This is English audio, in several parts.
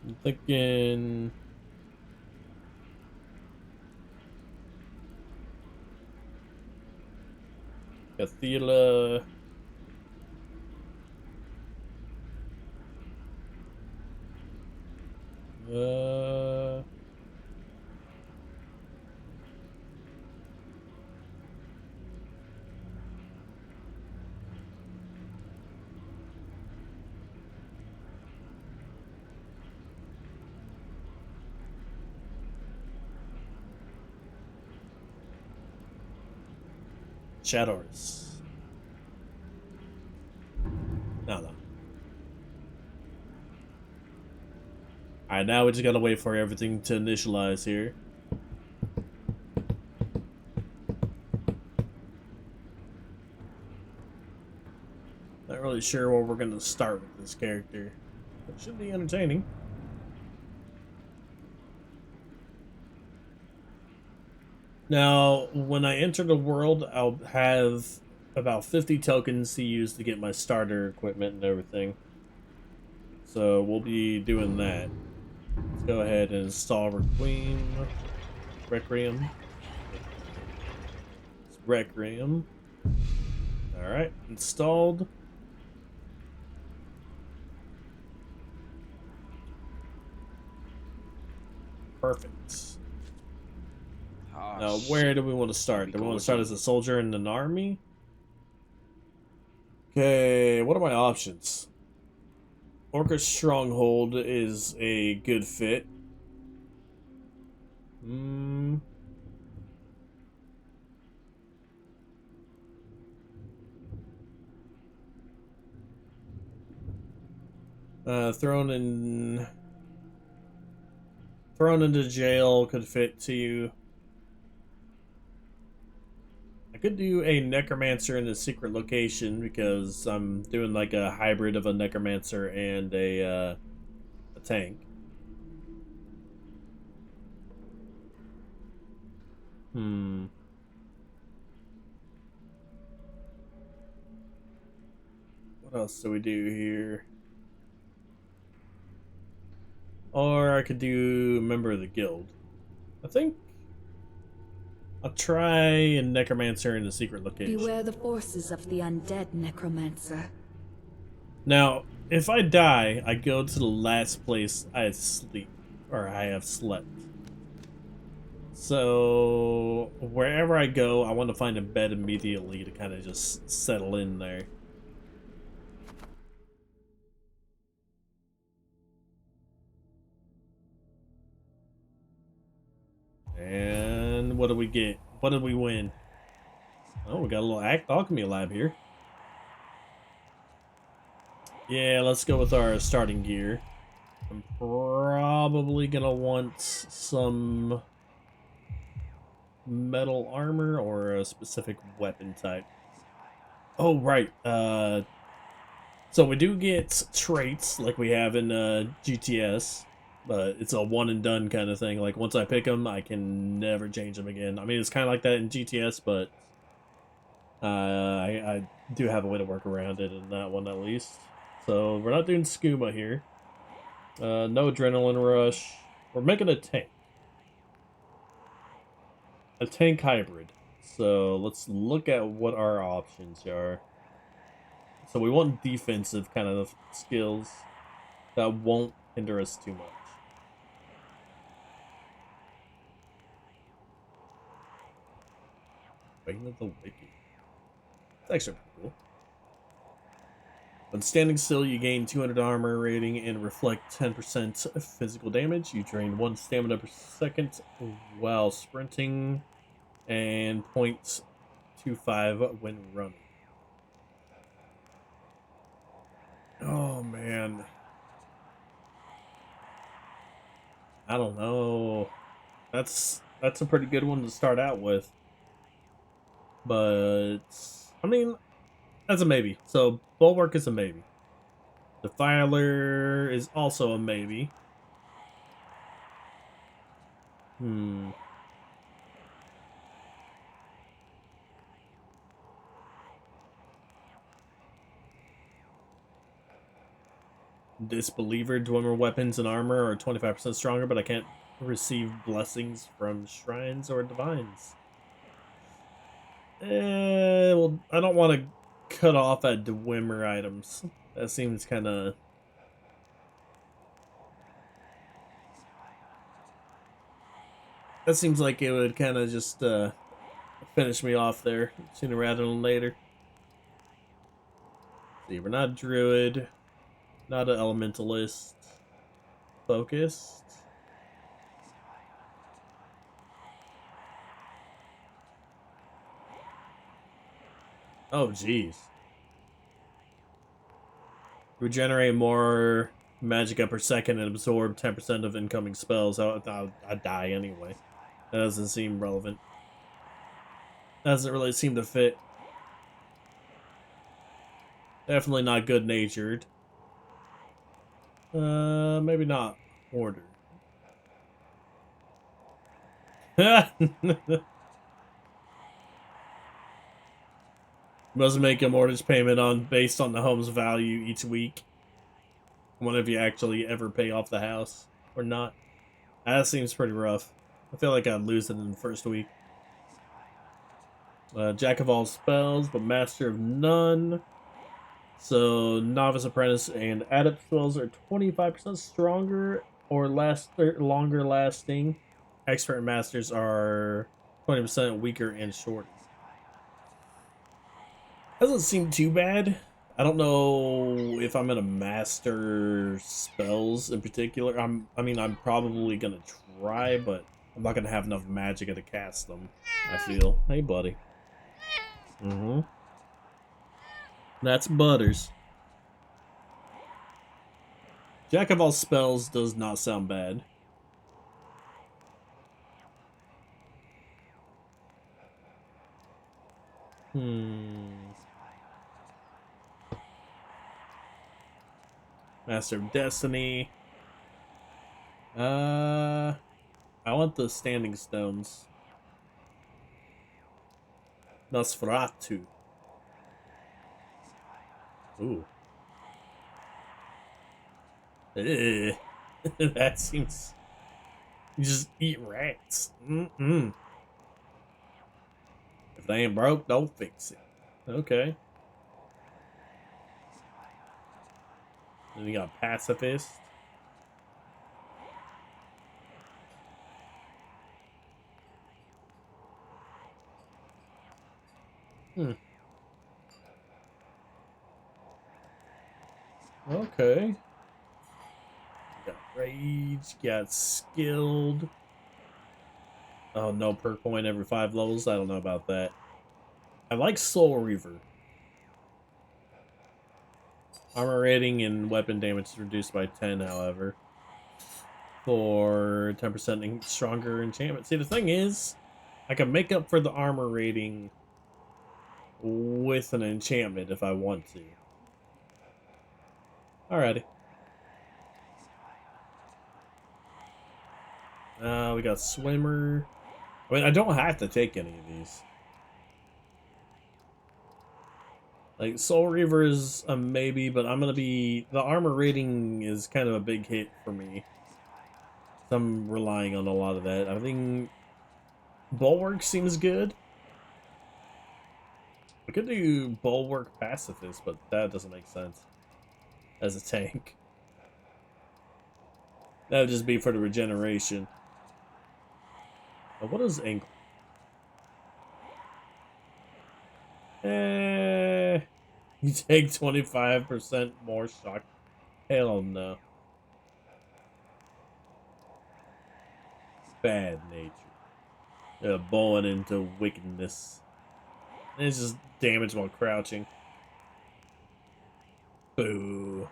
I'm thinking Cathedra. Uh, Shadows. No, no. Alright, now we just gotta wait for everything to initialize here. Not really sure where we're gonna start with this character. It should be entertaining. Now, when I enter the world, I'll have about 50 tokens to use to get my starter equipment and everything. So we'll be doing that. Let's go ahead and install Requiem. It's Requiem. Alright, installed. Perfect. Now, where do we want to start? Do we want to start as a soldier in an army? Okay, what are my options? Orcish Stronghold is a good fit. Hmm. Thrown into jail could fit too. I could do a necromancer in a secret location because I'm doing like a hybrid of a necromancer and a tank. Hmm. What else do we do here? Or I could do member of the guild. I think I'll try a necromancer in a secret location. Beware the forces of the undead, necromancer. Now, if I die, I go to the last place I sleep, or I have slept. So, wherever I go, I want to find a bed immediately to kind of just settle in there. And what do we get? What did we win? Oh, we got a little alchemy lab here. Yeah, let's go with our starting gear. I'm probably gonna want some metal armor or a specific weapon type. Oh, right. So we do get traits like we have in GTS, but it's a one and done kind of thing. Like once I pick them, I can never change them again. I mean, it's kind of like that in GTS, but I do have a way to work around it in that one at least. So we're not doing skooma here. No adrenaline rush. We're making a tank hybrid. So let's look at what our options are. So we want defensive kind of skills that won't hinder us too much. Bane of the Wicked. It's actually pretty cool. When standing still, you gain 200 armor rating and reflect 10% physical damage. You drain 1 stamina per second while sprinting and 0.25 when running. Oh man. I don't know. That's a pretty good one to start out with. But I mean, that's a maybe. So Bulwark is a maybe. Defiler is also a maybe. Hmm. Disbeliever, Dwemer weapons and armor are 25% stronger, but I can't receive blessings from shrines or divines. Well, I don't want to cut off at Dwemer items. That seems kind of... That seems like it would kind of just finish me off there sooner rather than later. See, we're not druid, not an elementalist, focused. Oh, jeez. Regenerate more magicka per second and absorb 10% of incoming spells. I'd die anyway. That doesn't seem relevant. Doesn't really seem to fit. Definitely not good-natured. Maybe not order. Must make a mortgage payment based on the home's value each week. Wonder if you actually ever pay off the house or not. That seems pretty rough. I feel like I'd lose it in the first week. Jack of all spells, but master of none. So novice, apprentice, and adept spells are 25% stronger or longer lasting. Expert and masters are 20% weaker and shorter. Doesn't seem too bad. I don't know if I'm gonna master spells in particular. I mean, I'm probably gonna try, but I'm not gonna have enough magic to cast them. I feel. Hey, buddy. Mm-hmm. That's Butters. Jack of all spells does not sound bad. Master of Destiny. I want the standing stones. Nosferatu. Ooh. That seems... You just eat rats. Mm-mm. If they ain't broke, don't fix it. Okay. Then you got Pacifist. Okay. Got Rage, got Skilled. Oh, no perk point every 5 levels. I don't know about that. I like Soul Reaver. Armor rating and weapon damage is reduced by 10, however. For 10% stronger enchantment. See, the thing is, I can make up for the armor rating with an enchantment if I want to. Alrighty. We got Swimmer. I mean, I don't have to take any of these. Like, Soul Reaver is a maybe, but I'm gonna be... The armor rating is kind of a big hit for me. So I'm relying on a lot of that. I think Bulwark seems good. I could do Bulwark Pacifist, but that doesn't make sense as a tank. That would just be for the regeneration. But what is Ankle? You take 25% more shock. Hell no. Bad nature. Bowling into wickedness. And it's just damage while crouching. Boo.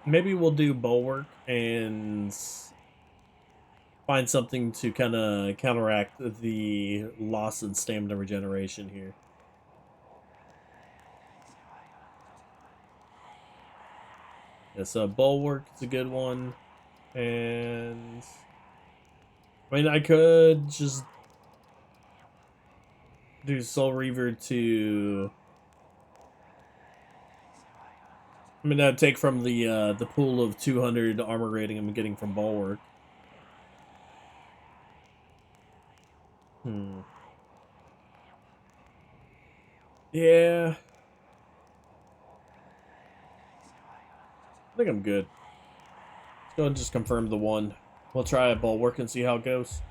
Maybe we'll do Bulwark and find something to kind of counteract the loss in stamina regeneration here. Yeah, so Bulwark is a good one, and I mean, I could just do Soul Reaver to... I mean, that'd take from the pool of 200 armor rating I'm getting from Bulwark. Yeah. I think I'm good. Let's go ahead and just confirm the one. We'll try a Bulwark and see how it goes.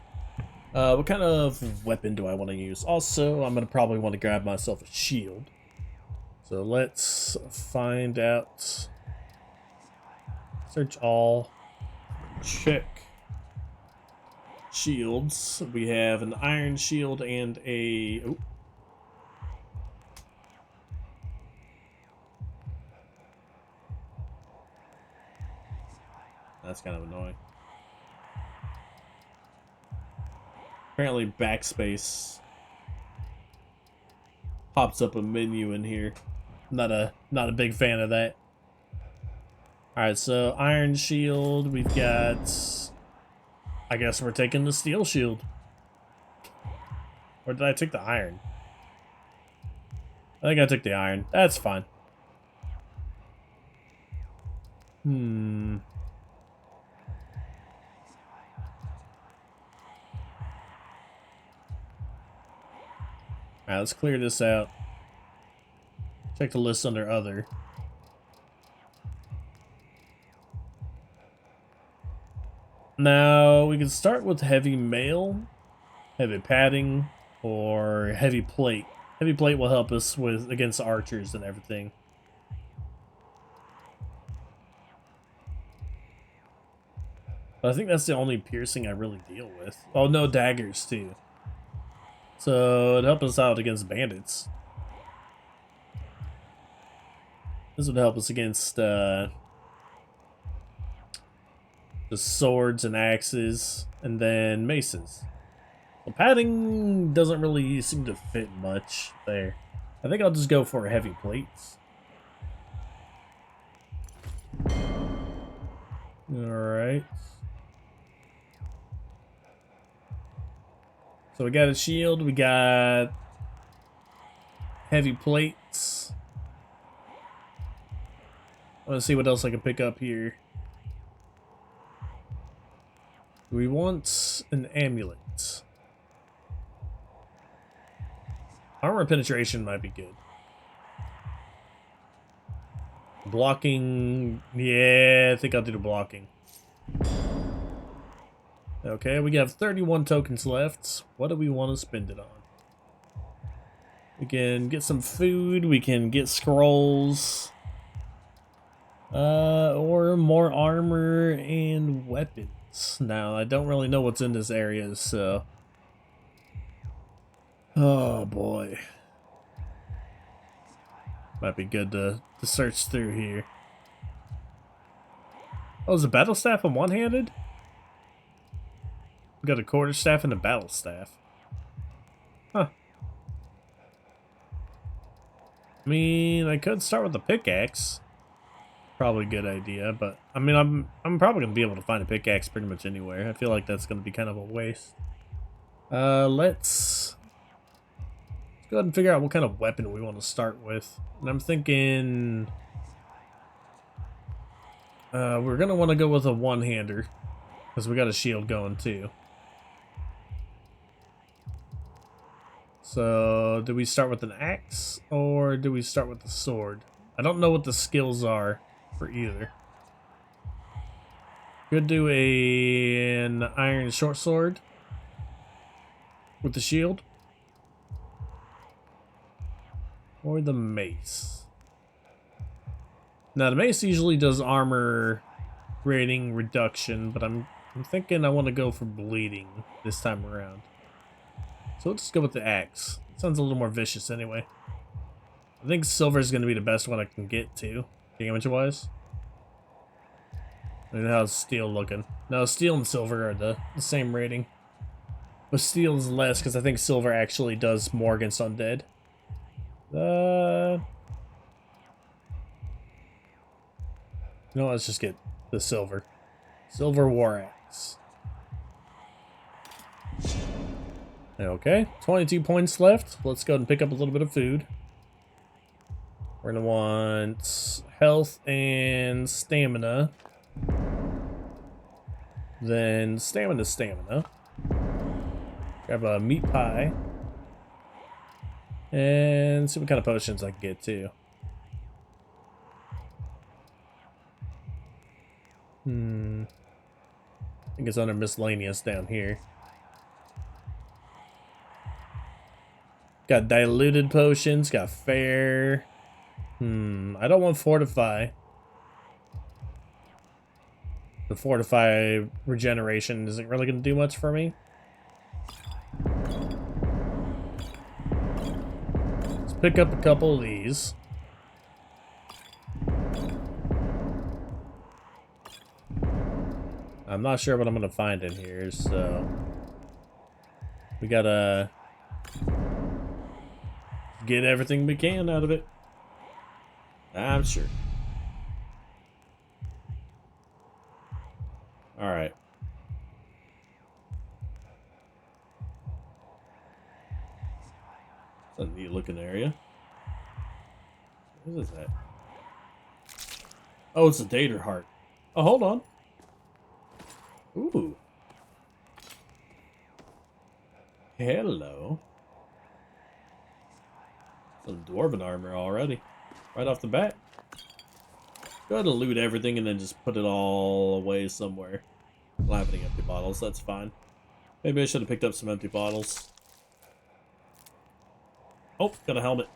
What kind of weapon do I want to use? Also, I'm going to probably want to grab myself a shield. So let's find out. Search all. Check. Shields. We have an iron shield and a... Oh. That's kind of annoying. Apparently backspace pops up a menu in here. Not a big fan of that. Alright, so iron shield, we've got... I guess we're taking the steel shield. Or did I take the iron? I think I took the iron. That's fine. Alright, let's clear this out. Check the list under other. Now, we can start with heavy mail, heavy padding, or heavy plate. Heavy plate will help us with against archers and everything. But I think that's the only piercing I really deal with. Oh, no, daggers too. So it'd help us out against bandits. This would help us against the swords and axes, and then maces. Well, padding doesn't really seem to fit much there. I think I'll just go for heavy plates. Alright. So we got a shield, we got heavy plates. Let's see what else I can pick up here. We want an amulet. Armor penetration might be good. Blocking, yeah, I think I'll do the blocking. Okay, we have 31 tokens left. What do we want to spend it on? We can get some food, we can get scrolls. Or more armor and weapons. Now, I don't really know what's in this area, so... Oh boy. Might be good to search through here. Oh, is the battle staff a one-handed? We got a quarterstaff and a battle staff. Huh. I mean, I could start with the pickaxe. Probably a good idea, but I mean, I'm probably gonna be able to find a pickaxe pretty much anywhere. I feel like that's gonna be kind of a waste. Let's go ahead and figure out what kind of weapon we want to start with. And I'm thinking we're gonna want to go with a one-hander because we got a shield going too. So, do we start with an axe or do we start with the sword? I don't know what the skills are for either. Could do an iron short sword with the shield. Or the mace. Now the mace usually does armor rating reduction, but I'm thinking I want to go for bleeding this time around. So let's just go with the axe. Sounds a little more vicious anyway. I think silver is going to be the best one I can get to, damage wise. And how's steel looking? No, steel and silver are the same rating. But steel is less because I think silver actually does more against undead. You know, let's just get the silver. Silver war axe. Okay, 22 points left. Let's go ahead and pick up a little bit of food. We're gonna want health and stamina. Then stamina. Grab a meat pie. And see what kind of potions I can get too. I think it's under miscellaneous down here. Got diluted potions, got fair. I don't want fortify. The fortify regeneration isn't really going to do much for me. Let's pick up a couple of these. I'm not sure what I'm going to find in here, so we gotta get everything we can out of it. I'm sure. Alright. It's a neat looking area. What is that? Oh, it's a Dater heart. Oh, hold on. Ooh. Hello. Some dwarven armor already. Right off the bat. Go ahead and loot everything and then just put it all away somewhere. I don't have any empty bottles, that's fine. Maybe I should have picked up some empty bottles. Oh, got a helmet.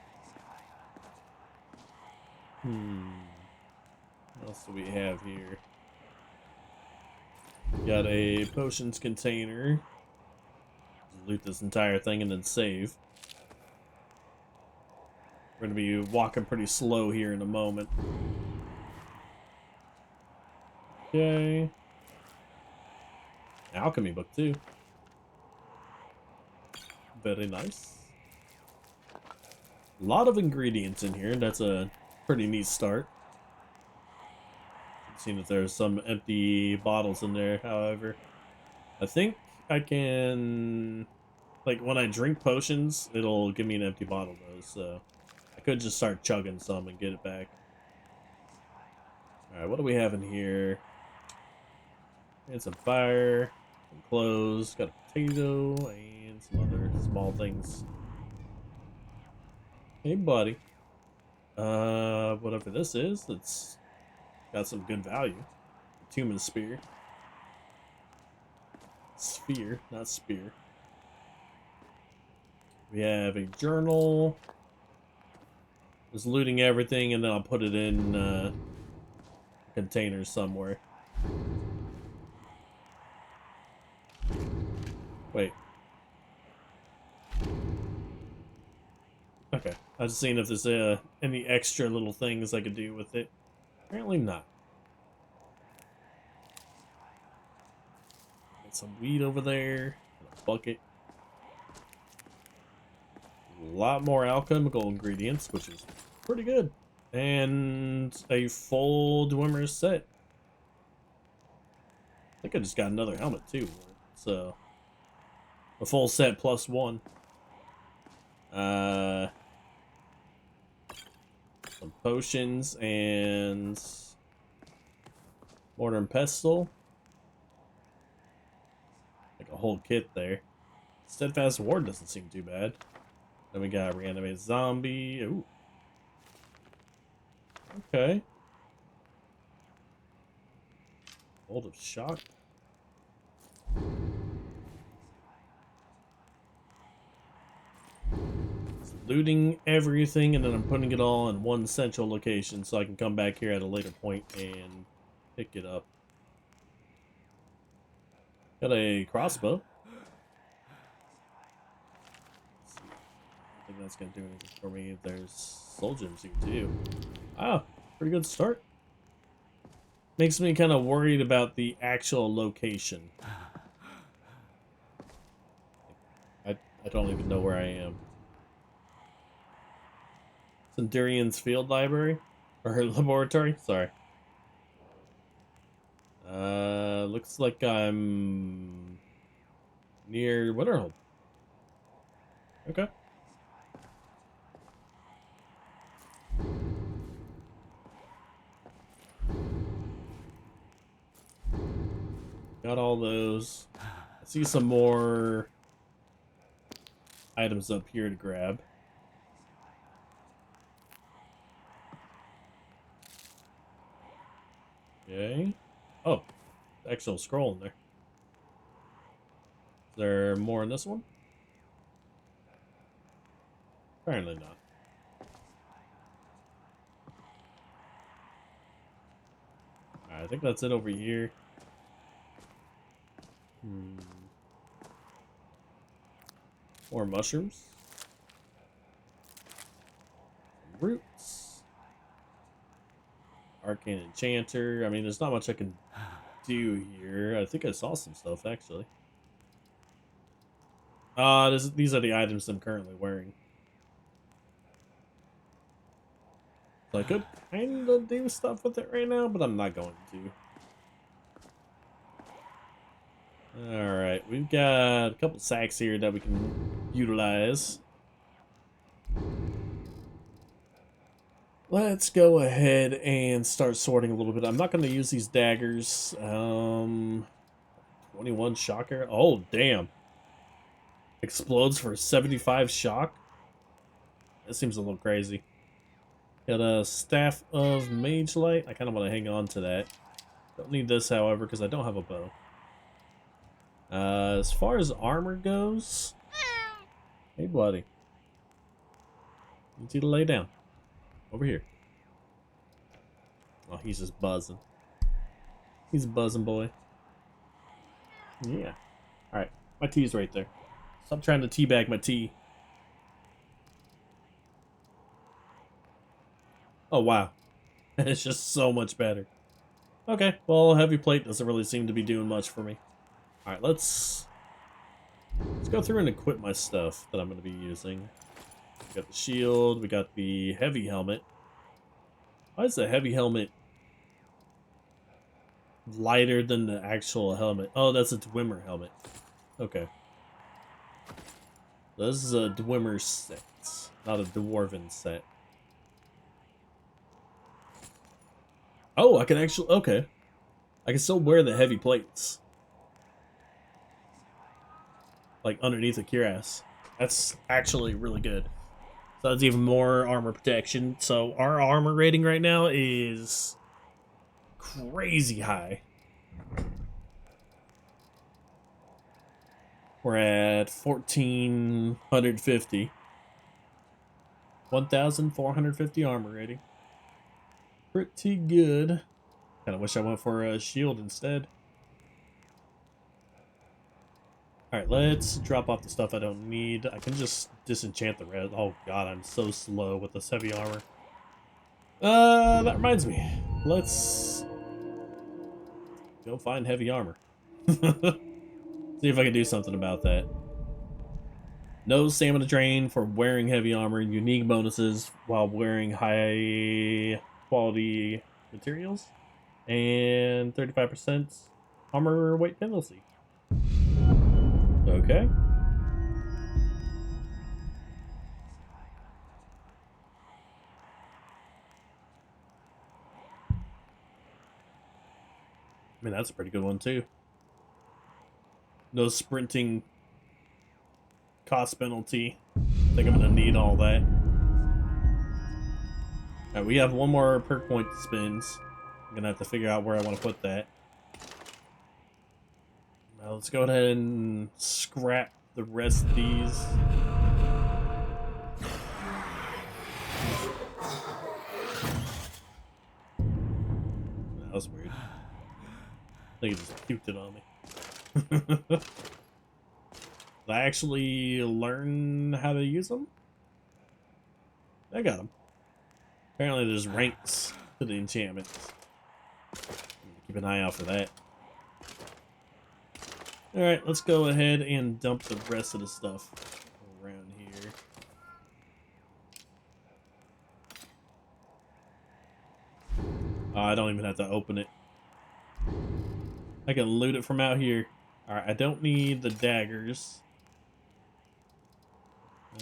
What else do we have here? Got a potions container. Loot this entire thing and then save. We're gonna be walking pretty slow here in a moment. Okay. Alchemy book too. Very nice. A lot of ingredients in here. That's a pretty neat start. Seeing that there's some empty bottles in there, however. I think I can... Like, when I drink potions, it'll give me an empty bottle, though, so... I could just start chugging some and get it back. Alright, what do we have in here? And some fire, some clothes, got a potato, and some other small things. Hey, buddy. Whatever this is, it's got some good value. Human spear. Sphere, not spear. We have a journal. Just looting everything, and then I'll put it in containers somewhere. Wait. Okay. I was just seeing if there's any extra little things I could do with it. Apparently not. Got some weed over there. A bucket. A lot more alchemical ingredients, which is pretty good. And a full Dwemer set. I think I just got another helmet too. So a full set plus one. Some potions and mortar and pestle. Like a whole kit there. Steadfast ward doesn't seem too bad. Then we got reanimated zombie. Ooh. Okay. Bolt of shock. Looting everything, and then I'm putting it all in one central location so I can come back here at a later point and pick it up. Got a crossbow. I think that's gonna do anything for me. There's soul gems here too. Ah, pretty good start. Makes me kind of worried about the actual location. I don't even know where I am. Centurion's Field Library? Or Laboratory? Sorry. Looks like I'm Near Winterhold. Okay. Got all those. I see some more items up here to grab. Okay. Oh, actual scroll in there. Is there more in this one? Apparently not. Alright, I think that's it over here. More mushrooms. Roots. Arcane Enchanter. I mean, there's not much I can do here. I think I saw some stuff, actually. These are the items I'm currently wearing. So I could kind of do stuff with it right now, but I'm not going to. Alright, we've got a couple sacks here that we can utilize. Let's go ahead and start sorting a little bit. I'm not going to use these daggers. 21 shocker. Oh, damn. Explodes for 75 shock? That seems a little crazy. Got a Staff of Mage Light. I kind of want to hang on to that. Don't need this, however, because I don't have a bow. As far as armor goes... Hey, buddy. Need you to lay down. Over here. Oh, he's just buzzing. He's a buzzing boy. Yeah. Alright, my tea's right there. Stop trying to teabag my tea. Oh, wow. It's just so much better. Okay, well, heavy plate doesn't really seem to be doing much for me. Alright, let's go through and equip my stuff that I'm going to be using. We got the shield, we got the heavy helmet. Why is the heavy helmet lighter than the actual helmet? Oh, that's a Dwemer helmet. Okay. This is a Dwemer set, not a Dwarven set. Oh, I can actually... Okay. I can still wear the heavy plates. Like, underneath the cuirass. That's actually really good. So that's even more armor protection. So our armor rating right now is... crazy high. We're at 1,450. 1,450 armor rating. Pretty good. Kind of wish I went for a shield instead. Alright, let's drop off the stuff I don't need. I can just disenchant the rest. Oh god, I'm so slow with this heavy armor. That reminds me. Let's go find heavy armor. See if I can do something about that. No stamina drain for wearing heavy armor. Unique bonuses while wearing high quality materials. And 35% armor weight penalty. Okay. I mean, that's a pretty good one, too. No sprinting cost penalty. I think I'm going to need all that. Alright, we have one more perk point to spins. I'm going to have to figure out where I want to put that. Now let's go ahead and scrap the rest of these. That was weird. I think it just puked it on me. Did I actually learn how to use them? I got them. Apparently there's ranks to the enchantments. Keep an eye out for that. Alright, let's go ahead and dump the rest of the stuff around here. Oh, I don't even have to open it. I can loot it from out here. Alright, I don't need the daggers.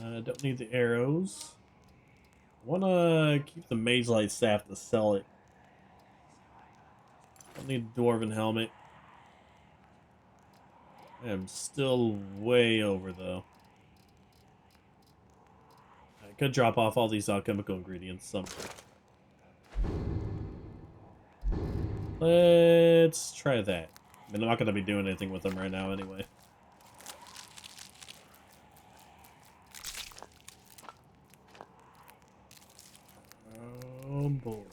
I don't need the arrows. I wanna keep the mage light staff to sell it. Don't need the dwarven helmet. I am still way over though. I could drop off all these alchemical ingredients somewhere. Let's try that. I mean, I'm not going to be doing anything with them right now anyway. Oh boy.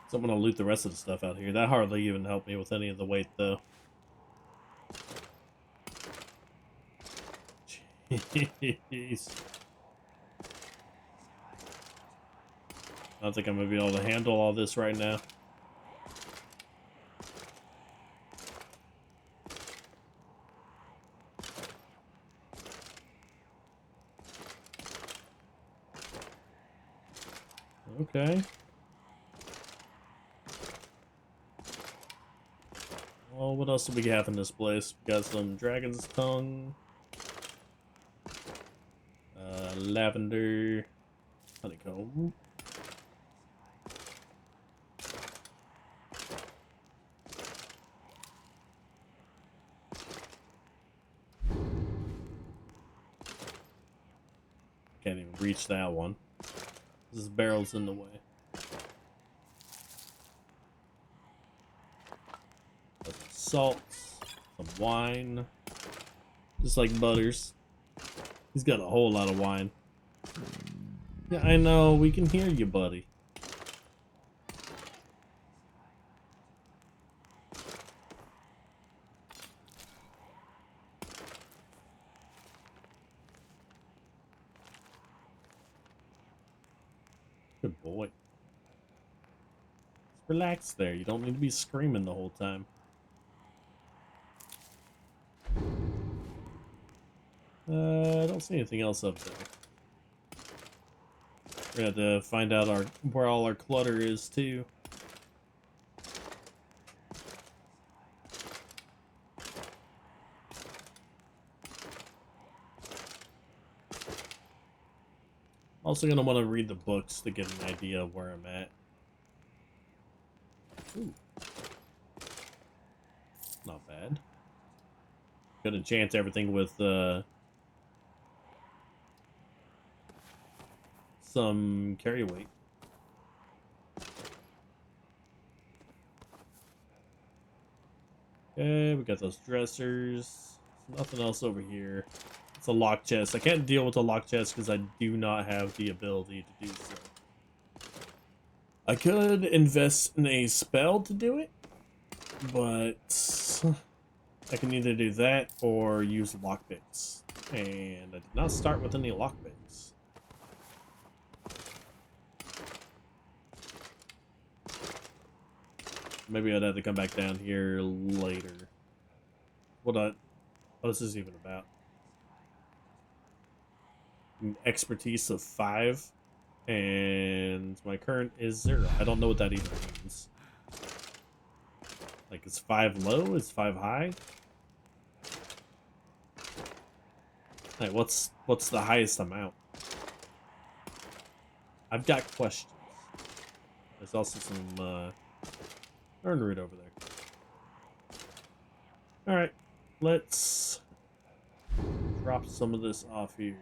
So I'm going to loot the rest of the stuff out here. That hardly even helped me with any of the weight though. Jeez. I don't think I'm going to be able to handle all this right now. Okay. Well, what else do we have in this place? We got some dragon's tongue. Lavender. Honeycomb. Can't even reach that one. This barrel's in the way. Some salt, some wine. Just like Butters. He's got a whole lot of wine. Yeah, I know. We can hear you, buddy. Good boy. Just relax there. You don't need to be screaming the whole time. I don't see anything else up there. We have to find out where all our clutter is too. Also gonna want to read the books to get an idea of where I'm at. Ooh. Not bad. Gonna enchant everything with some carry weight. Okay, we got those dressers. Nothing else over here. It's a lock chest. I can't deal with a lock chest because I do not have the ability to do so. I could invest in a spell to do it, but I can either do that or use lockpicks. And I did not start with any lockpicks. Maybe I'd have to come back down here later. What is this even about? An expertise of 5, and my current is 0. I don't know what that even means. Like, is 5 low? Is 5 high? Hey, what's the highest amount? I've got questions. There's also some earn root over there. Alright, let's drop some of this off here.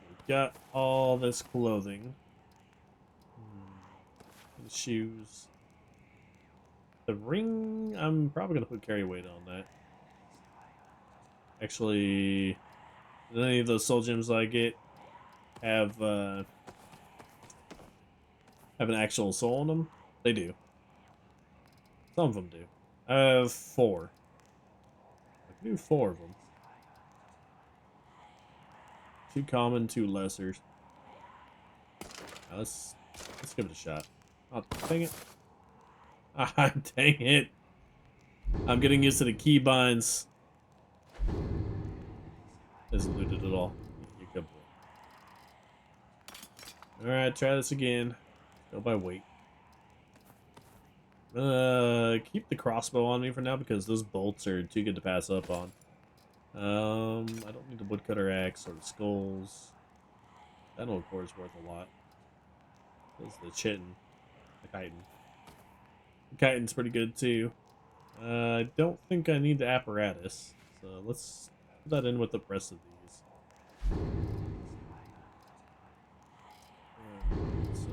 We've got all this clothing. The shoes. The ring, I'm probably going to put carry weight on that. Actually, any of those soul gems I get have an actual soul in them? They do. Some of them do. I have 4. I can do 4 of them. 2 common, 2 lessers. Now let's give it a shot. Oh, dang it. Ah, dang it. I'm getting used to the keybinds. Isn't looted at all. You good boy. Alright, try this again. Go by weight. Keep the crossbow on me for now because those bolts are too good to pass up on. I don't need the woodcutter axe or the skulls. That old core is worth a lot. There's the chitin. The chitin. The chitin's pretty good too. I don't think I need the apparatus. So let's put that in with the rest of these. So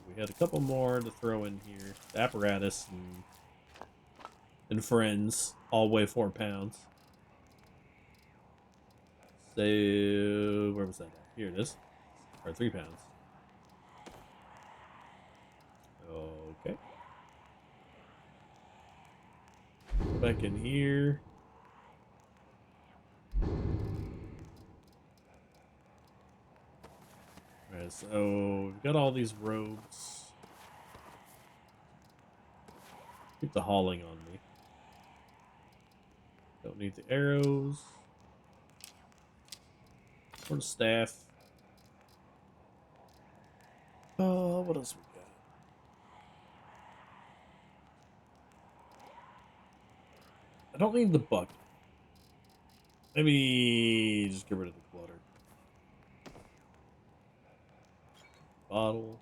we had a couple more to throw in here. The apparatus and friends all weigh 4 pounds. So where was that at? Here it is. Or 3 pounds. Okay. Go back in here. Alright, so we've got all these robes. Keep the hauling on me. Don't need the arrows. Or the staff. What else we got? I don't need the bucket. Maybe just get rid of the clutter. Bottle.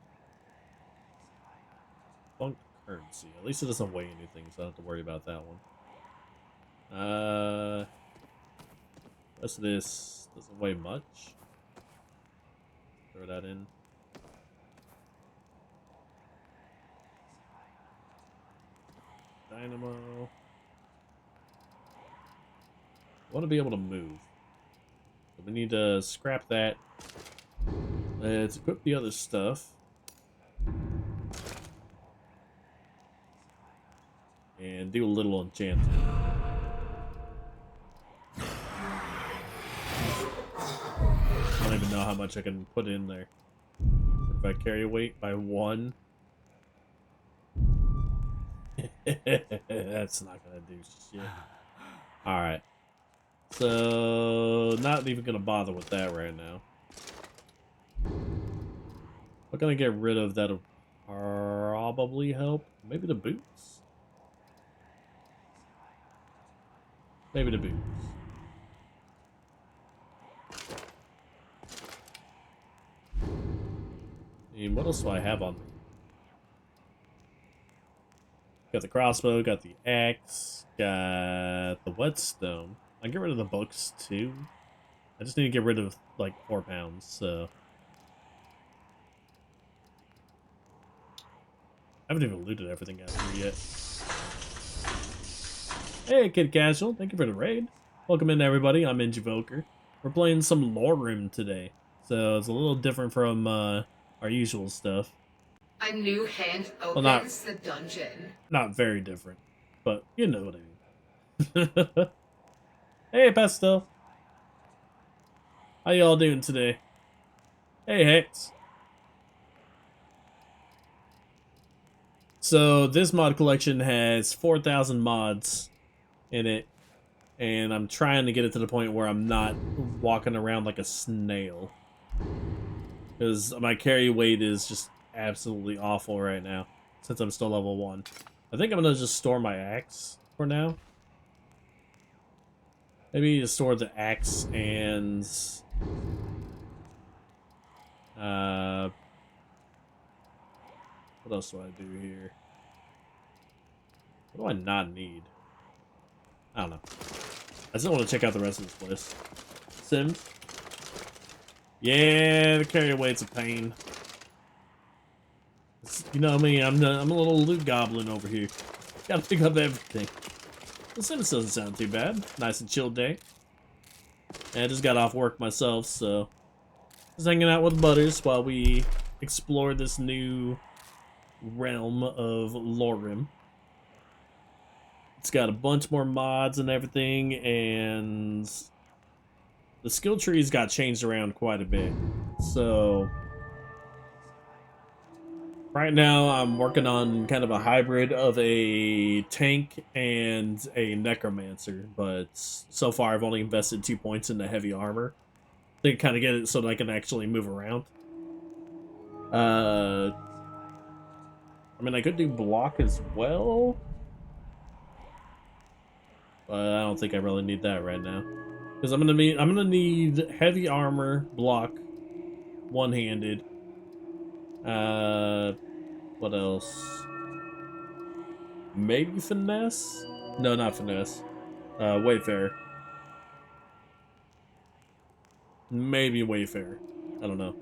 Funk currency. At least it doesn't weigh anything, so I don't have to worry about that one. Rest of this doesn't weigh much. Throw that in. Dynamo. I want to be able to move. So we need to scrap that. Let's equip the other stuff. And do a little enchanting. I don't even know how much I can put in there. If I carry weight by 1. That's not gonna do shit. Alright. So, not even gonna bother with that right now. What can I get rid of that'll probably help? Maybe the boots? Maybe the boots. And what else do I have on me? Got the crossbow, got the axe, got the whetstone. I can get rid of the books too. I just need to get rid of like 4 pounds, so. I haven't even looted everything out here yet. Hey, Kid Casual, thank you for the raid. Welcome in, everybody. I'm Injuvoker. We're playing some Lorerim today, so it's a little different from our usual stuff. A new hand opens the dungeon. Not very different, but you know what I mean. Hey, Pesto. How y'all doing today? Hey, Hex. So this mod collection has 4,000 mods in it, and I'm trying to get it to the point where I'm not walking around like a snail. Because my carry weight is just absolutely awful right now, since I'm still level 1. I think I'm going to just store my axe for now. Maybe just store the axe and... what else do I do here? What do I not need? I don't know. I still want to check out the rest of this place. Sims? Yeah, the carry weight's a pain. You know me, I'm a little loot goblin over here. Gotta pick up everything. The Sims doesn't sound too bad. Nice and chill day. And I just got off work myself, so just hanging out with Butters while we explore this new realm of Lorerim. It's got a bunch more mods and everything, and the skill trees got changed around quite a bit. So Right now, I'm working on kind of a hybrid of a tank and a necromancer, but so far I've only invested 2 points into heavy armor to kind of get it so that I can actually move around. I mean, I could do block as well, but I don't think I really need that right now because I'm gonna need heavy armor, block, one-handed. Uh, what else? Maybe finesse? No, not finesse. Wayfarer. Maybe Wayfarer. I don't know.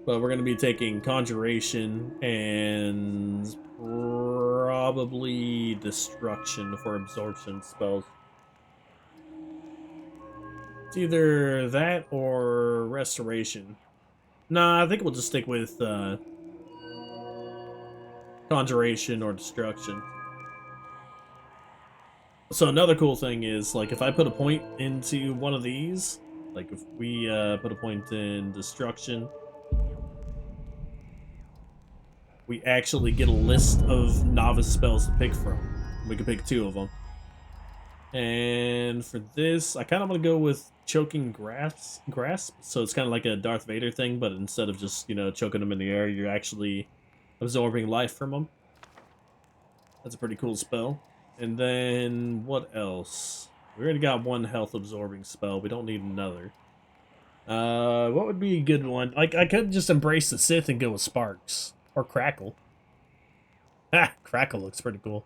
But we're going to be taking Conjuration and probably Destruction for absorption spells. It's either that or Restoration. Nah, I think we'll just stick with Conjuration or Destruction. So another cool thing is, like, if I put a point into one of these, like if we put a point in Destruction, we actually get a list of novice spells to pick from. We can pick 2 of them. And for this, I kind of want to go with Choking Grasp. So it's kind of like a Darth Vader thing, but instead of just, choking them in the air, you're actually absorbing life from them. That's a pretty cool spell. And then, what else? We already got 1 health absorbing spell. We don't need another. What would be a good one? Like, I could just embrace the Sith and go with Sparks. Or Crackle. Ha! Crackle looks pretty cool.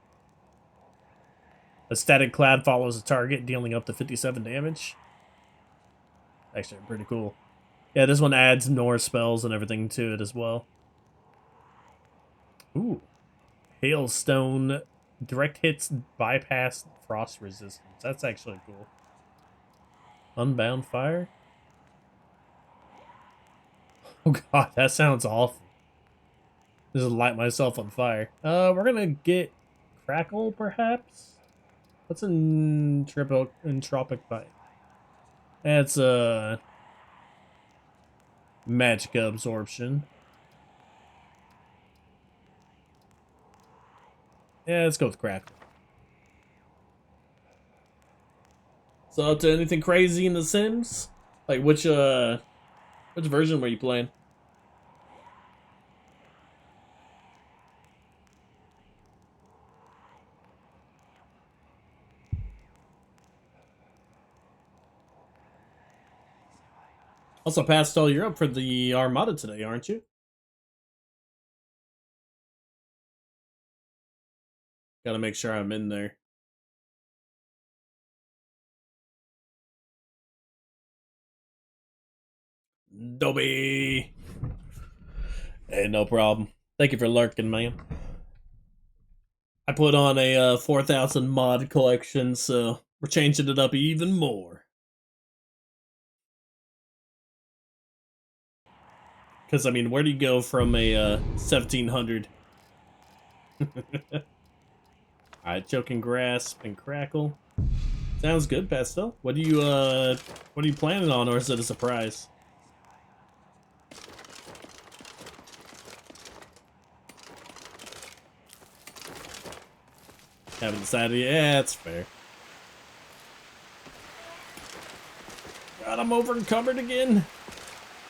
A static cloud follows a target, dealing up to 57 damage. Actually, pretty cool. Yeah, this one adds Norse spells and everything to it as well. Ooh. Hailstone. Direct hits bypass frost resistance. That's actually cool. Unbound fire? Oh god, that sounds awful. Just light myself on fire. We're gonna get Crackle, perhaps? What's an entropic bite? That's Magicka absorption. Yeah, let's go with Crackle. So up to anything crazy in The Sims? Like which version were you playing? Also, Pastel, you're up for the Armada today, aren't you? Gotta make sure I'm in there. Dobby! Hey, no problem. Thank you for lurking, man. I put on a 4,000 mod collection, so we're changing it up even more. Because, I mean, where do you go from a 1,700? Alright, Choking Grasp and Crackle. Sounds good, Pastel. What are you planning on, or is it a surprise? Haven't decided yet. Yeah, that's fair. God, I'm over encumbered again.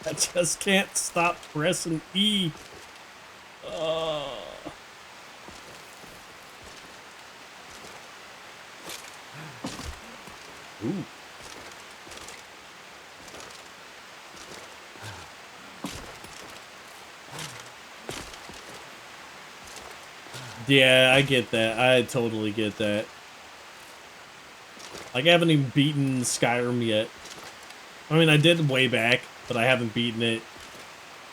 I just can't stop pressing E. Ooh. Yeah, I get that. I totally get that. Like, I haven't even beaten Skyrim yet. I mean, I did way back, but I haven't beaten it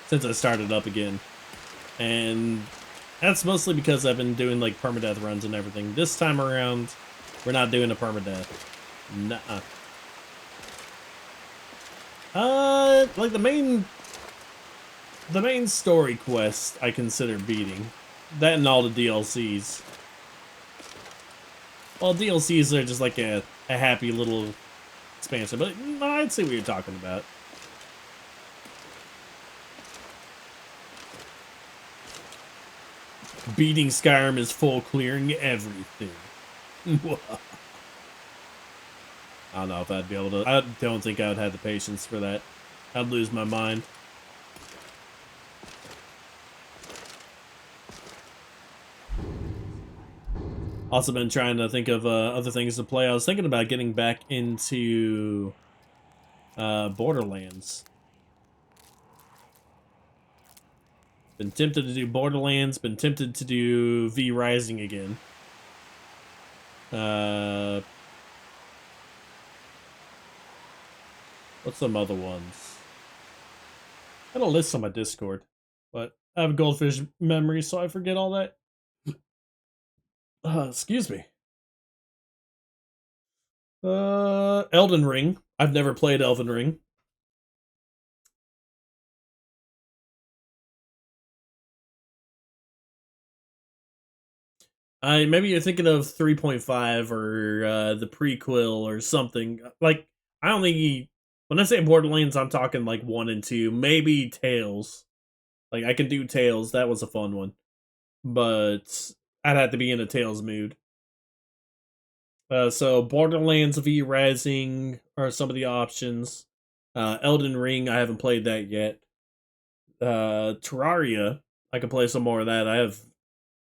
since I started up again. And that's mostly because I've been doing, like, permadeath runs and everything. This time around, we're not doing a permadeath. Nuh-uh. Like, the main story quest I consider beating. That and all the DLCs. Well, DLCs are just like a happy little expansion, but I'd say what you're talking about. beating Skyrim is full clearing everything. I don't know if I'd be able to. I don't think I would have the patience for that. I'd lose my mind. Also been trying to think of other things to play. I was thinking about getting back into Borderlands. Been tempted to do Borderlands, been tempted to do V Rising again. What's some other ones? I got a list on my Discord, but I have a goldfish memory, so I forget all that. Excuse me. Elden Ring. I've never played Elden Ring. Maybe you're thinking of 3.5 or the prequel or something. Like, I only when I say Borderlands, I'm talking like 1 and 2, maybe Tales. Like, I can do Tales. That was a fun one, but I'd have to be in a Tales mood. So Borderlands V Rising are some of the options. Elden Ring, I haven't played that yet. Terraria, I can play some more of that. I have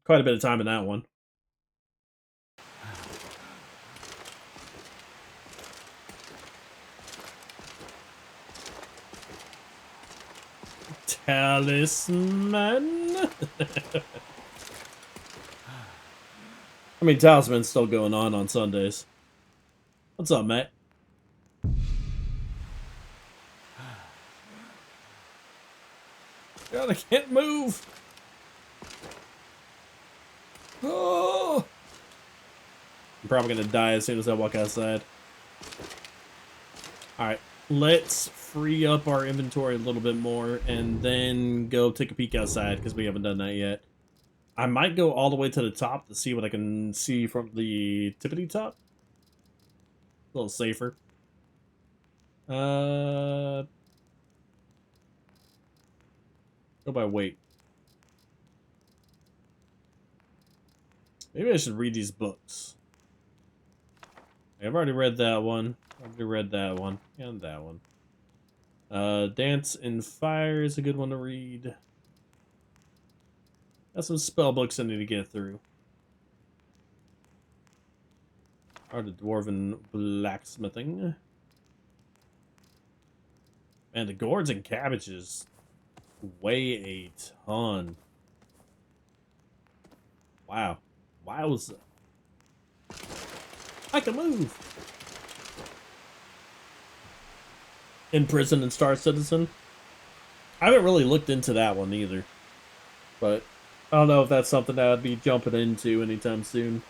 quite a bit of time in that one. Talisman? I mean, Talisman's still going on Sundays. What's up, Matt? God, I can't move. Oh! I'm probably gonna die as soon as I walk outside. Alright, let's free up our inventory a little bit more and then go take a peek outside because we haven't done that yet. I might go all the way to the top to see what I can see from the tippity top. A little safer. Go by weight. Maybe I should read these books. I've already read that one. I've already read that one. And that one. Dance in Fire is a good one to read. Got some spell books I need to get through. Art of Dwarven Blacksmithing. And the gourds and cabbages weigh a ton. Wow. Wowza. I can move! In Prison and Star Citizen. I haven't really looked into that one either. But I don't know if that's something that I'd be jumping into anytime soon.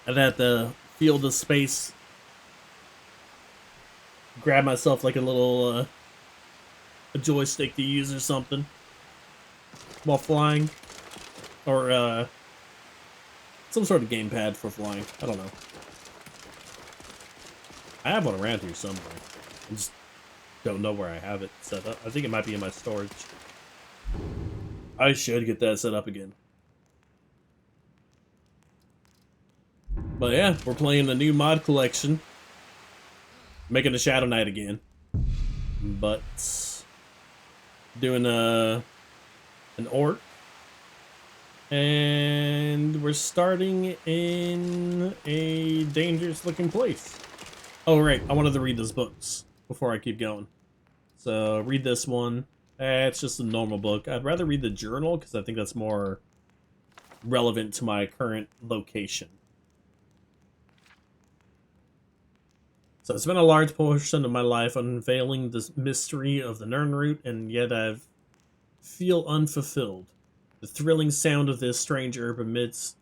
I'd have to feel the space. Grab myself like a little a joystick to use or something. While flying. Or some sort of gamepad for flying. I don't know. I have one around here somewhere. I just don't know where I have it set up. I think it might be in my storage. I should get that set up again. But yeah, we're playing the new mod collection. Making a Shadowknight again. But doing an orc. And we're starting in a dangerous looking place. Oh right, I wanted to read those books before I keep going. So read this one. It's just a normal book. I'd rather read the journal because I think that's more relevant to my current location. So it's been a large portion of my life unveiling this mystery of the Nirnroot, and yet I feel unfulfilled. The thrilling sound of this strange herb amidst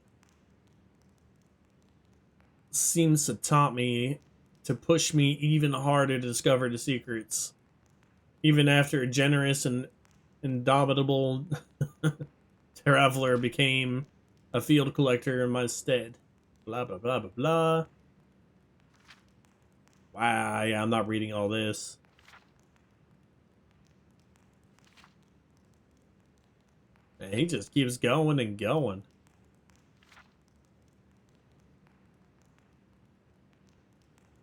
seems to taunt me, to push me even harder to discover the secrets. Even after a generous and indomitable traveler became a field collector in my stead. Blah, blah, blah, blah, blah. Wow, yeah, I'm not reading all this. And he just keeps going and going.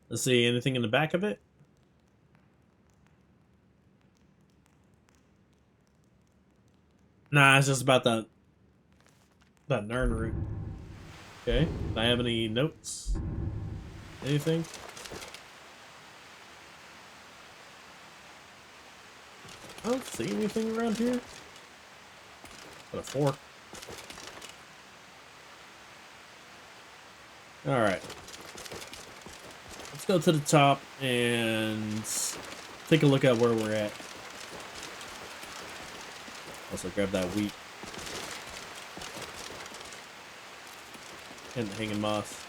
Let's see, anything in the back of it? Nah, it's just about that Nern route. Okay. Do I have any notes? Anything? I don't see anything around here. But a fork. Alright. Let's go to the top and take a look at where we're at. Also grab that wheat. And the hanging moss.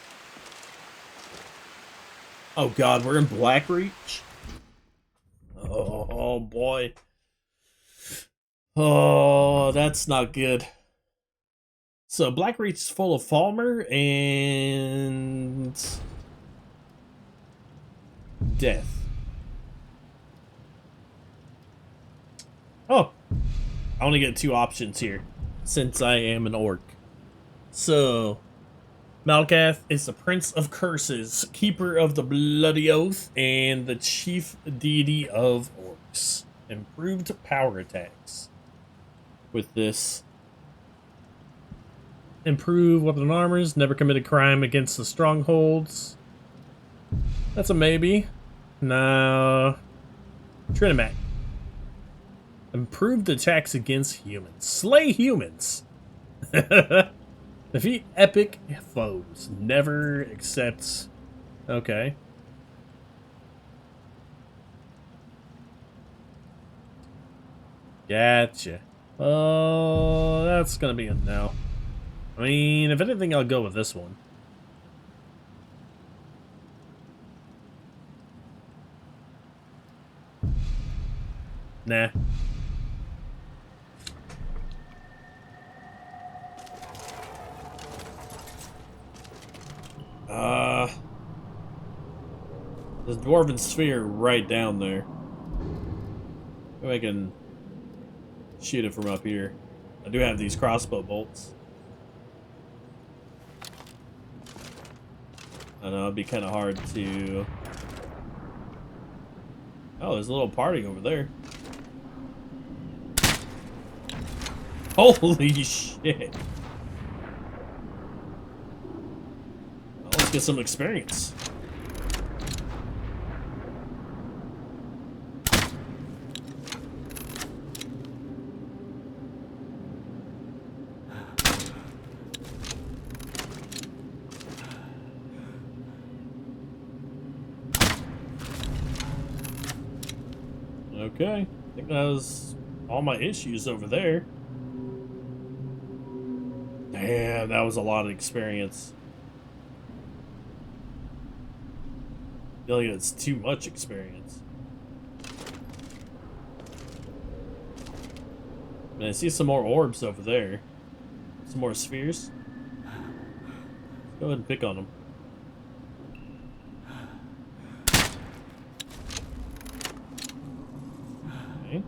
Oh god, we're in Blackreach? Oh boy. Oh, that's not good. So Blackreach is full of Falmer and death. Oh, I only get 2 options here since I am an orc. So Malkath is the Prince of Curses, Keeper of the Bloody Oath, and the Chief Deity of Orcs. Improved power attacks. With this, improve weapon armors, never committed crime against the strongholds. That's a maybe. No. Trinimac. Improved attacks against humans. Slay humans. Defeat epic foes. Never accepts. Okay. Gotcha. Oh, that's gonna be a no. I mean, if anything, I'll go with this one. Nah. There's a dwarven sphere right down there. Maybe I can shoot it from up here. I do have these crossbow bolts. I know it'd be kind of hard to. Oh, there's a little party over there. Holy shit! Well, let's get some experience. Okay, I think that was all my issues over there. Damn, that was a lot of experience. I feel like it's too much experience. And I see some more orbs over there. Some more spheres. Let's go ahead and pick on them. Okay.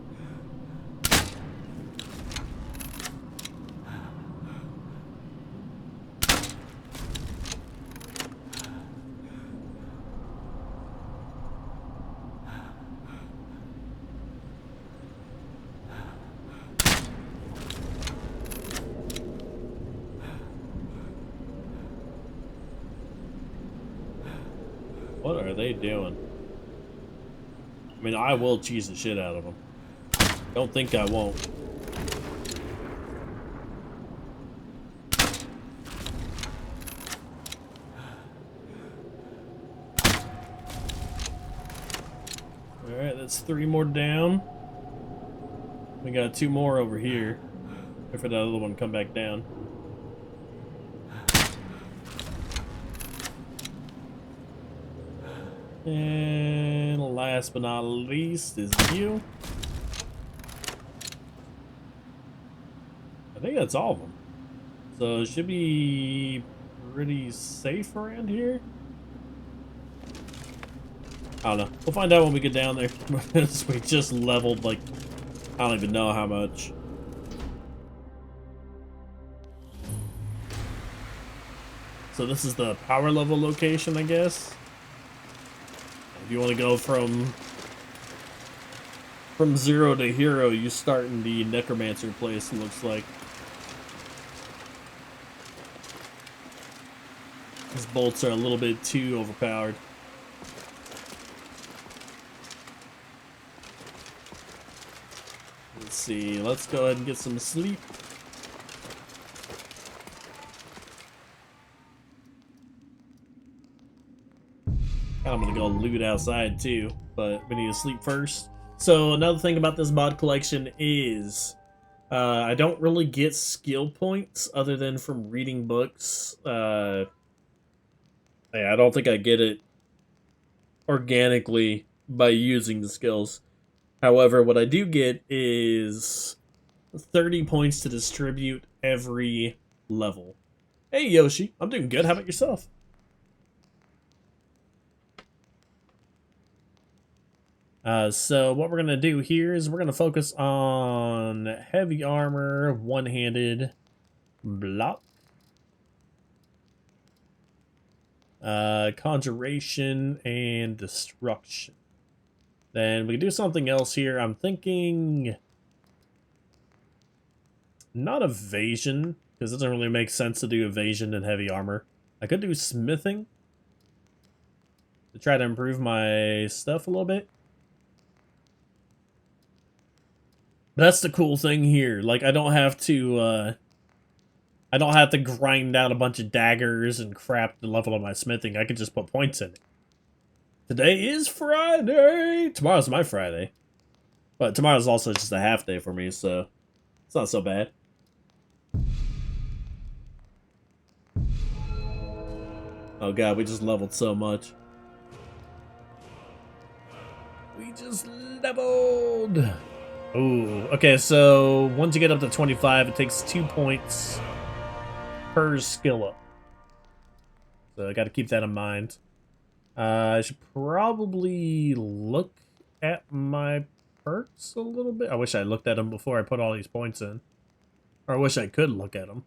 What are they doing? I mean, I will cheese the shit out of them. Don't think I won't. Alright, that's 3 more down. We got 2 more over here. Wait for that other one to come back down. And last but not least is you. I think that's all of them. So it should be pretty safe around here. I don't know. We'll find out when we get down there. We just leveled like, I don't even know how much. So this is the power level location, I guess. If you want to go from 0 to hero, you start in the necromancer place, it looks like. These bolts are a little bit too overpowered. Let's see, let's go ahead and get some sleep. I'm gonna go loot outside too, but we need to sleep first. So another thing about this mod collection is I don't really get skill points other than from reading books. I don't think I get it organically by using the skills. However, what I do get is 30 points to distribute every level. Hey Yoshi, I'm doing good. How about yourself? So what we're going to do here is we're going to focus on heavy armor, one-handed, block, conjuration, and destruction. Then we can do something else here. I'm thinking not evasion, because it doesn't really make sense to do evasion and heavy armor. I could do smithing to try to improve my stuff a little bit. That's the cool thing here. Like, I don't have to grind out a bunch of daggers and crap to level up my smithing. I can just put points in it. Today is Friday! Tomorrow's my Friday. But tomorrow's also just a half day for me, so it's not so bad. Oh god, we just leveled so much. We just leveled! Ooh, okay, so once you get up to 25, it takes 2 points per skill up. So I gotta keep that in mind. I should probably look at my perks a little bit. I wish I looked at them before I put all these points in. Or I wish I could look at them.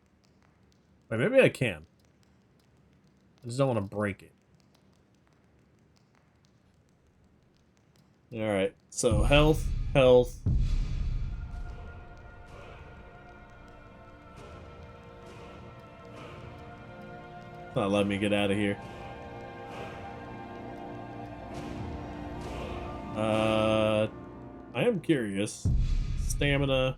Or maybe I can. I just don't want to break it. Alright, so health. Not letting me get out of here. I am curious. Stamina.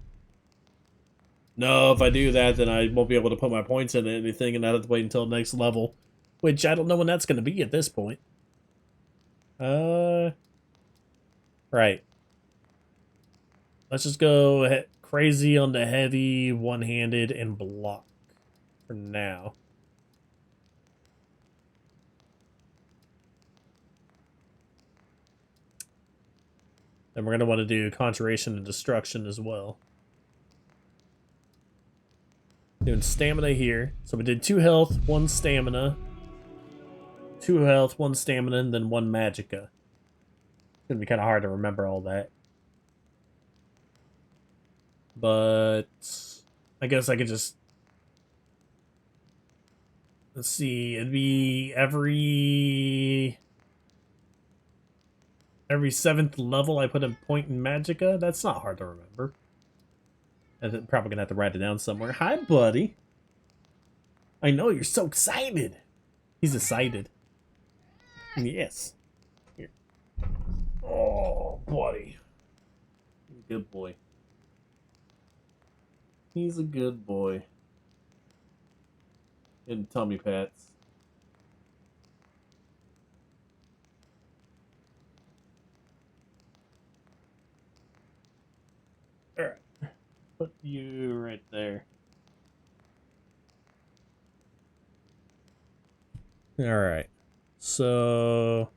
No, if I do that, then I won't be able to put my points into anything, and I have to wait until next level. Which, I don't know when that's going to be at this point. Right. Let's just go crazy on the heavy, one-handed, and block for now. Then we're going to want to do conjuration and destruction as well. Doing stamina here. So we did 2 health, 1 stamina. 2 health, 1 stamina, and then 1 magicka. It's going to be kind of hard to remember all that. But I guess I could just... Let's see, it'd be every 7th level I put a point in magicka. That's not hard to remember. I'm probably gonna have to write it down somewhere. Hi, buddy. I know, you're so excited. He's excited. Yes. Here. Oh, buddy. Good boy. He's a good boy. And tummy pats. Alright. Put you right there. Alright. So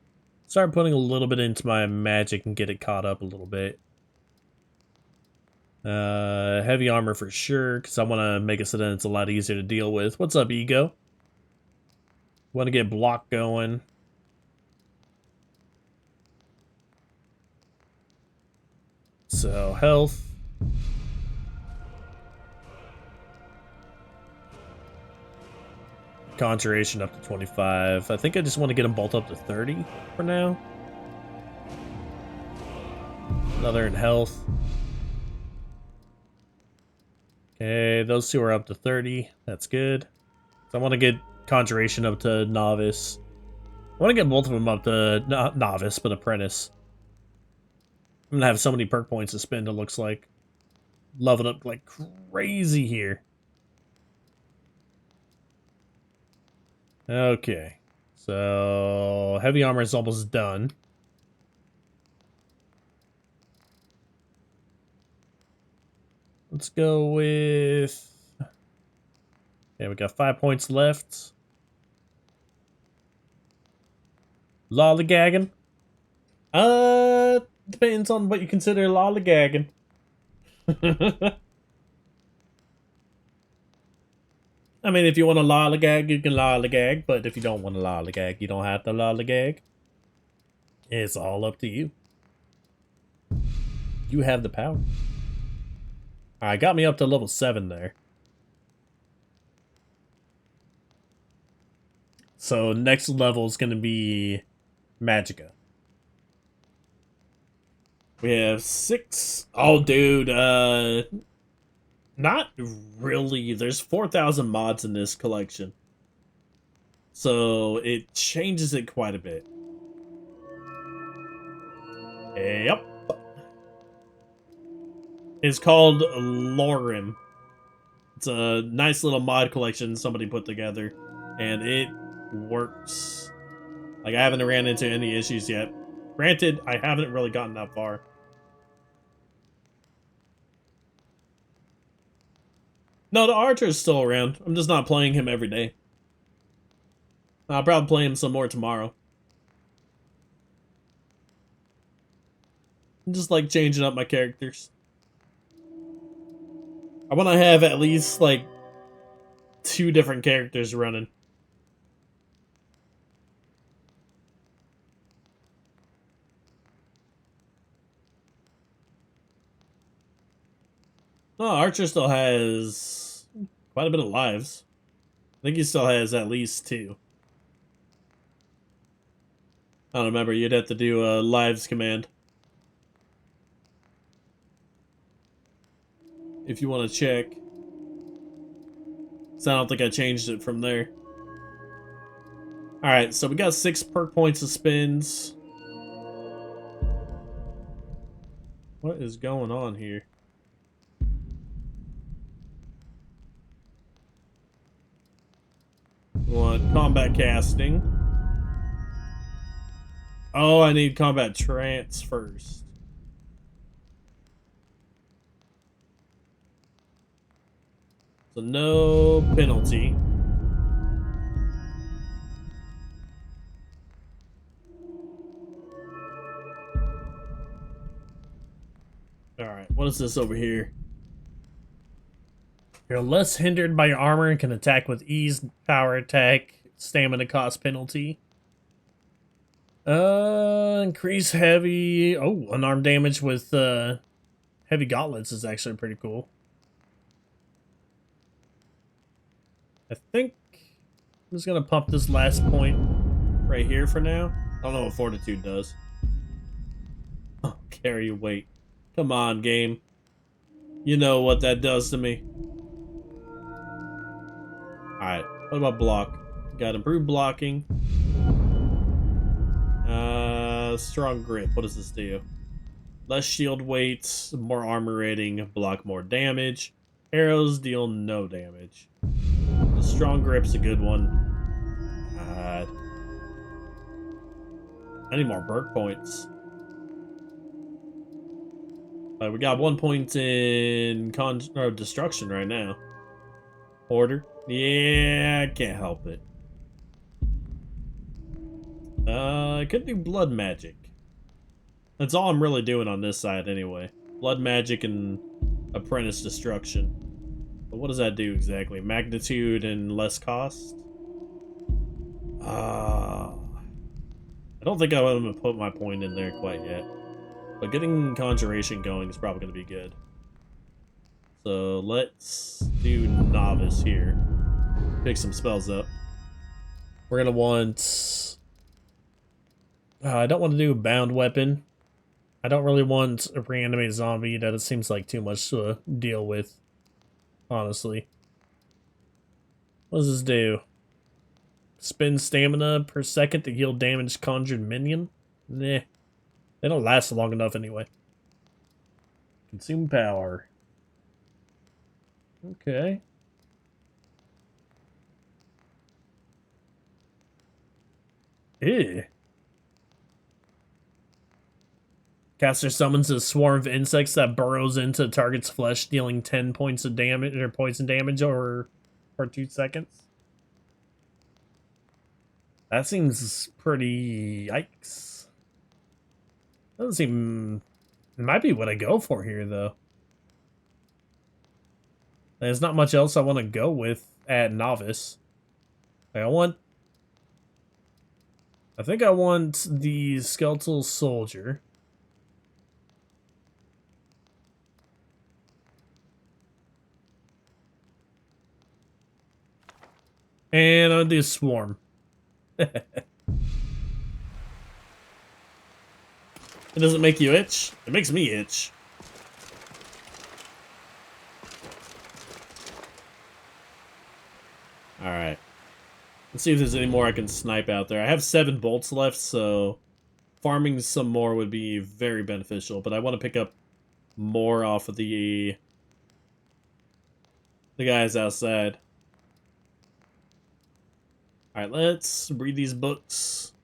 start putting a little bit into my magic and get it caught up a little bit. Heavy armor for sure, because I want to make it so that it's a lot easier to deal with. What's up, Ego? Want to get block going. So, health. Conjuration up to 25. I think I just want to get them both up to 30 for now. Another in health. Okay, those two are up to 30. That's good. So I want to get Conjuration up to Novice. I want to get both of them up to not Novice, but Apprentice. I'm gonna have so many perk points to spend, it looks like. Leveled up like crazy here. Okay. So, heavy armor is almost done. Let's go with... Yeah, we got 5 points left. Lollygagging? Depends on what you consider lollygagging. I mean, if you want to lollygag, you can lollygag, but if you don't want to lollygag, you don't have to lollygag. It's all up to you. You have the power. Alright, got me up to level 7 there. So next level is going to be Magicka. We have 6. Oh, dude. Not really. There's 4,000 mods in this collection. So it changes it quite a bit. Yep. It's called Lorerim. It's a nice little mod collection somebody put together. And it works. Like, I haven't ran into any issues yet. Granted, I haven't really gotten that far. No, the Archer is still around. I'm just not playing him every day. I'll probably play him some more tomorrow. I'm just like changing up my characters. I want to have at least like 2 different characters running. Oh, Archer still has quite a bit of lives. I think he still has at least 2. I don't remember. You'd have to do a lives command. If you want to check. So I don't think I changed it from there. Alright, so we got 6 perk points of spins. What is going on here? We want combat casting. Oh, I need combat trance first. So no penalty. Alright, what is this over here? You're less hindered by your armor and can attack with ease, power attack, stamina cost penalty. Increase heavy... Oh, unarmed damage with heavy gauntlets is actually pretty cool. I think I'm just gonna pump this last point right here for now. I don't know what Fortitude does. Oh, carry weight. Come on, game. You know what that does to me. Alright, what about block? Got improved blocking. Strong grip. What does this do? Less shield weight, more armor rating, block more damage. Arrows deal no damage. The strong grip's a good one. God. I need more perk points. We got 1 point in destruction right now. Order. Yeah, I can't help it. I could do blood magic. That's all I'm really doing on this side anyway. Blood magic and apprentice destruction. But what does that do exactly? Magnitude and less cost? I don't think I'm going to put my point in there quite yet. But getting Conjuration going is probably going to be good. So let's do Novice here. Pick some spells up. We're gonna want... I don't want to do a bound weapon. I don't really want a reanimated zombie. That it seems like too much to deal with, honestly. What does this do? Spend stamina per second to heal damaged conjured minion? Nah. They don't last long enough anyway. Consume power. Okay. Ew. Caster summons a swarm of insects that burrows into the target's flesh, dealing 10 points of damage or poison damage for 2 seconds. That seems pretty yikes. Doesn't seem... It might be what I go for here, though. There's not much else I want to go with at novice. Like, I think I want the skeletal soldier. And I'll do swarm. It doesn't make you itch. It makes me itch. Alright. Let's see if there's any more I can snipe out there. I have 7 bolts left, so farming some more would be very beneficial. But I want to pick up more off of the guys outside. Alright, let's read these books.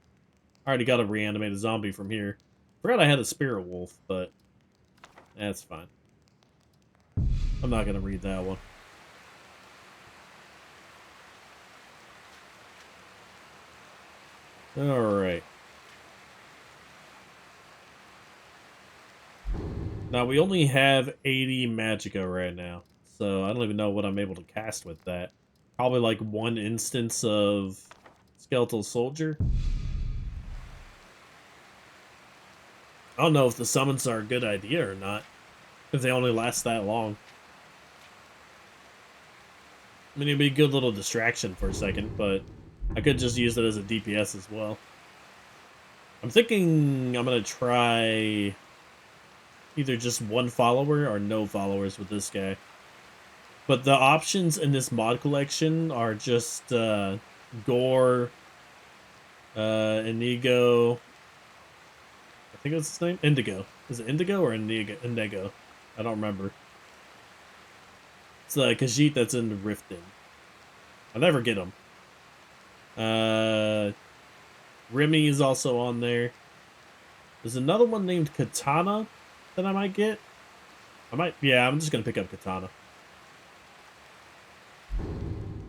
I already got a reanimated zombie from here. Forgot I had a spirit wolf, but that's fine. I'm not going to read that one. Alright. Now, we only have 80 magicka right now, so I don't even know what I'm able to cast with that. Probably like 1 instance of skeletal soldier. I don't know if the summons are a good idea or not, if they only last that long. I mean, it'd be a good little distraction for a second, but I could just use it as a DPS as well. I'm thinking I'm going to try either just 1 follower or no followers with this guy. But the options in this mod collection are just Gore, Inigo, I think that's his name? Indigo. Is it Indigo or Indigo? I don't remember. It's the Khajiit that's in the Riften. I never get him. Remy is also on there. There's another one named Katana that I might get. Yeah, I'm just gonna pick up Katana.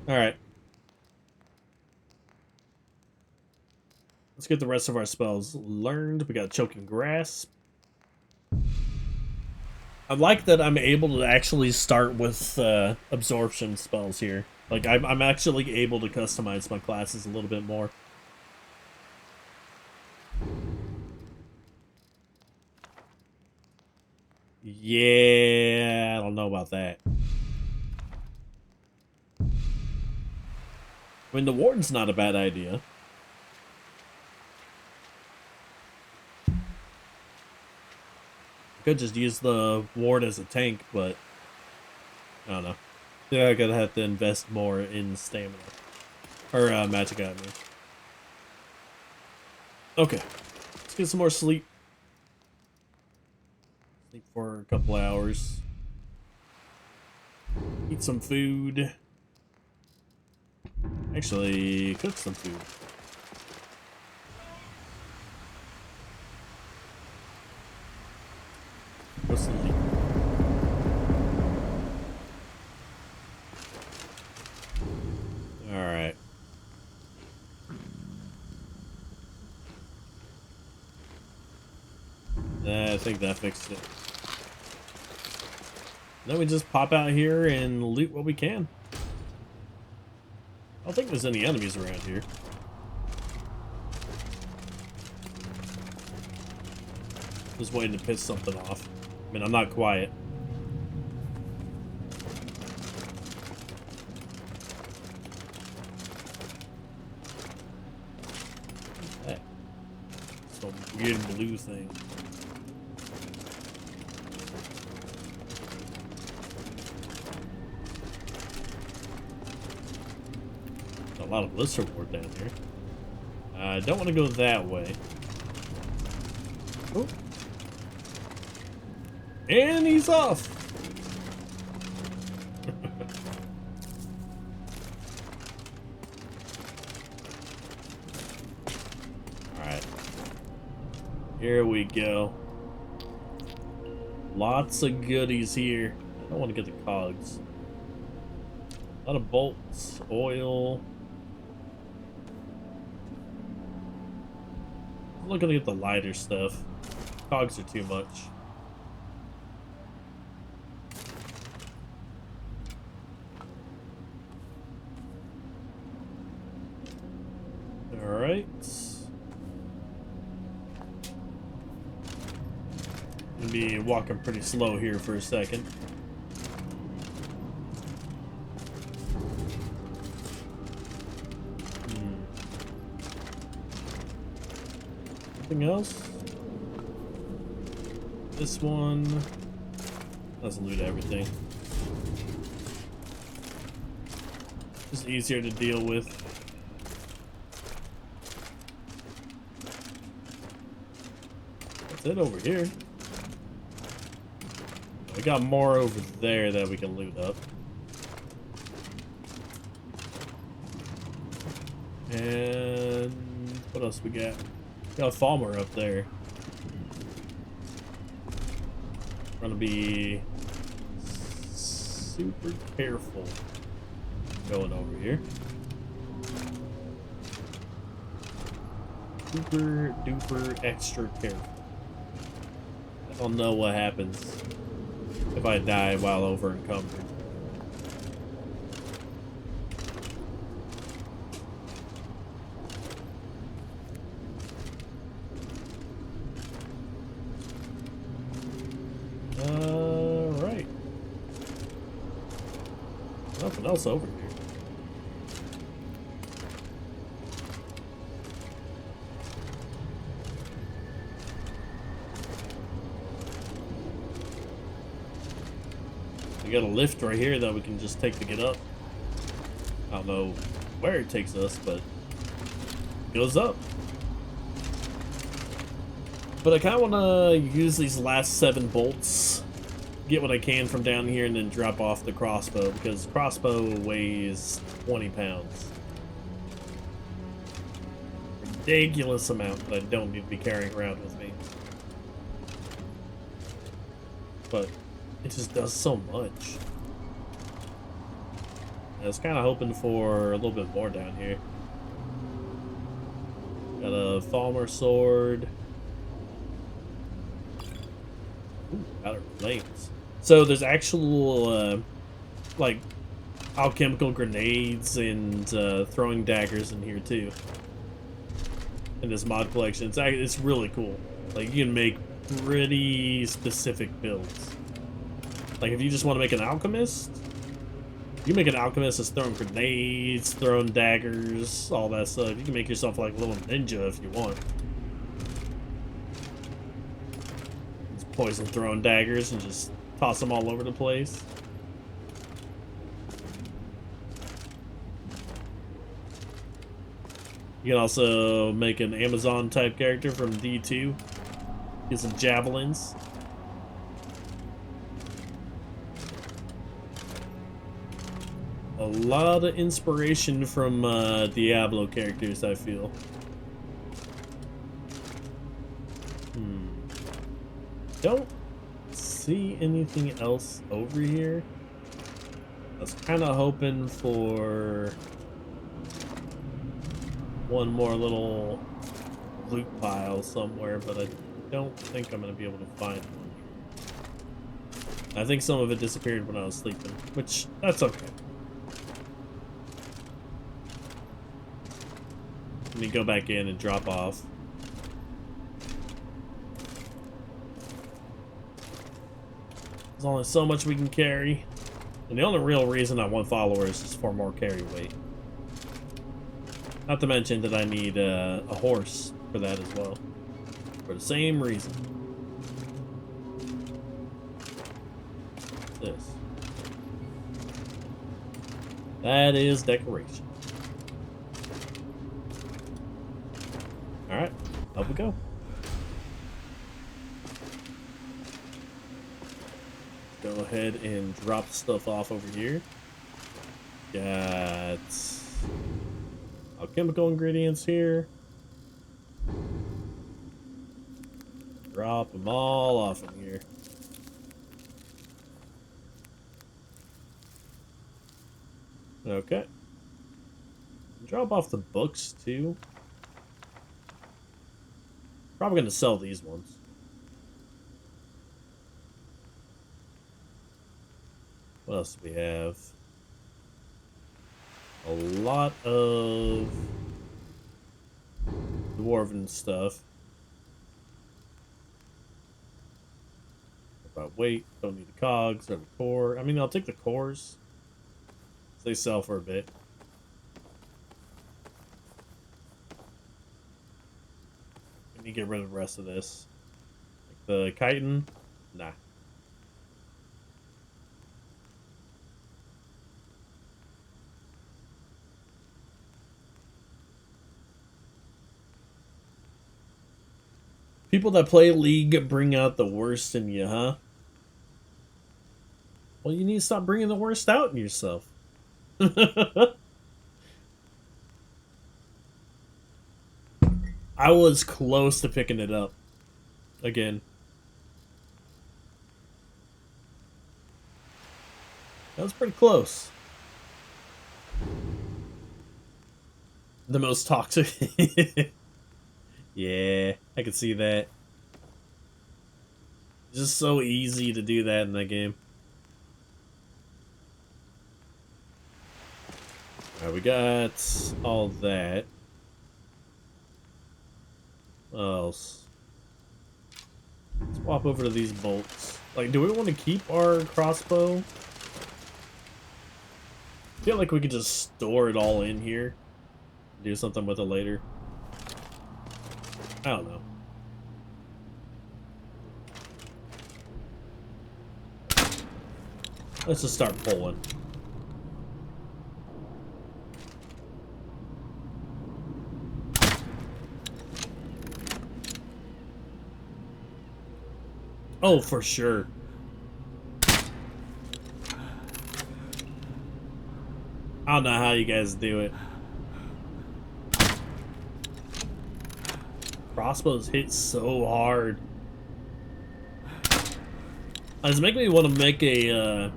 Alright. Let's get the rest of our spells learned. We got Choking Grasp. I like that I'm able to actually start with absorption spells here. Like, I'm actually able to customize my classes a little bit more. Yeah, I don't know about that. I mean, the Warden's not a bad idea. I could just use the Ward as a tank, but I don't know. Yeah, I'm gonna have to invest more in stamina. Or magic, I mean. Okay. Let's get some more sleep. Sleep for a couple hours. Eat some food. Actually, cook some food. Go sleep. Alright. I think that fixed it. Then we just pop out here and loot what we can. I don't think there's any enemies around here. Just waiting to piss something off. I mean, I'm not quiet. weird blue thing. A lot of blister ward down here. I don't want to go that way. Oh. And he's off. Alright. Here we go. Lots of goodies here. I don't want to get the cogs. A lot of bolts, oil. I'm looking to get the lighter stuff. Cogs are too much. Alright. Gonna be walking pretty slow here for a second. Anything else? This one. Let's loot everything. Just easier to deal with. That's it over here. We got more over there that we can loot up. And what else we got? Got a farmer up there. Gonna be super careful going over here. Super duper extra careful. I don't know what happens if I die while over encumbered. Right. Nothing else over here. We got a lift right here that we can just take to get up. I don't know where it takes us, but it goes up. But I kind of want to use these last 7 bolts, get what I can from down here, and then drop off the crossbow, because the crossbow weighs 20 pounds. Ridiculous amount that I don't need to be carrying around with me. But it just does so much. I was kind of hoping for a little bit more down here. Got a Falmer sword. Ooh, outer flames. So there's actual, like, alchemical grenades and throwing daggers in here too. In this mod collection, it's really cool. Like, you can make pretty specific builds. Like, if you just want to make an alchemist, you make an alchemist that's throwing grenades, throwing daggers, all that stuff. You can make yourself like a little ninja if you want. Just poison throwing daggers and just toss them all over the place. You can also make an Amazon type character from D2. Get some javelins. A lot of inspiration from Diablo characters, I feel. Don't see anything else over here. I was kind of hoping for one more little loot pile somewhere, but I don't think I'm going to be able to find one. I think some of it disappeared when I was sleeping, which, that's okay. Let me go back in and drop off. There's only so much we can carry. And the only real reason I want followers is for more carry weight. Not to mention that I need a horse for that as well. For the same reason. This. That is decoration. Alright, up we go. Go ahead and drop stuff off over here. Got alchemical ingredients here. Drop them all off in here. Okay. Drop off the books too. Probably gonna sell these ones. What else do we have? A lot of dwarven stuff. What about weight? Don't need the cogs or the core. I mean, I'll take the cores. They sell for a bit. I need to get rid of the rest of this. Like the chitin? Nah. People that play League bring out the worst in you, huh? Well, you need to stop bringing the worst out in yourself. I was close to picking it up again. That was pretty close. The most toxic. Yeah, I could see that. It's just so easy to do that in that game. Alright, we got all that. What else? Swap over to these bolts. Like, do we want to keep our crossbow? I feel like we could just store it all in here. Do something with it later. I don't know. Let's just start pulling. Oh, for sure. I don't know how you guys do it. Crossbows hit so hard. It's making me want to make a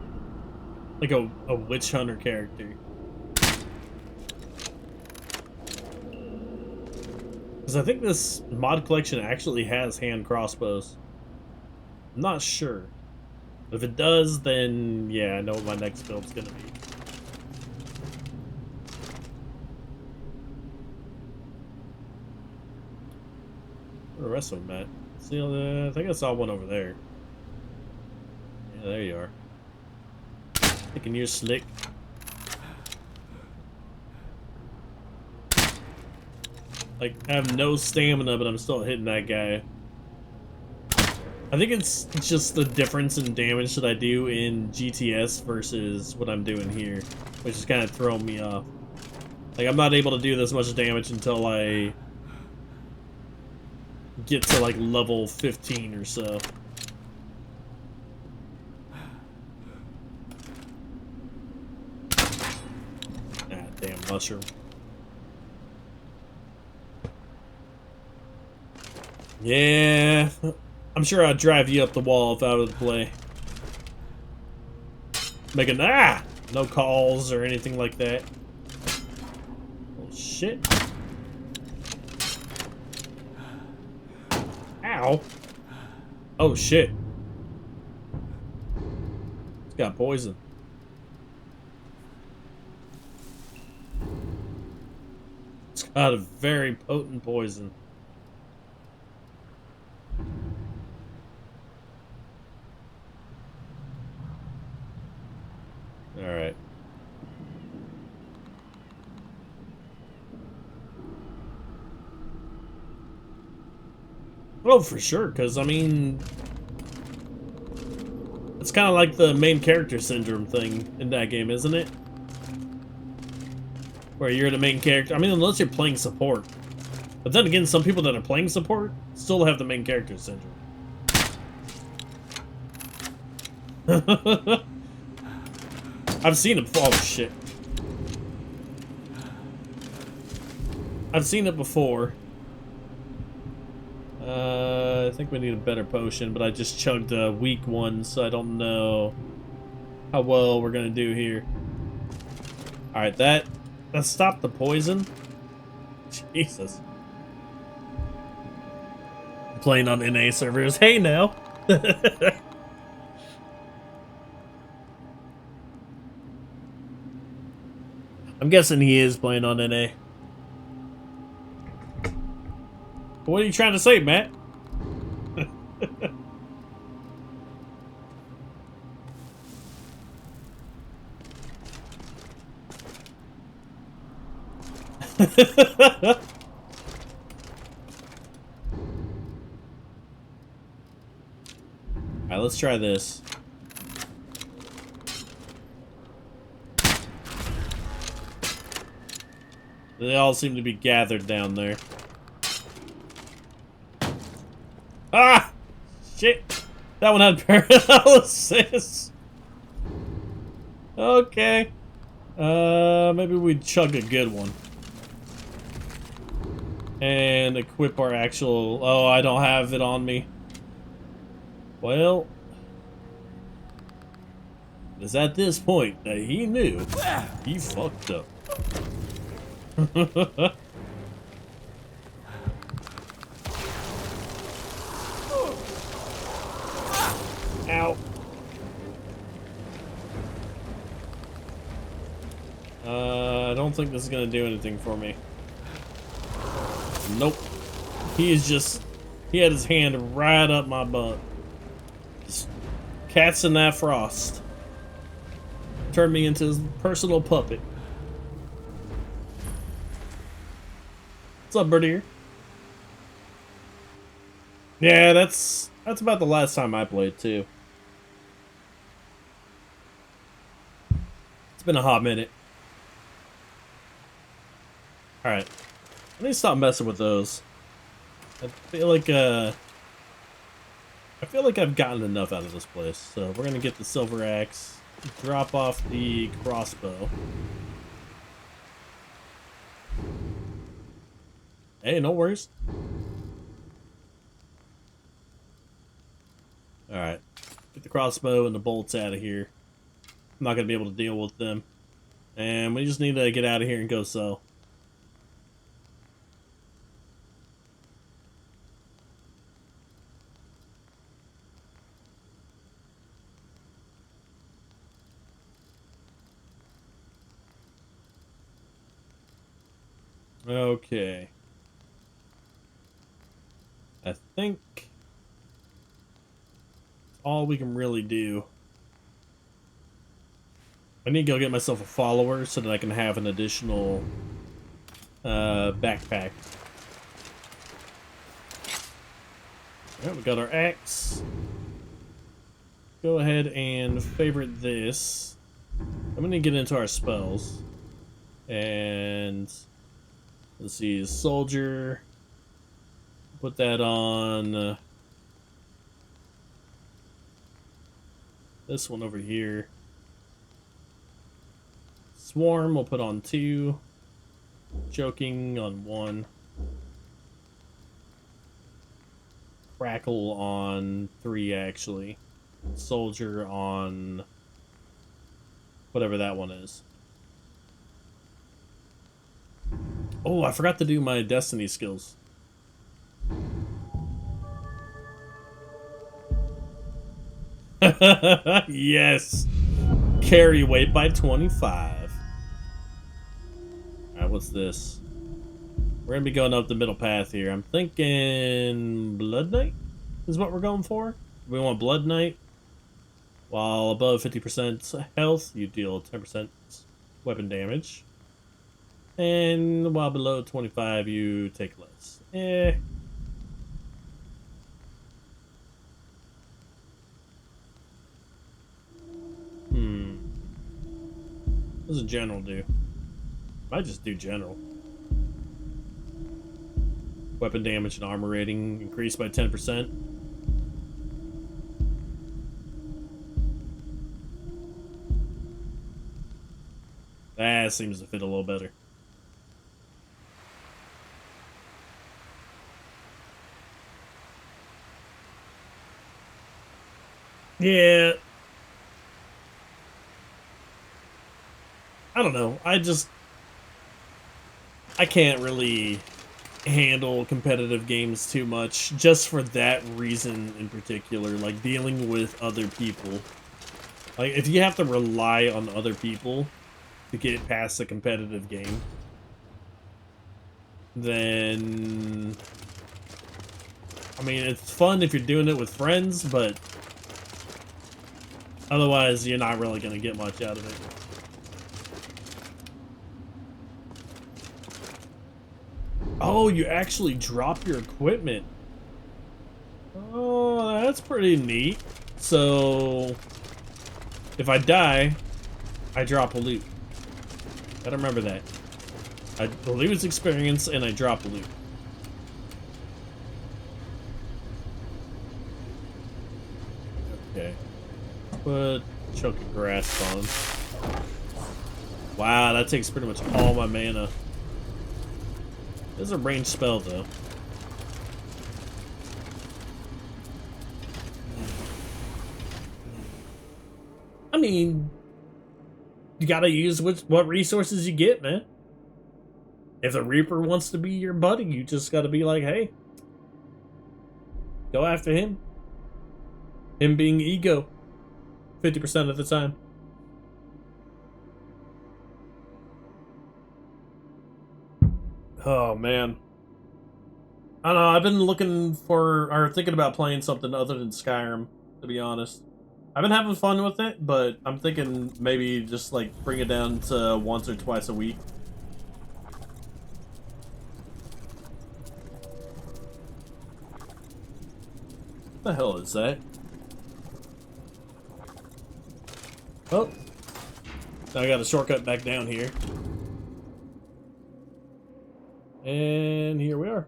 like a witch hunter character. Because I think this mod collection actually has hand crossbows. I'm not sure. If it does, then yeah, I know what my next build's gonna be. Where the rest of them at? See, I think I saw one over there. Yeah, there you are. Thinking you're slick. Like, I have no stamina, but I'm still hitting that guy. I think it's just the difference in damage that I do in GTS versus what I'm doing here, which is kind of throwing me off. Like, I'm not able to do this much damage until I get to, like, level 15 or so. Ah, damn mushroom. Yeah, I'm sure I'd drive you up the wall if I was to play. Making no calls or anything like that. Oh shit. Ow. Oh shit. It's got poison. It's got a very potent poison. Alright. Oh, for sure, because, I mean, it's kind of like the main character syndrome thing in that game, isn't it? Where you're the main character. I mean, unless you're playing support. But then again, some people that are playing support still have the main character syndrome. I've seen it. Oh, shit. I've seen it before. I think we need a better potion, but I just chugged a weak one, so I don't know how well we're gonna do here. Alright, that stopped the poison. Jesus. I'm playing on NA servers. Hey now! I'm guessing he is playing on NA. What are you trying to say, Matt? Alright, let's try this. They all seem to be gathered down there. Ah! Shit! That one had paralysis! Okay. Maybe we chug a good one. And equip our actual... Oh, I don't have it on me. Well... It's at this point that he knew he fucked up. Ow. I don't think this is gonna do anything for me. Nope. He had his hand right up my butt. Just cats in that frost. Turned me into his personal puppet. What's up, Birdier? Yeah, that's about the last time I played too. It's been a hot minute. Alright. I need to stop messing with those. I feel like I've gotten enough out of this place. So we're gonna get the silver axe, drop off the crossbow. Hey, no worries. Alright. Get the crossbow and the bolts out of here. I'm not gonna be able to deal with them. And we just need to get out of here and go sell. Okay. I think that's all we can really do. I need to go get myself a follower so that I can have an additional backpack. Alright, we got our axe. Go ahead and favorite this. I'm gonna get into our spells. And let's see, soldier. Put that on this one over here. Swarm we'll put on 2. Choking on 1. Crackle on 3 actually. Soldier on whatever that one is. Oh, I forgot to do my destiny skills. Yes. Carry weight by 25. Alright, what's this? We're gonna be going up the middle path here. I'm thinking Blood Knight is what we're going for. We want Blood Knight. While above 50% health, you deal 10% weapon damage. And while below 25, you take less. What does a general do? Might just do general. Weapon damage and armor rating increased by 10%. That seems to fit a little better. Yeah. I don't know. I can't really handle competitive games too much just for that reason in particular, like dealing with other people. Like if you have to rely on other people to get past a competitive game, then I mean it's fun if you're doing it with friends, but otherwise you're not really going to get much out of it. Oh, you actually drop your equipment. Oh, that's pretty neat. So, if I die, I drop a loot. Gotta remember that. I lose experience and I drop a loot. Okay. Put a chunk of grass on. Wow, that takes pretty much all my mana. This is a ranged spell, though. I mean, you gotta use what resources you get, man. If the Reaper wants to be your buddy, you just gotta be like, hey, go after him. Him being ego 50% of the time. Oh, man. I don't know, I've been looking for, or thinking about playing something other than Skyrim, to be honest. I've been having fun with it, but I'm thinking maybe just, like, bring it down to once or twice a week. What the hell is that? Oh. Now I got a shortcut back down here. And here we are.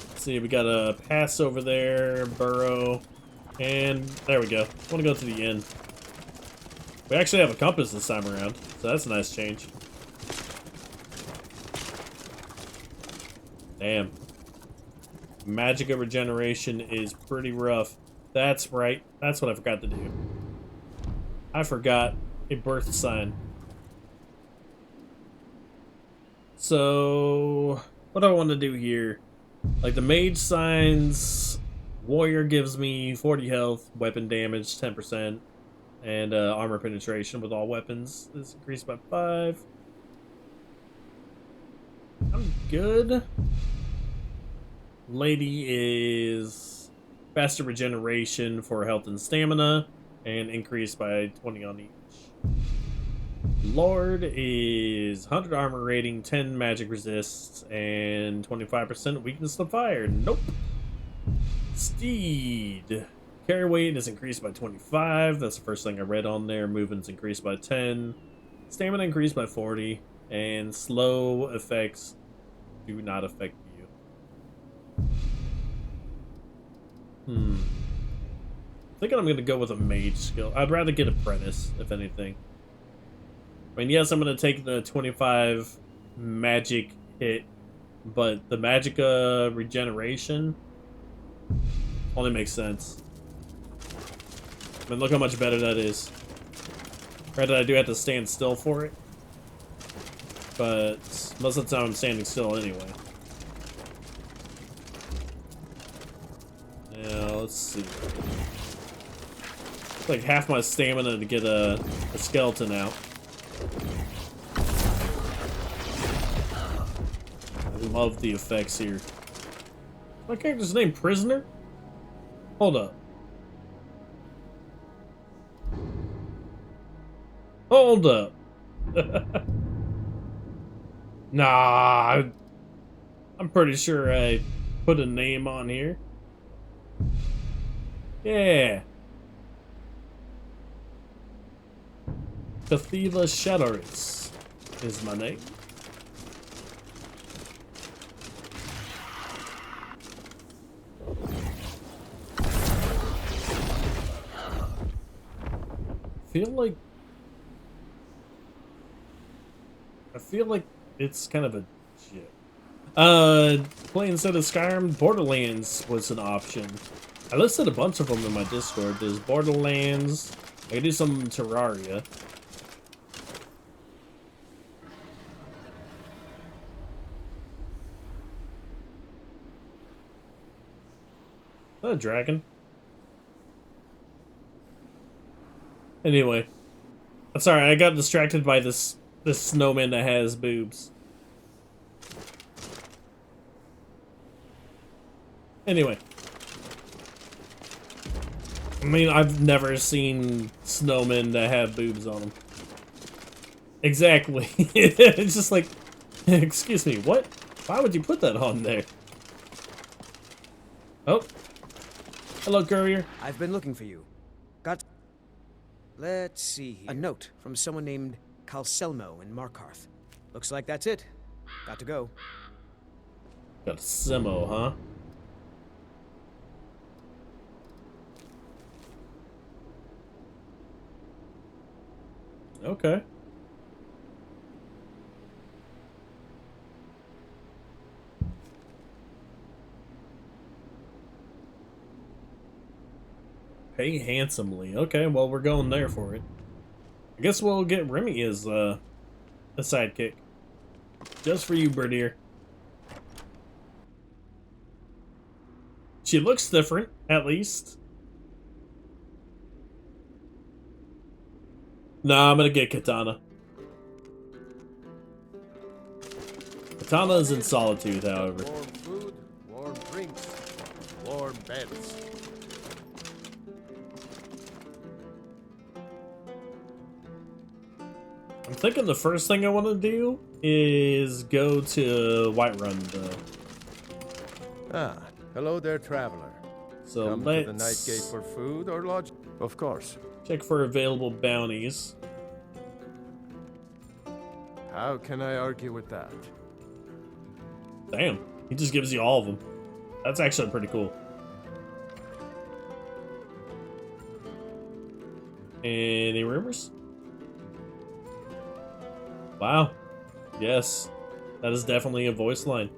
Let's see, we got a pass over there, burrow, and there we go. I want to go to the end. We actually have a compass this time around, so that's a nice change. Damn. Magic of regeneration is pretty rough. That's right. That's what I forgot to do. I forgot a birth sign. So, what do I want to do here? Like the mage signs, warrior gives me 40 health, weapon damage 10%, and armor penetration with all weapons is increased by 5. I'm good. Lady is faster regeneration for health and stamina, and increased by 20 on each. Lord is 100 armor rating, 10 magic resists, and 25% weakness to fire. Nope. Steed. Carry weight is increased by 25. That's the first thing I read on there. Movement's increased by 10. Stamina increased by 40. And slow effects do not affect you. I'm thinking I'm going to go with a mage skill. I'd rather get apprentice, if anything. I mean, yes, I'm going to take the 25 magic hit, but the magic regeneration only makes sense. I mean, look how much better that is. Granted, I do have to stand still for it, but most of the time I'm standing still anyway. Now, let's see. It's like half my stamina to get a skeleton out. I love the effects here. My character's name Prisoner? Hold up. Hold up. Nah, I'm pretty sure I put a name on here. Yeah. Catheva Shadowknight is my name. I feel like it's kind of a shit. Playing instead of Skyrim, Borderlands was an option. I listed a bunch of them in my Discord. There's Borderlands. I could do some Terraria. Is that a dragon? Anyway. I'm sorry, I got distracted by this snowman that has boobs. Anyway. I mean, I've never seen snowmen that have boobs on them. Exactly. It's just like, excuse me, what? Why would you put that on there? Oh. Hello, courier. I've been looking for you. Let's see here. A note from someone named Calselmo in Markarth. Looks like that's it. Got to go. Got a Simo, huh? Okay. Pay handsomely. Okay, well, we're going there for it. I guess we'll get Remy as a sidekick. Just for you, Birdier. She looks different, at least. Nah, I'm gonna get Katana. Katana is in Solitude, however. Warm food, warm drinks, warm beds. I'm thinking the first thing I want to do is go to Whiterun, though. Ah, hello there, traveler. So Come let's to the Night Gate for food or lodge? Of course. check for available bounties. How can I argue with that? Damn, he just gives you all of them. That's actually pretty cool. Any rumors? Wow. Yes. That is definitely a voice line.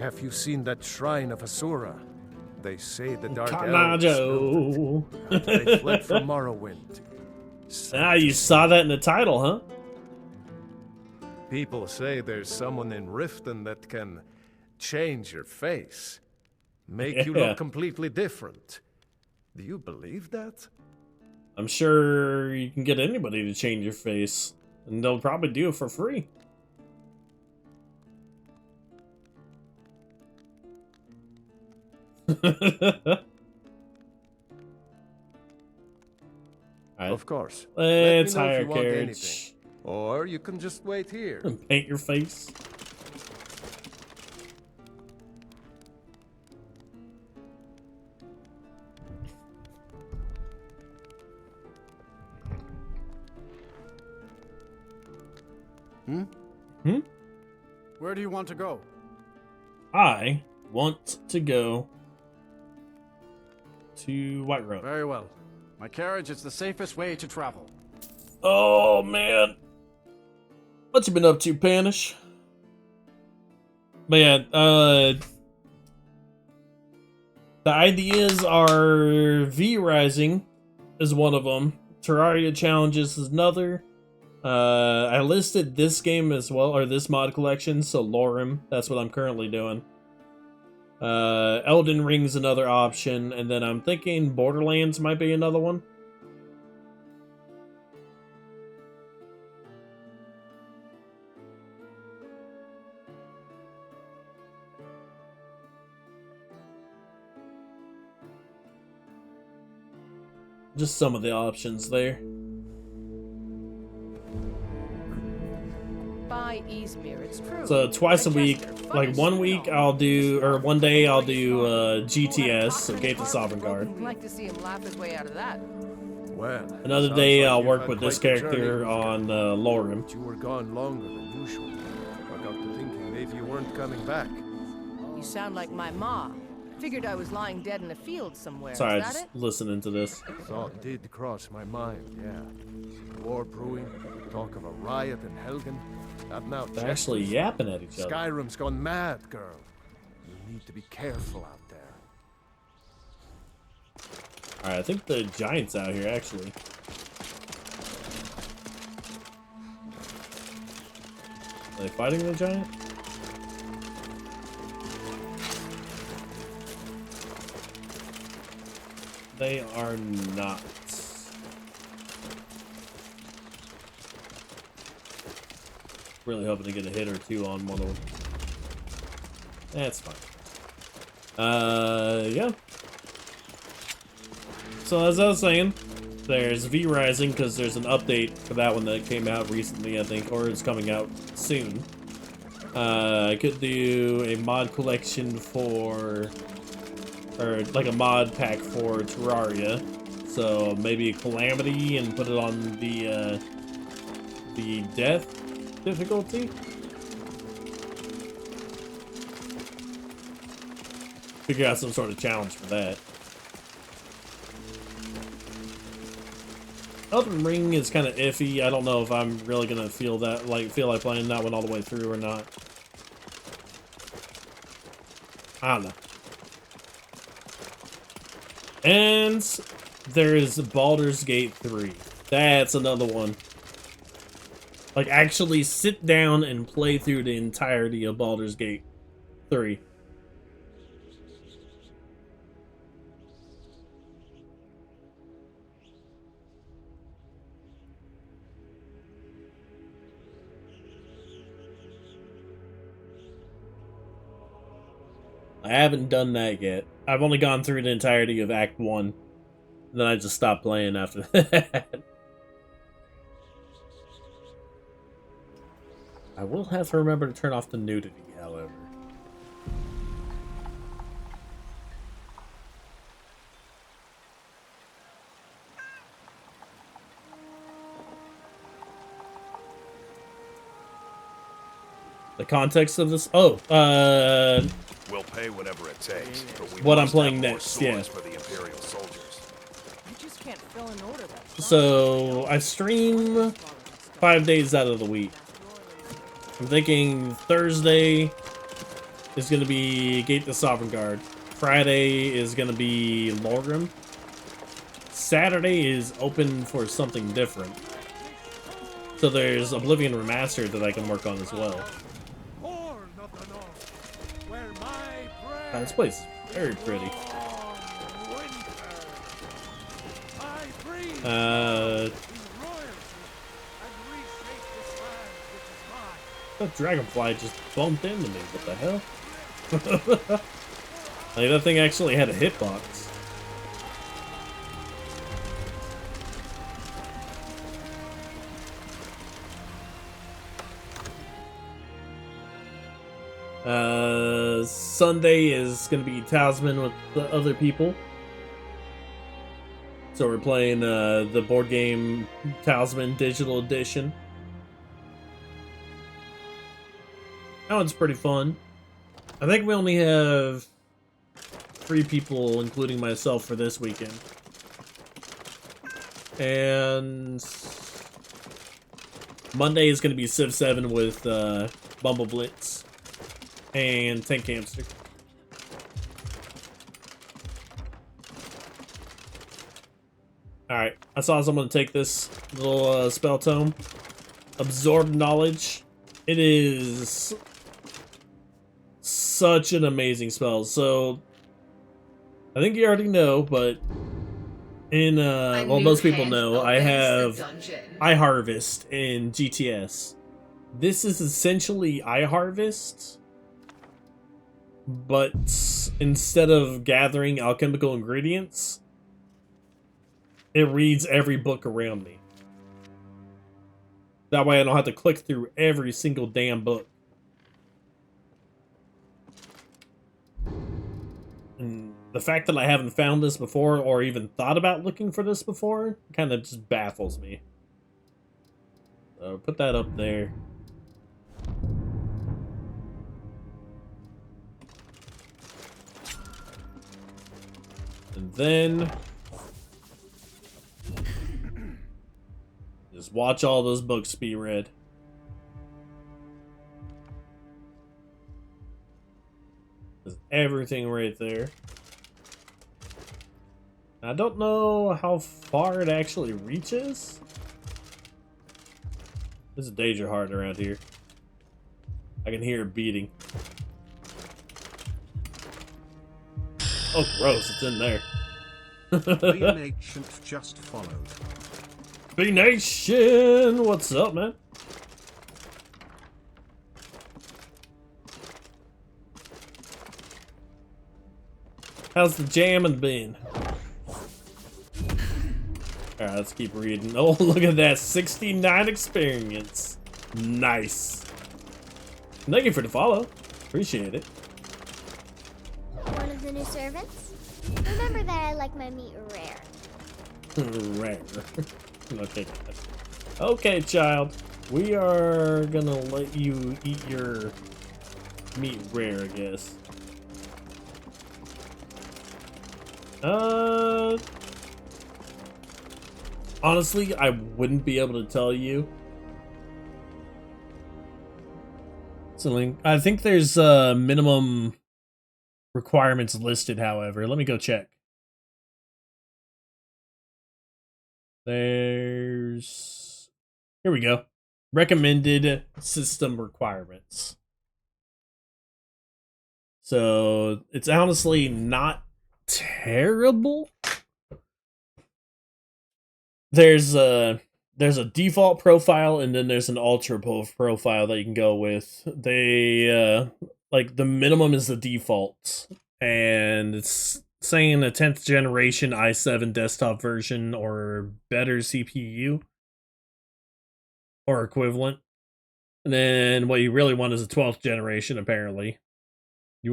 Have you seen that shrine of Asura? They say the dark elves Kanajo. built it. They fled from Morrowind. Ah, you saw that in the title, huh? People say there's someone in Riften that can change your face. Make you Yeah. look completely different. Do you believe that? I'm sure you can get anybody to change your face, and they'll probably do it for free. Alright, Of course. let's Let me know if hire you want carriage. anything. Or you can just wait here. And paint your face. Where do you want to go? I want to go to Whiterun. Very well. My carriage is the safest way to travel. Oh man, what you been up to, Panish? But yeah, the ideas are V-Rising is one of them. Terraria Challenges is another. I listed this game as well, or this mod collection, so Lorerim, that's what I'm currently doing. Elden Ring's another option, and then I'm thinking Borderlands might be another one. Just some of the options there. By Izmir, it's true. So twice a week, Chester, like funny 1 week snow. I'll do, or one day I'll do GTS, so Gate to Sovereign Guard. I'd like to see him laugh his way out of that. Well, Another sounds day like I'll you've work had with this quite the journey, character on Lorerim. but you were gone longer than usual. I got to thinking maybe you weren't coming back. You sound like my ma. Figured I was lying dead in a field somewhere. Sorry, Is that just it? listening to this. Thought did cross my mind, yeah. War brewing, talk of a riot in Helgen. That now They're actually yapping at each other. Skyrim's gone mad, girl. You need to be careful out there. Alright, I think the giant's out here, actually. Are they fighting the giant? They are not. Really hoping to get a hit or two on one of them. That's fine. Yeah. So as I was saying, there's V Rising because there's an update for that one that came out recently, I think, or is coming out soon. I could do a mod collection for, or like a mod pack for Terraria. So maybe a Calamity and put it on the death difficulty. Figure out some sort of challenge for that. Elden Ring is kind of iffy. I don't know if I'm really gonna feel like playing that one all the way through or not. I don't know. And there is Baldur's Gate 3. That's another one. Like, actually sit down and play through the entirety of Baldur's Gate 3. I haven't done that yet. I've only gone through the entirety of Act 1. And then I just stopped playing after that. I will have to remember to turn off the nudity, however. The context of this? Oh, We'll pay whatever it takes, but we what I'm must playing have more next, swords yeah. for the Imperial soldiers. I just can't fill an order that So I stream 5 days out of the week. I'm thinking Thursday is going to be Gate the Sovereign Guard. Friday is going to be Lorerim. Saturday is open for something different. So there's Oblivion Remastered that I can work on as well. This place is very pretty. That dragonfly just bumped into me. What the hell? Like, that thing actually had a hitbox. Sunday is gonna be Talisman with the other people. So we're playing the board game Talisman Digital Edition. That one's pretty fun. I think we only have 3 people, including myself, for this weekend. And Monday is going to be Civ 7 with Bumble Blitz and Tank Hamster. Alright, I saw someone take this little spell tome. Absorb Knowledge. It is such an amazing spell. So, I think you already know, but in, well, most people know, I have iHarvest in GTS. This is essentially iHarvest, but instead of gathering alchemical ingredients, it reads every book around me. That way I don't have to click through every single damn book. And the fact that I haven't found this before or even thought about looking for this before kind of just baffles me. So put that up there. And then just watch all those books be read. There's everything right there. I don't know how far it actually reaches. There's a danger heart around here. I can hear it beating. Oh, gross, it's in there. The Ancient just followed. B-Nation! What's up, man? How's the jamming been? Alright, let's keep reading. Oh, look at that. 69 experience. Nice. Thank you for the follow. Appreciate it. One of the new servants? Remember that I like my meat rare. Rare. Okay. Okay, child. We are gonna let you eat your meat rare, I guess. Honestly, I wouldn't be able to tell you. So, I think there's minimum requirements listed, however. Let me go check. There's... Here we go. Recommended system requirements. So, it's honestly not terrible. There's a default profile and then there's an ultra profile that you can go with. They like the minimum is the default, and it's saying a 10th generation i7 desktop version or better CPU or equivalent. And then what you really want is a 12th generation, apparently. You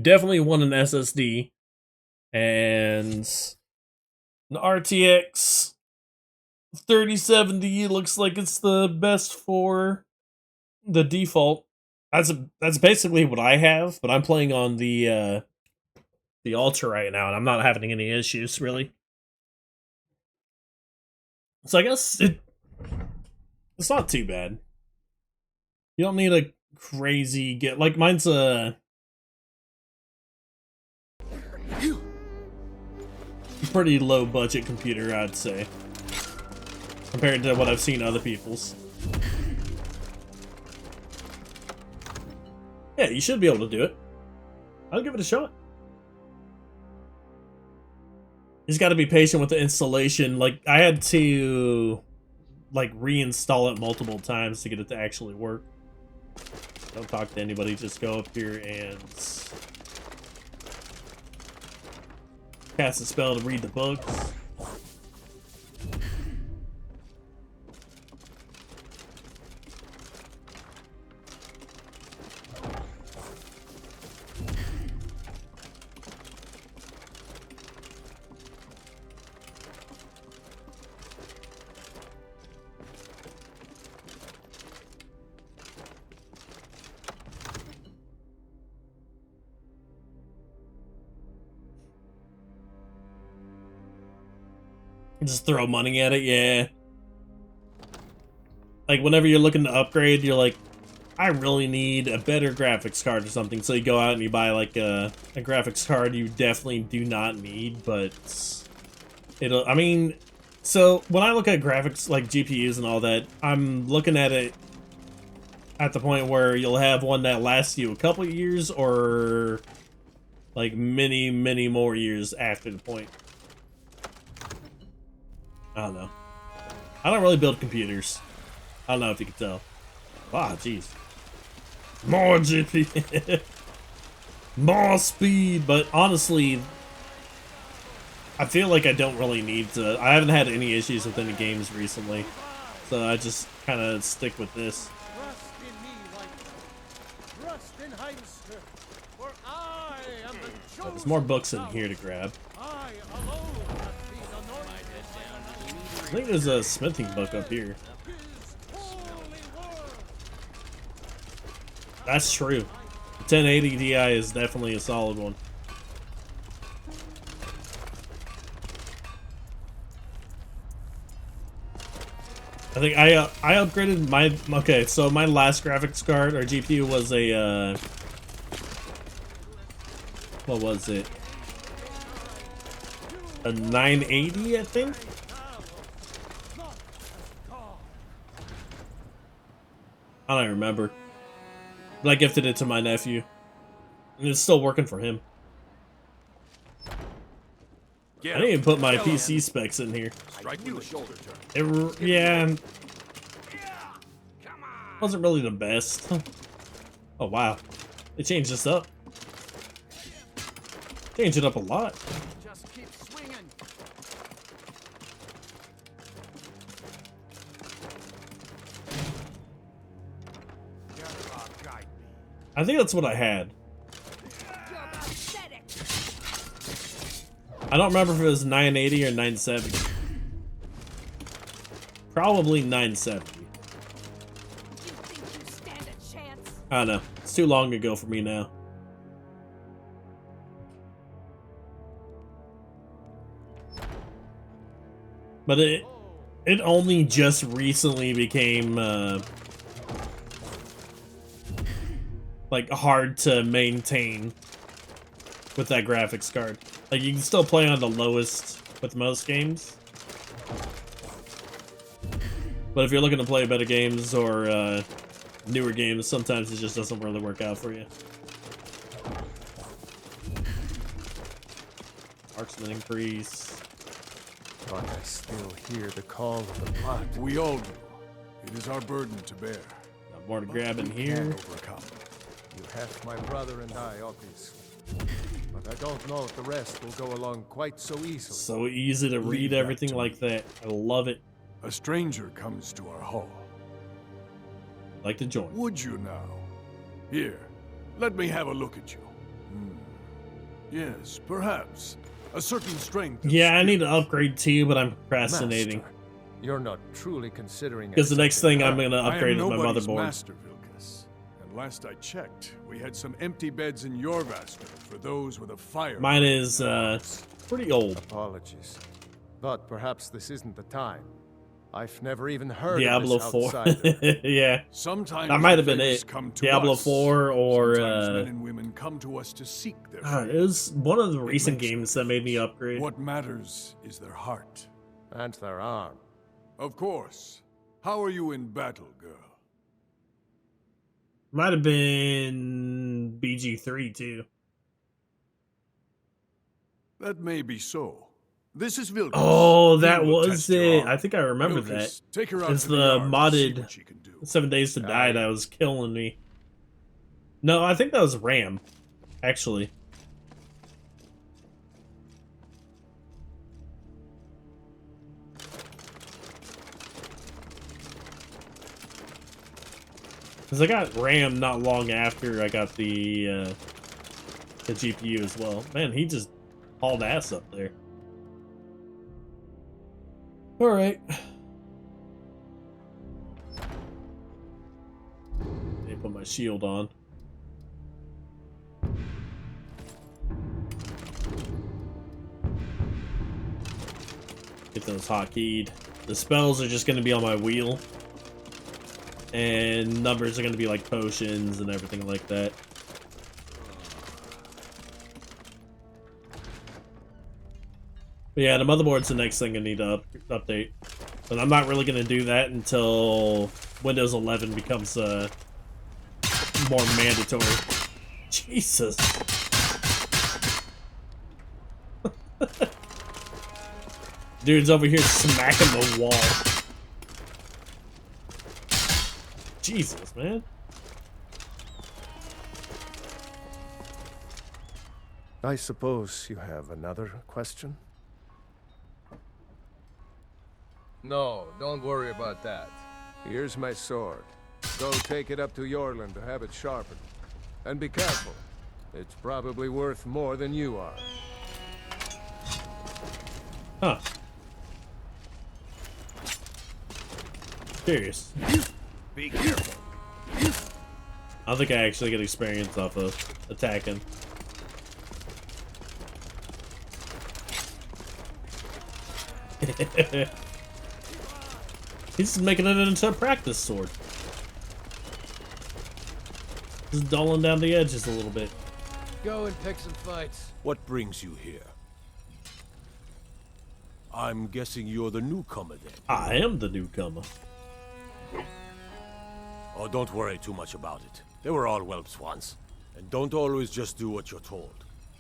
definitely want an SSD and an RTX 3070 looks like it's the best for the default. That's basically what I have, but I'm playing on the Ultra right now, and I'm not having any issues really. So I guess it's not too bad. You don't need a crazy like mine's a pretty low budget computer, I'd say, compared to what I've seen other people's. Yeah, you should be able to do it. I'll give it a shot. You just got to be patient with the installation. Like, I had to like reinstall it multiple times to get it to actually work. Don't talk to anybody, just go up here and cast a spell to read the books. Just throw money at it, yeah. Like, whenever you're looking to upgrade, you're like, I really need a better graphics card or something. So you go out and you buy, like, a graphics card you definitely do not need, but I mean, so when I look at graphics, like GPUs and all that, I'm looking at it at the point where you'll have one that lasts you a couple years or, like, many, many more years after the point. I don't know. I don't really build computers. I don't know if you can tell. Ah, jeez. More GP. More speed. But honestly, I feel like I don't really need to. I haven't had any issues with any games recently. So I just kind of stick with this. Trust in me like trust in For I am the chosen. There's more books in here to grab. I alone have been anointed. I think there's a smithing book up here. That's true. The 1080 Ti is definitely a solid one. I think I upgraded my okay. So my last graphics card or GPU was a what was it? A 980, I think. I don't remember. But I gifted it to my nephew. And it's still working for him. I didn't even put my PC specs in here. Strike with the shoulder turn. Yeah. Wasn't really the best. Oh wow. They changed this up. Changed it up a lot. Just keep swinging. I think that's what I had. I don't remember if it was 980 or 970. Probably 970. I don't know. It's too long ago for me now. But it only just recently became like hard to maintain with that graphics card. Like you can still play on the lowest with most games, but if you're looking to play better games or newer games, sometimes it just doesn't really work out for you. Marksman increase. But I still hear the call of the blood. We all do. It is our burden to bear. Got more to grab in We here. can overcome. You have my brother and I, obviously. But I don't know if the rest will go along quite so easily. So easy to read that everything to like that. I love it. A stranger comes to our hall. Like to join. Would you now? Here, let me have a look at you. Yes, perhaps. A certain strength. of Yeah, I need to spirit. upgrade too, but I'm procrastinating. Master, you're not truly considering Because the next thing I'm gonna I upgrade am is my nobody's motherboard. master, Vilkas. And last I checked, we had some empty beds in your Vaster for those with a fire. Mine is pretty old. Apologies. But perhaps this isn't the time. I've never even heard Diablo of this 4. outsider. Yeah. Sometimes That might have been things it. come to Diablo us. 4 or Sometimes men and women come to us to seek their it was one of the recent makes games that made me upgrade. What matters is their heart. And their arm. Of course. How are you in battle, girl? Might have been BG3 too. That may be so. This is Vilkas. Oh, He that will was test your it. arm. I think I remember Vilkas, that. Take her out It's to the yard and see modded what she can do. 7 Days to Die that was killing me. No, I think that was RAM, actually. Because I got RAM not long after I got the GPU as well. Man, he just hauled ass up there. Alright. Let me put my shield on. Get those hotkeyed. The spells are just going to be on my wheel. And numbers are going to be like potions and everything like that. But yeah, the motherboard's the next thing I need to update. But I'm not really going to do that until Windows 11 becomes more mandatory. Jesus. Dude's over here smacking the wall. Jesus, man. I suppose you have another question? No, don't worry about that. Here's my sword. Go take it up to Yorland to have it sharpened. And be careful. It's probably worth more than you are. Huh. Curious. Be careful. I don't think I actually get experience off of attacking. He's just making it into a practice sword. Just dulling down the edges a little bit. Go and pick some fights. What brings you here? I'm guessing you're the newcomer then. I am the newcomer. Oh, don't worry too much about it. They were all whelps once. And don't always just do what you're told.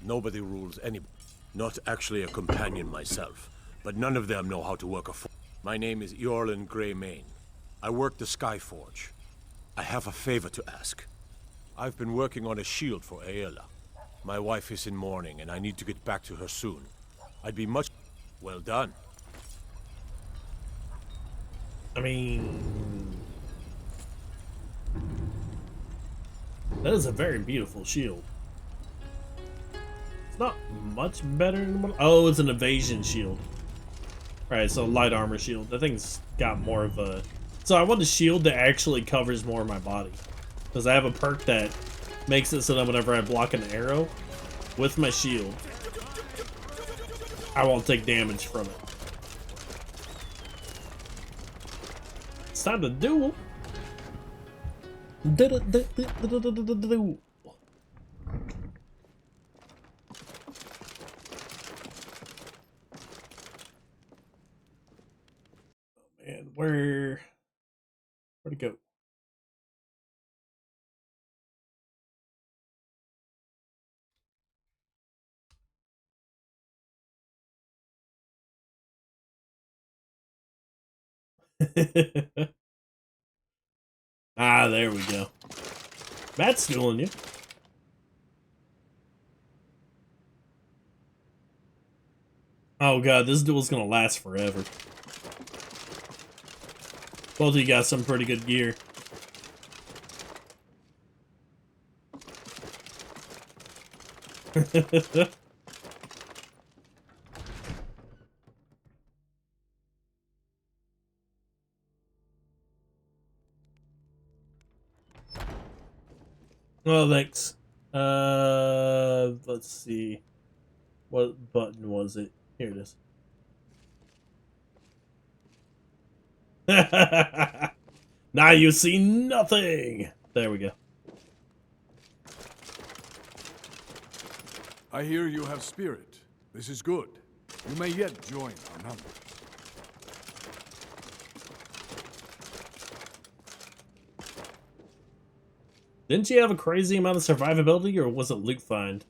Nobody rules anybody. Not actually a companion myself, but none of them know how to work a forge. My name is Eorlin Greymane. I work the Skyforge. I have a favor to ask. I've been working on a shield for Aela. My wife is in mourning, and I need to get back to her soon. I'd be much... Well done. I mean... that is a very beautiful shield. It's not much better than what... oh, it's an evasion shield. Alright, so light armor shield. That thing's got more of a... so I want a shield that actually covers more of my body. Because I have a perk that makes it so that whenever I block an arrow with my shield, I won't take damage from it. It's time to duel. Duel. Man, where'd it go? Ah, there we go. Matt's dueling you. Oh god, this duel's gonna last forever. Both of you got some pretty good gear. Oh, thanks. Let's see. What button was it? Here it is. Now you see nothing! There we go. I hear you have spirit. This is good. You may yet join our number. Didn't you have a crazy amount of survivability, or was it loot find?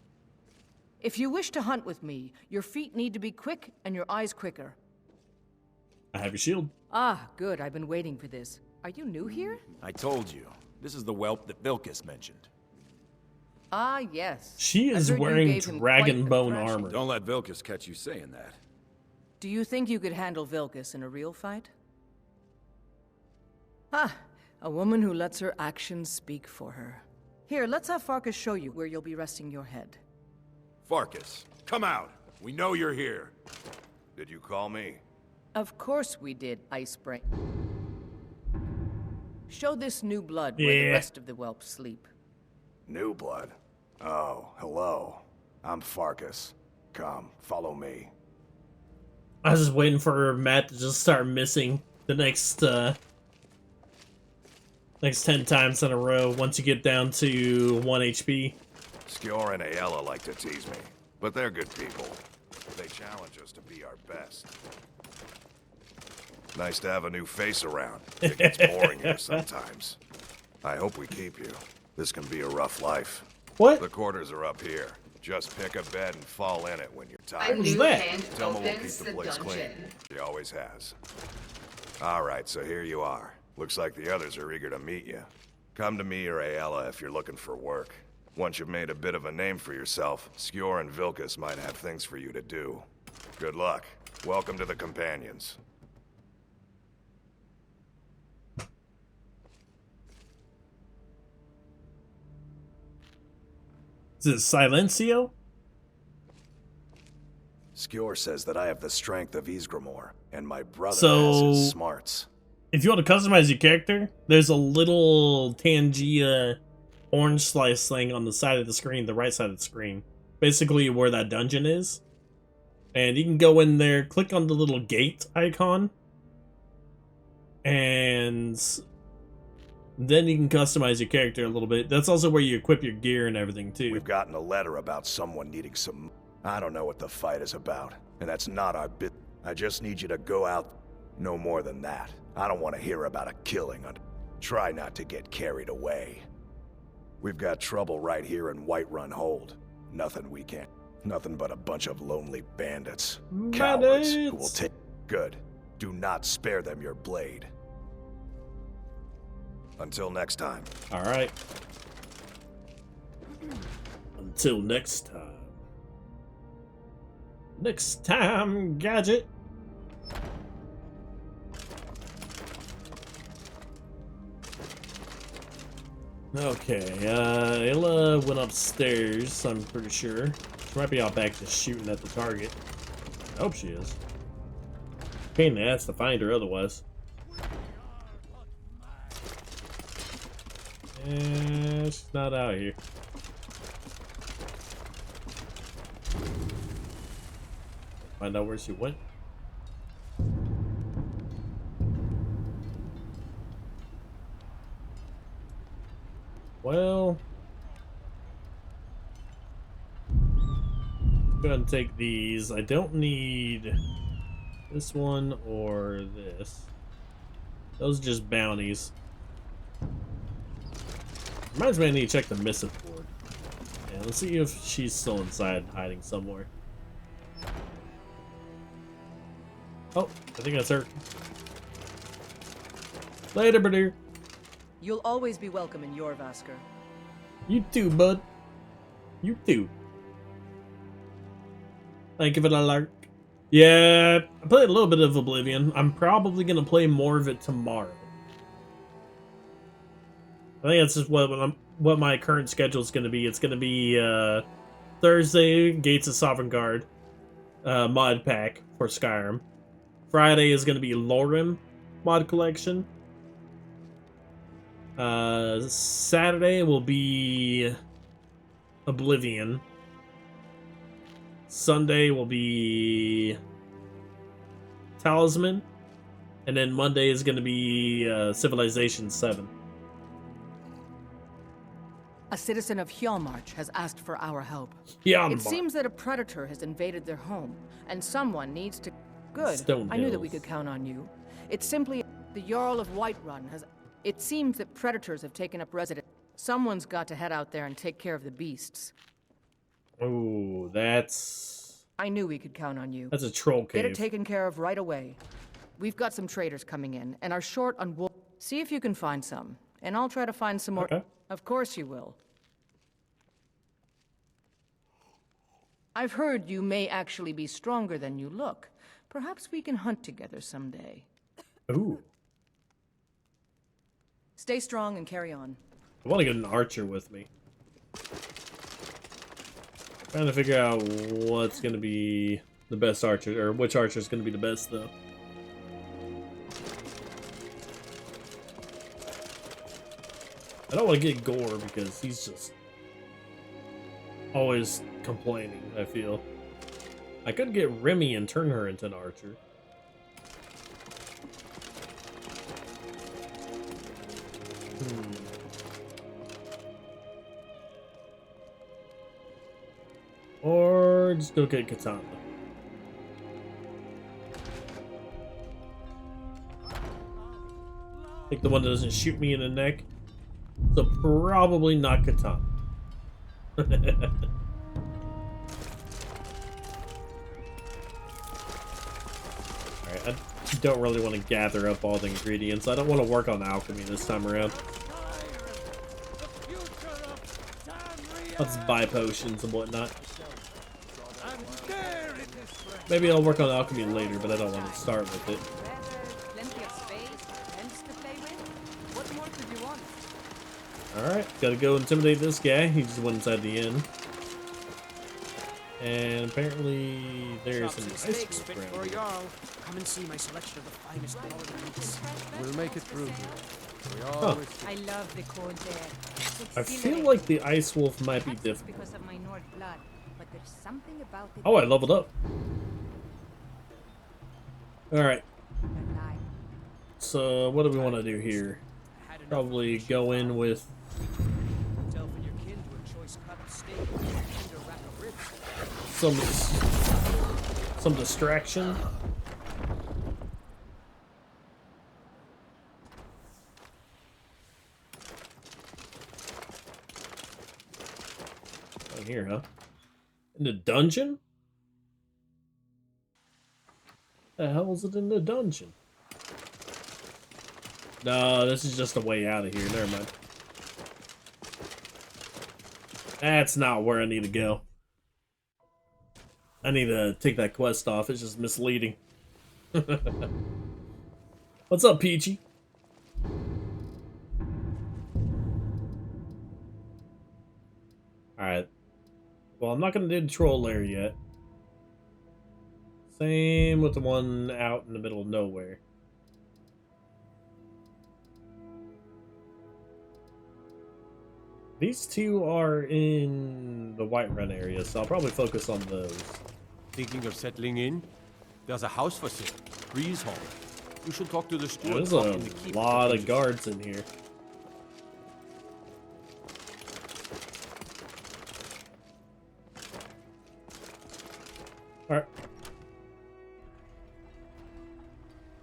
If you wish to hunt with me, your feet need to be quick and your eyes quicker. I have your shield. Ah, good. I've been waiting for this. Are you new here? I told you. This is the whelp that Vilkas mentioned. Ah, yes. She is wearing dragon bone armor. Don't let Vilkas catch you saying that. Do you think you could handle Vilkas in a real fight? Ah, a woman who lets her actions speak for her. Here, let's have Farkas show you where you'll be resting your head. Farkas, come out. We know you're here. Did you call me? Of course we did, Icebrain. Show this new blood where the rest of the whelps sleep. New blood? Oh, hello. I'm Farkas. Come, follow me. I was just waiting for Matt to just start missing the next 10 times in a row once you get down to 1 HP. Skjor and Aela like to tease me, but they're good people. They challenge us to be our best. Nice to have a new face around. It gets boring here sometimes. I hope we keep you. This can be a rough life. What? The quarters are up here. Just pick a bed and fall in it when you're A tired. new hand Thelma will keep opens the the place clean. dungeon. She always has. All right, so here you are. Looks like the others are eager to meet you. Come to me or Aela if you're looking for work. Once you've made a bit of a name for yourself, Skjor and Vilkas might have things for you to do. Good luck. Welcome to the Companions. Is it Silencio? Skjor says that I have the strength of Ysgramor, and my brother So, has his smarts. If you want to customize your character, there's a little Tangia orange slice thing on the side of the screen, the right side of the screen. Basically where that dungeon is. And you can go in there, click on the little gate icon. And then you can customize your character a little bit. That's also where you equip your gear and everything too. We've gotten a letter about someone needing some... I don't know what the fight is about, and that's not our bit. I just need you to go out. No more than that. I don't want to hear about a killing. Try not to get carried away. We've got trouble right here in Whiterun Hold. Nothing we can't. Nothing but a bunch of lonely bandits. Cowards who will take... Good. Do not spare them your blade. Until next time. Alright. Until next time. Next time, Gadget. Okay, Ayla went upstairs, I'm pretty sure. She might be out back just shooting at the target. I hope she is. Pain in the ass to find her otherwise. And she's not out here. Find out where she went. Well, go ahead and take these. I don't need this one or this. Those are just bounties. Reminds me I need to check the missive board. Yeah, let's see if she's still inside hiding somewhere. Oh, I think that's her. Later, Badir. You'll always be welcome in your Vasker. You too, bud. You too. Thank you for the alert. Yeah, I played a little bit of Oblivion. I'm probably going to play more of it tomorrow. I think that's just what my current schedule is going to be. It's going to be Thursday, Gates of Sovereign Guard mod pack for Skyrim. Friday is going to be Lorerim mod collection. Saturday will be Oblivion. Sunday will be Talisman. And then Monday is going to be Civilization 7. A citizen of Hjalmarch has asked for our help. Hjalmarch. It seems that a predator has invaded their home, and someone needs to... Good. Stone I knew that Hills. we could count on you. It's simply the Jarl of Whiterun has... It seems that predators have taken up residence. Someone's got to head out there and take care of the beasts. Oh, that's... I knew we could count on you. That's a troll cave. Get it taken care of right away. We've got some traders coming in, and are short on wool. See if you can find some, and I'll try to find some more. Okay. Of course you will. I've heard you may actually be stronger than you look. Perhaps we can hunt together someday. Ooh. Stay strong and carry on. I want to get an archer with me. Trying to figure out what's going to be the best archer, or which archer is going to be the best, though. I don't want to get Gore because he's just always complaining, I feel. I could get Remy and turn her into an archer. Or just go get Katana. Pick the one that doesn't shoot me in the neck. So probably not Katana. Alright, I don't really want to gather up all the ingredients. I don't want to work on alchemy this time around. Let's buy potions and whatnot. Maybe I'll work on alchemy later, but I don't want to start with it. Alright, gotta go intimidate this guy. He just went inside the inn. And apparently there's Chops an and ice steaks wolf fit around for a here. Jarl. Come and see my selection of the finest quality meats. We'll make it through here. We Huh. always I love the cold air. I feel like the ice wolf might be difficult. Because of my Nord blood, but there's something about it. Oh, I leveled up. Alright. So, what do we want to do here? Probably go in with... some distraction. Right here, huh? In the dungeon? The hell is it in the dungeon? No, this is just a way out of here. Never mind. That's not where I need to go. I need to take that quest off. It's just misleading. What's up, Peachy? Alright. Well, I'm not going to do the troll lair yet. Same with the one out in the middle of nowhere. These two are in the Whiterun area, so I'll probably focus on those. Thinking of settling in? There's a house for sale. Breeze Hall. You should talk to the steward. There's a lot of guards in here. Alright.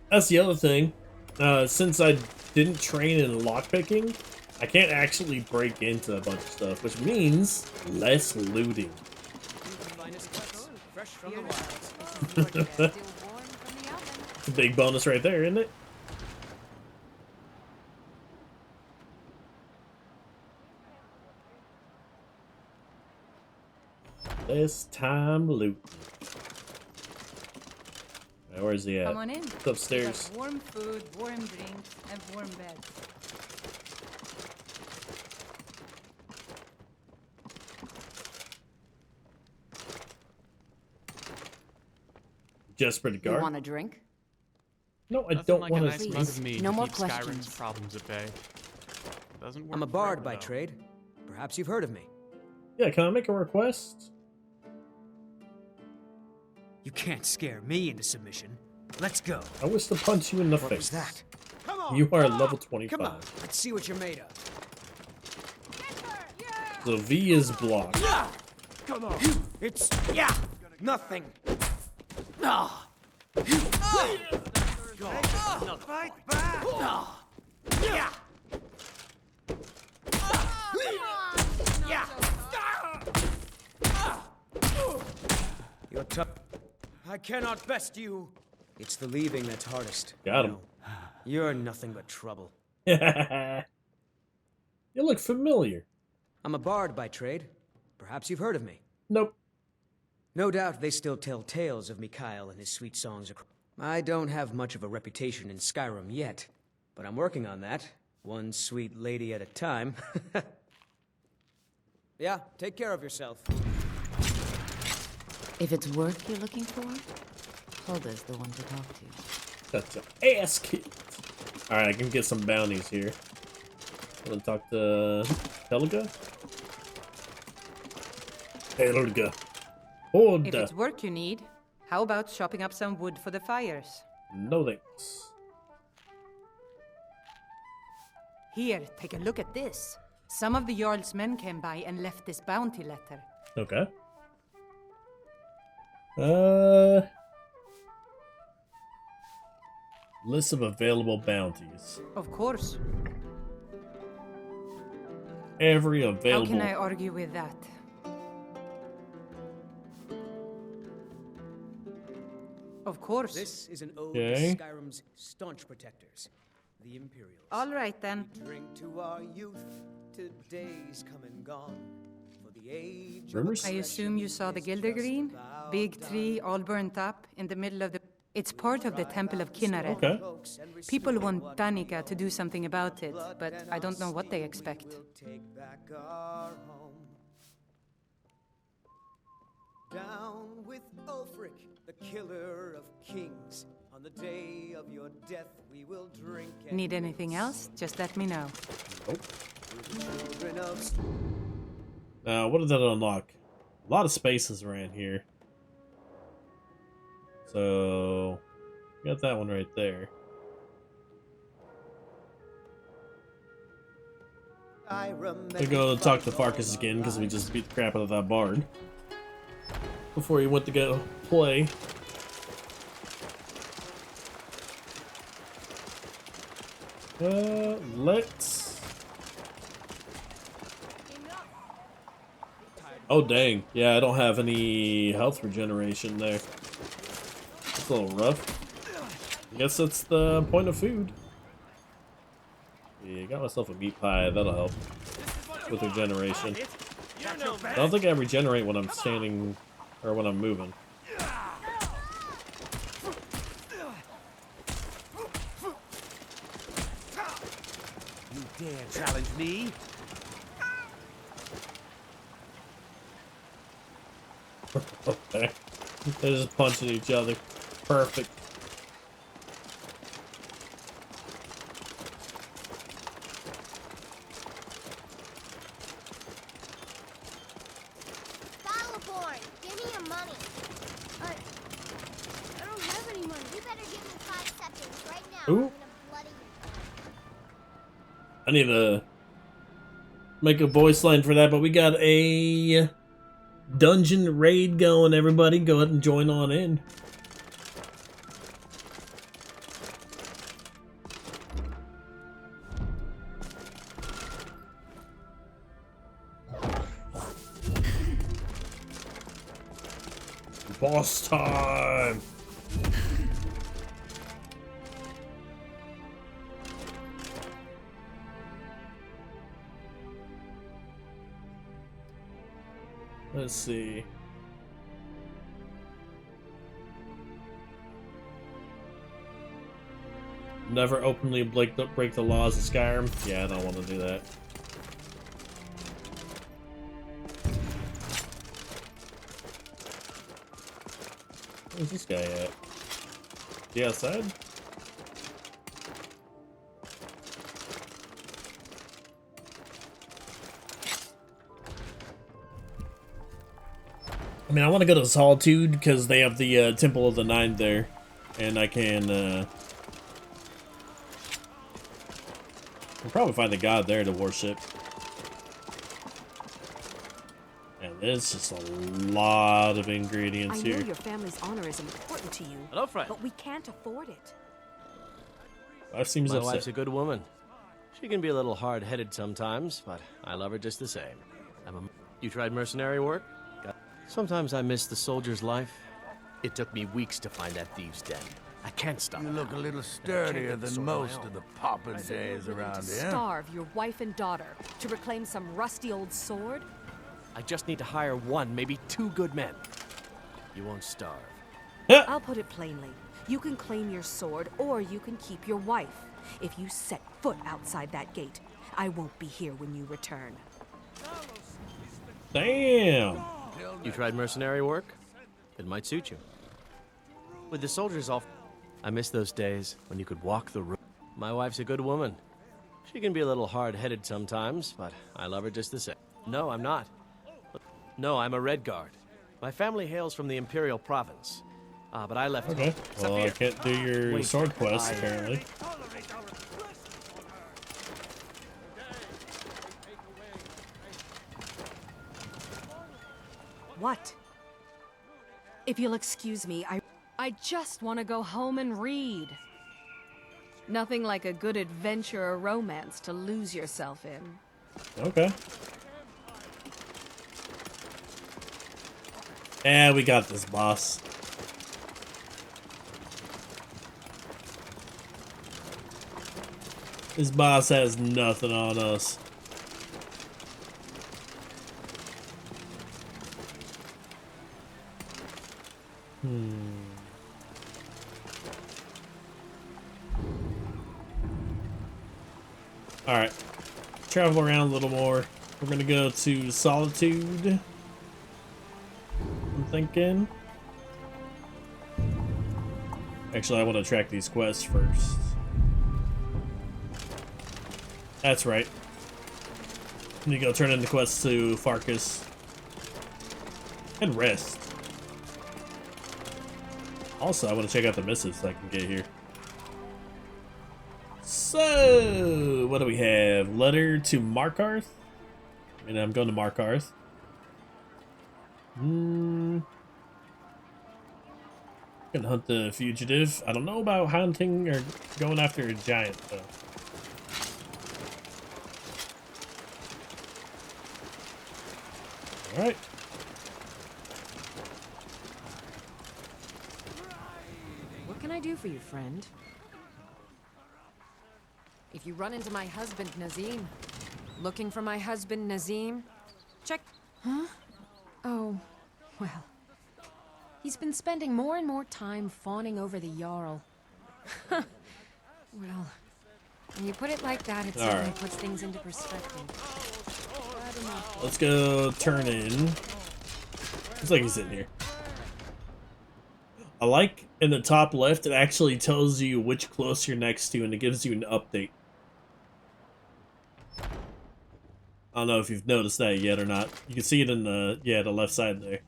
That's the other thing. Since I didn't train in lockpicking, I can't actually break into a bunch of stuff, which means less looting. It's a big bonus right there, isn't it? Less time looting. Right, where's he at? Come on in. It's upstairs. We got warm food, warm drinks, and warm beds. Just for the guard? You want a drink? No, I don't want nice mug of mead No to more keep questions. Skyrim's problems at bay. Doesn't work I'm a forever, bard by though. trade. Perhaps you've heard of me. Yeah, can I make a request? You can't scare me into submission. Let's go. I wish to punch you in the What face. was that? Come on, You are come on, level 25. Come on, let's see what you're made of. So V is blocked. Come on. It's nothing. Ah. Fight back. Yeah. You're tough. I cannot best you. It's the leaving that's hardest. Got him. You're nothing but trouble. You look familiar. I'm a bard by trade. Perhaps you've heard of me. Nope. No doubt they still tell tales of Mikhail and his sweet songs. I don't have much of a reputation in Skyrim yet, but I'm working on that. One sweet lady at a time. Yeah, take care of yourself. If it's work you're looking for, Hulda's the one to talk to. That's an ass kicked. Alright, I can get some bounties here. I'm gonna talk to Helga. Helga. Hold If it's work you need, how about chopping up some wood for the fires? No thanks. Here, take a look at this. Some of the Jarl's men came by and left this bounty letter. Okay. List of available bounties. Of course. Every available. How can I argue with that? Of course. This is an ode Okay. to Skyrim's staunch protectors, the Imperials. All right then. We drink to our youth, to days come and gone. For the age Rumors? I assume you saw the Gildergreen? Big tree, all burnt up, in the middle of the... It's part of the Temple of Kinneret. Okay. People want Danica to do something about it, but I don't know what they expect. Down with Ulfric, the killer of kings. On the day of your death, we will drink. Need anything else? Just let me know. Now, what did that unlock? A lot of spaces around here. So, got that one right there. We go talk to Farkas again because we just beat the crap out of that bard before he went to go play. Let's. Oh dang! Yeah, I don't have any health regeneration there. It's a little rough. I guess that's the point of food. Yeah, got myself a meat pie. That'll help with regeneration. I don't think I regenerate when I'm standing or when I'm moving. You dare challenge me? Okay. They're just punching each other. Perfect. Battleborn, give me your money. I don't have any money. You better give me 5 seconds right now. Ooh. I need to make a voice line for that, but we got a dungeon raid going, everybody. Go ahead and join on in. Boss time! Let's see. Never openly break the laws of Skyrim. Yeah, I don't want to do that. Where's this guy at? Is he outside? I mean, I want to go to Solitude because they have the Temple of the Nine there, and I can I'll probably find a god there to worship. And there's just a lot of ingredients here. I know your family's honor is important to you. Hello, friend. But we can't afford it. Wife seems My upset. wife's a good woman. She can be a little hard-headed sometimes, but I love her just the same. You tried mercenary work? Sometimes I miss the soldier's life. It took me weeks to find that thieves' den. I can't stop. You look a little sturdier than most of the poppin' days around here. Starve your wife and daughter to reclaim some rusty old sword? I just need to hire one, maybe 2 good men. You won't starve. I'll put it plainly. You can claim your sword, or you can keep your wife. If you set foot outside that gate, I won't be here when you return. Damn! You tried mercenary work? It might suit you. With the soldiers off, I miss those days when you could walk the room. My wife's a good woman. She can be a little hard-headed sometimes, but I love her just the same. No, I'm not. No, I'm a Red Guard. My family hails from the Imperial Province. But I left. Okay. Well, I can't do your sword quest, apparently. What? If you'll excuse me, I just want to go home and read. Nothing like a good adventure or romance to lose yourself in. Okay. Yeah, we got this, boss. This boss has nothing on us. Alright. Travel around a little more. We're gonna go to Solitude. I'm thinking. Actually, I want to track these quests first. That's right. You go turn in the quests to Farkas. And rest. Also, I want to check out the missives I can get here. So, what do we have? Letter to Markarth? And I'm going to Markarth. Gonna hunt the fugitive. I don't know about hunting or going after a giant, though. Alright. What can I do for you, friend? If you run into my husband, Nazim. Looking for my husband, Nazim? Check. Huh? Oh, well. He's been spending more and more time fawning over the Jarl. Well, when you put it like that, it certainly puts things into perspective. Let's go turn in. Looks like he's in here. I like in the top left, it actually tells you which close you're next to, and it gives you an update. I don't know if you've noticed that yet or not. You can see it in the, the left side there.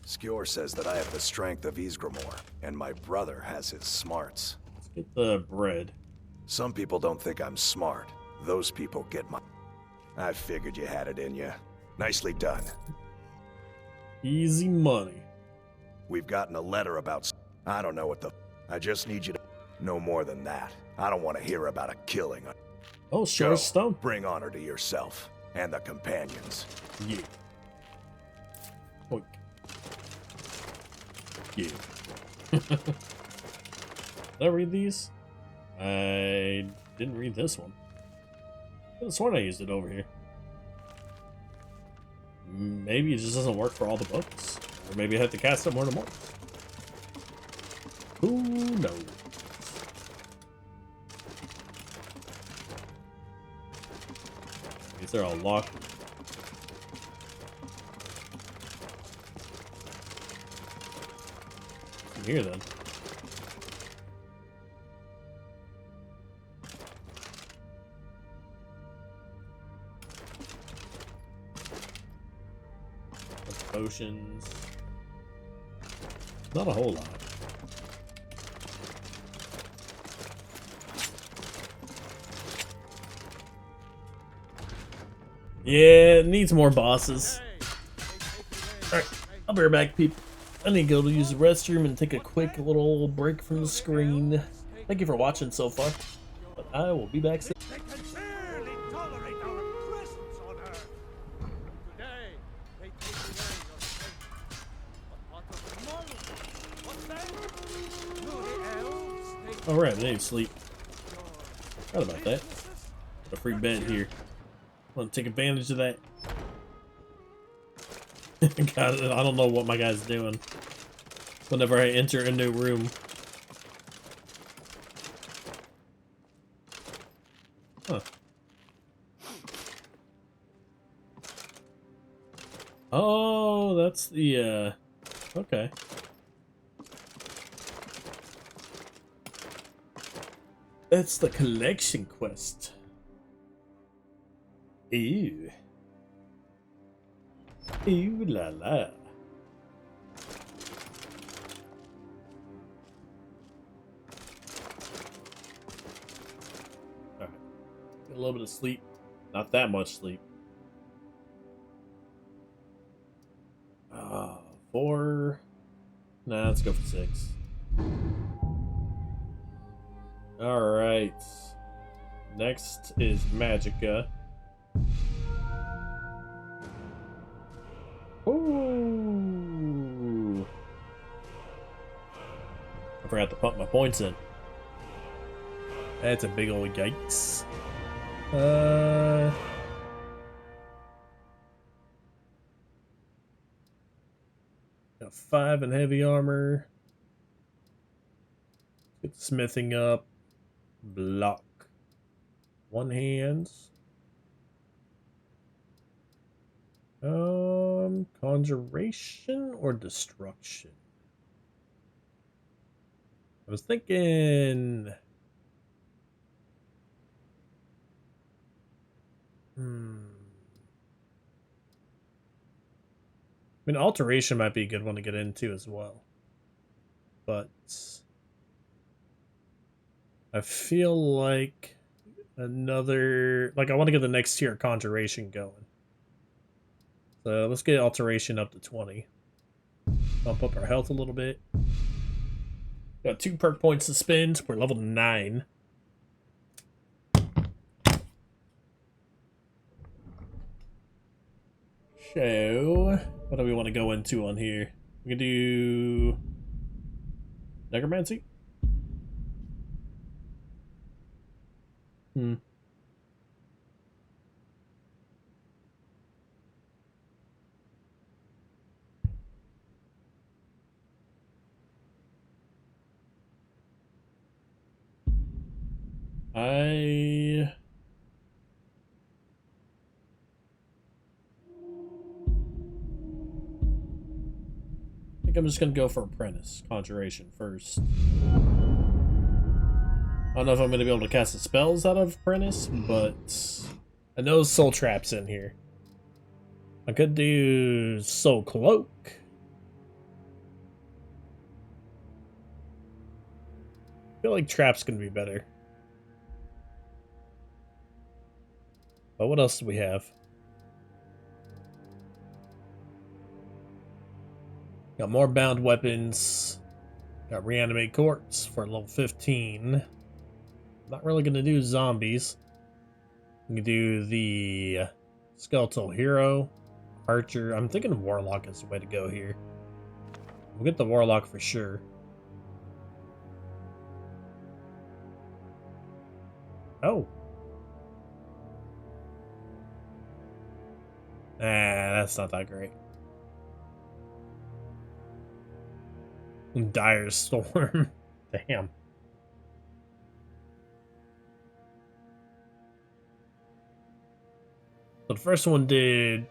Skjor says that I have the strength of Ysgramor, and my brother has his smarts. Let's get the bread. Some people don't think I'm smart. Those people get my... I figured you had it in you. Nicely done. Easy money. We've gotten a letter about... I don't know what the... I just need you to... No more than that. I don't want to hear about a killing. Oh, sure, stone. Bring honor to yourself and the companions. Yeah. Oink. Yeah. Did I read these? I didn't read this one. I could have sworn I used it over here. Maybe it just doesn't work for all the books. Or maybe I have to cast it more than once. Who knows? They're all locked. From here then. Potions. Not a whole lot. Yeah, it needs more bosses. Alright, I'll be right back, people. I need to go to use the restroom and take a quick little break from the screen. Thank you for watching so far, but I will be back soon. Alright, I need to sleep. Forgot about that. A free bed here. Want to take advantage of that? God, I don't know what my guy's doing. Whenever I enter a new room. Huh. Oh, that's the, okay. That's the collection quest. Ew. Ew la la. Alright. Get a little bit of sleep. Not that much sleep. 4. Nah, let's go for 6. Alright. Next is Magicka. Ooh. I forgot to pump my points in. That's a big old yikes. Got 5 in heavy armor. Get smithing up. Block. 1 hand. Oh. Conjuration or destruction? I was thinking... I mean, alteration might be a good one to get into as well. But... I feel like another... Like, I want to get the next tier conjuration going. So let's get alteration up to 20. Bump up our health a little bit. Got 2 perk points to spend. We're level 9. So, what do we want to go into on here? We can do necromancy. I think I'm just gonna go for apprentice conjuration first. I don't know if I'm gonna be able to cast the spells out of apprentice, but I know soul trap's in here. I could do soul cloak. I feel like trap's gonna be better. But what else do we have? Got more bound weapons. Got reanimate corpse for level 15. Not really gonna do zombies. We can do the skeletal hero, archer. I'm thinking warlock is the way to go here. We'll get the warlock for sure. Oh. That's not that great. Dire storm. Damn. So the first one did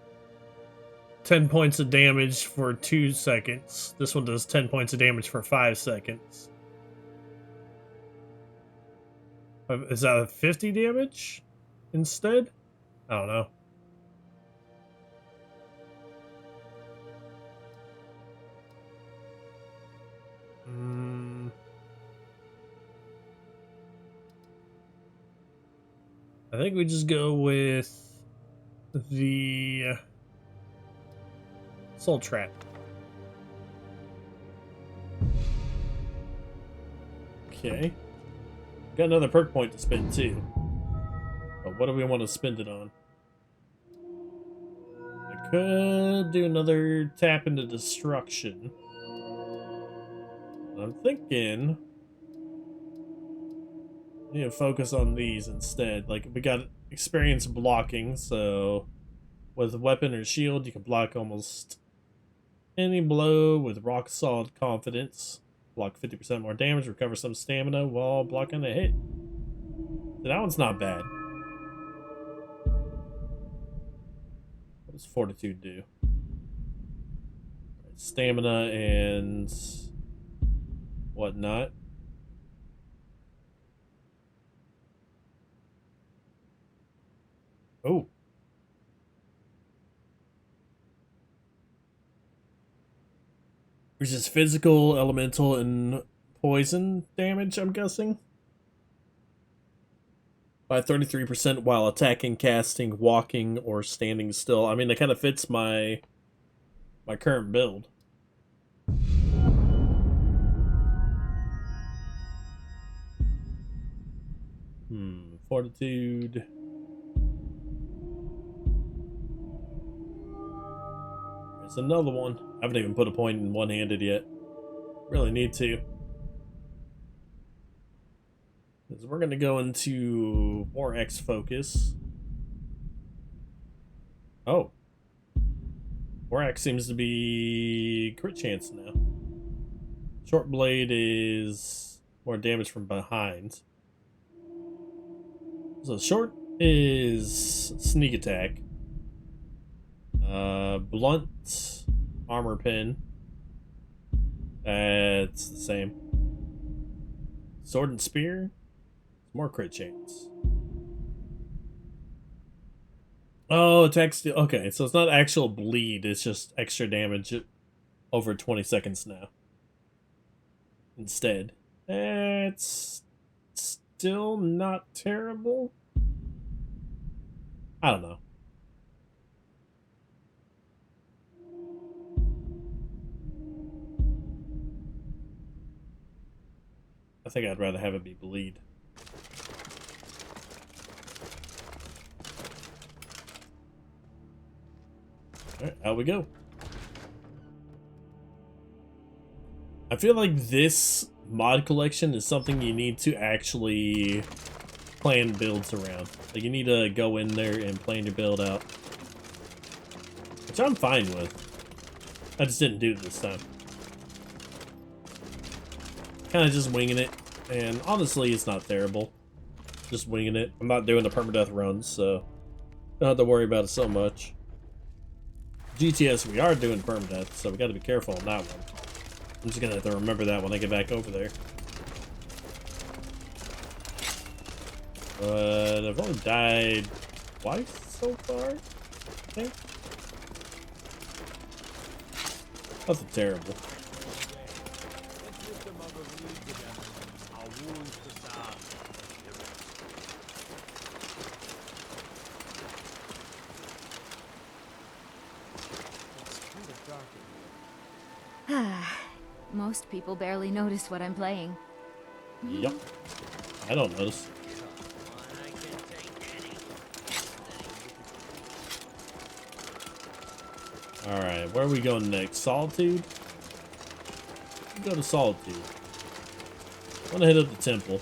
10 points of damage for 2 seconds. This one does 10 points of damage for 5 seconds. Is that a 50 damage instead? I don't know. I think we just go with the soul trap. Okay. Got another perk point to spend too. But what do we want to spend it on? I could do another tap into destruction. I'm thinking I need to focus on these instead. Like, we got experience blocking, so with weapon or shield, you can block almost any blow with rock solid confidence. Block 50% more damage, recover some stamina while blocking a hit. So that one's not bad. What does fortitude do? Stamina and whatnot. Oh. Which is physical, elemental, and poison damage, I'm guessing. By 33% while attacking, casting, walking, or standing still. I mean, it kind of fits my current build. Fortitude. There's another one. I haven't even put a point in one-handed yet. Really need to. Because we're going to go into more X focus. Oh. More X seems to be crit chance now. Short blade is more damage from behind. So short is sneak attack. Blunt armor pin. It's the same. Sword and spear. More crit chance. Oh, attack steal. Okay, so it's not actual bleed. It's just extra damage over 20 seconds now. Instead, it's still not terrible. I don't know. I think I'd rather have it be bleed. Alright, out we go. I feel like this mod collection is something you need to actually plan builds around. Like, you need to go in there and plan your build out. Which I'm fine with. I just didn't do it this time. Kind of just winging it. And honestly, it's not terrible. Just winging it. I'm not doing the permadeath runs, so don't have to worry about it so much. GTS, we are doing permadeath, so we got to be careful on that one. I'm just gonna have to remember that when I get back over there. But I've only died twice so far, I think. Nothing terrible. Most people barely notice what I'm playing. Yep. I don't notice. Alright, where are we going next? Solitude? Let's go to Solitude. I want to hit up the temple.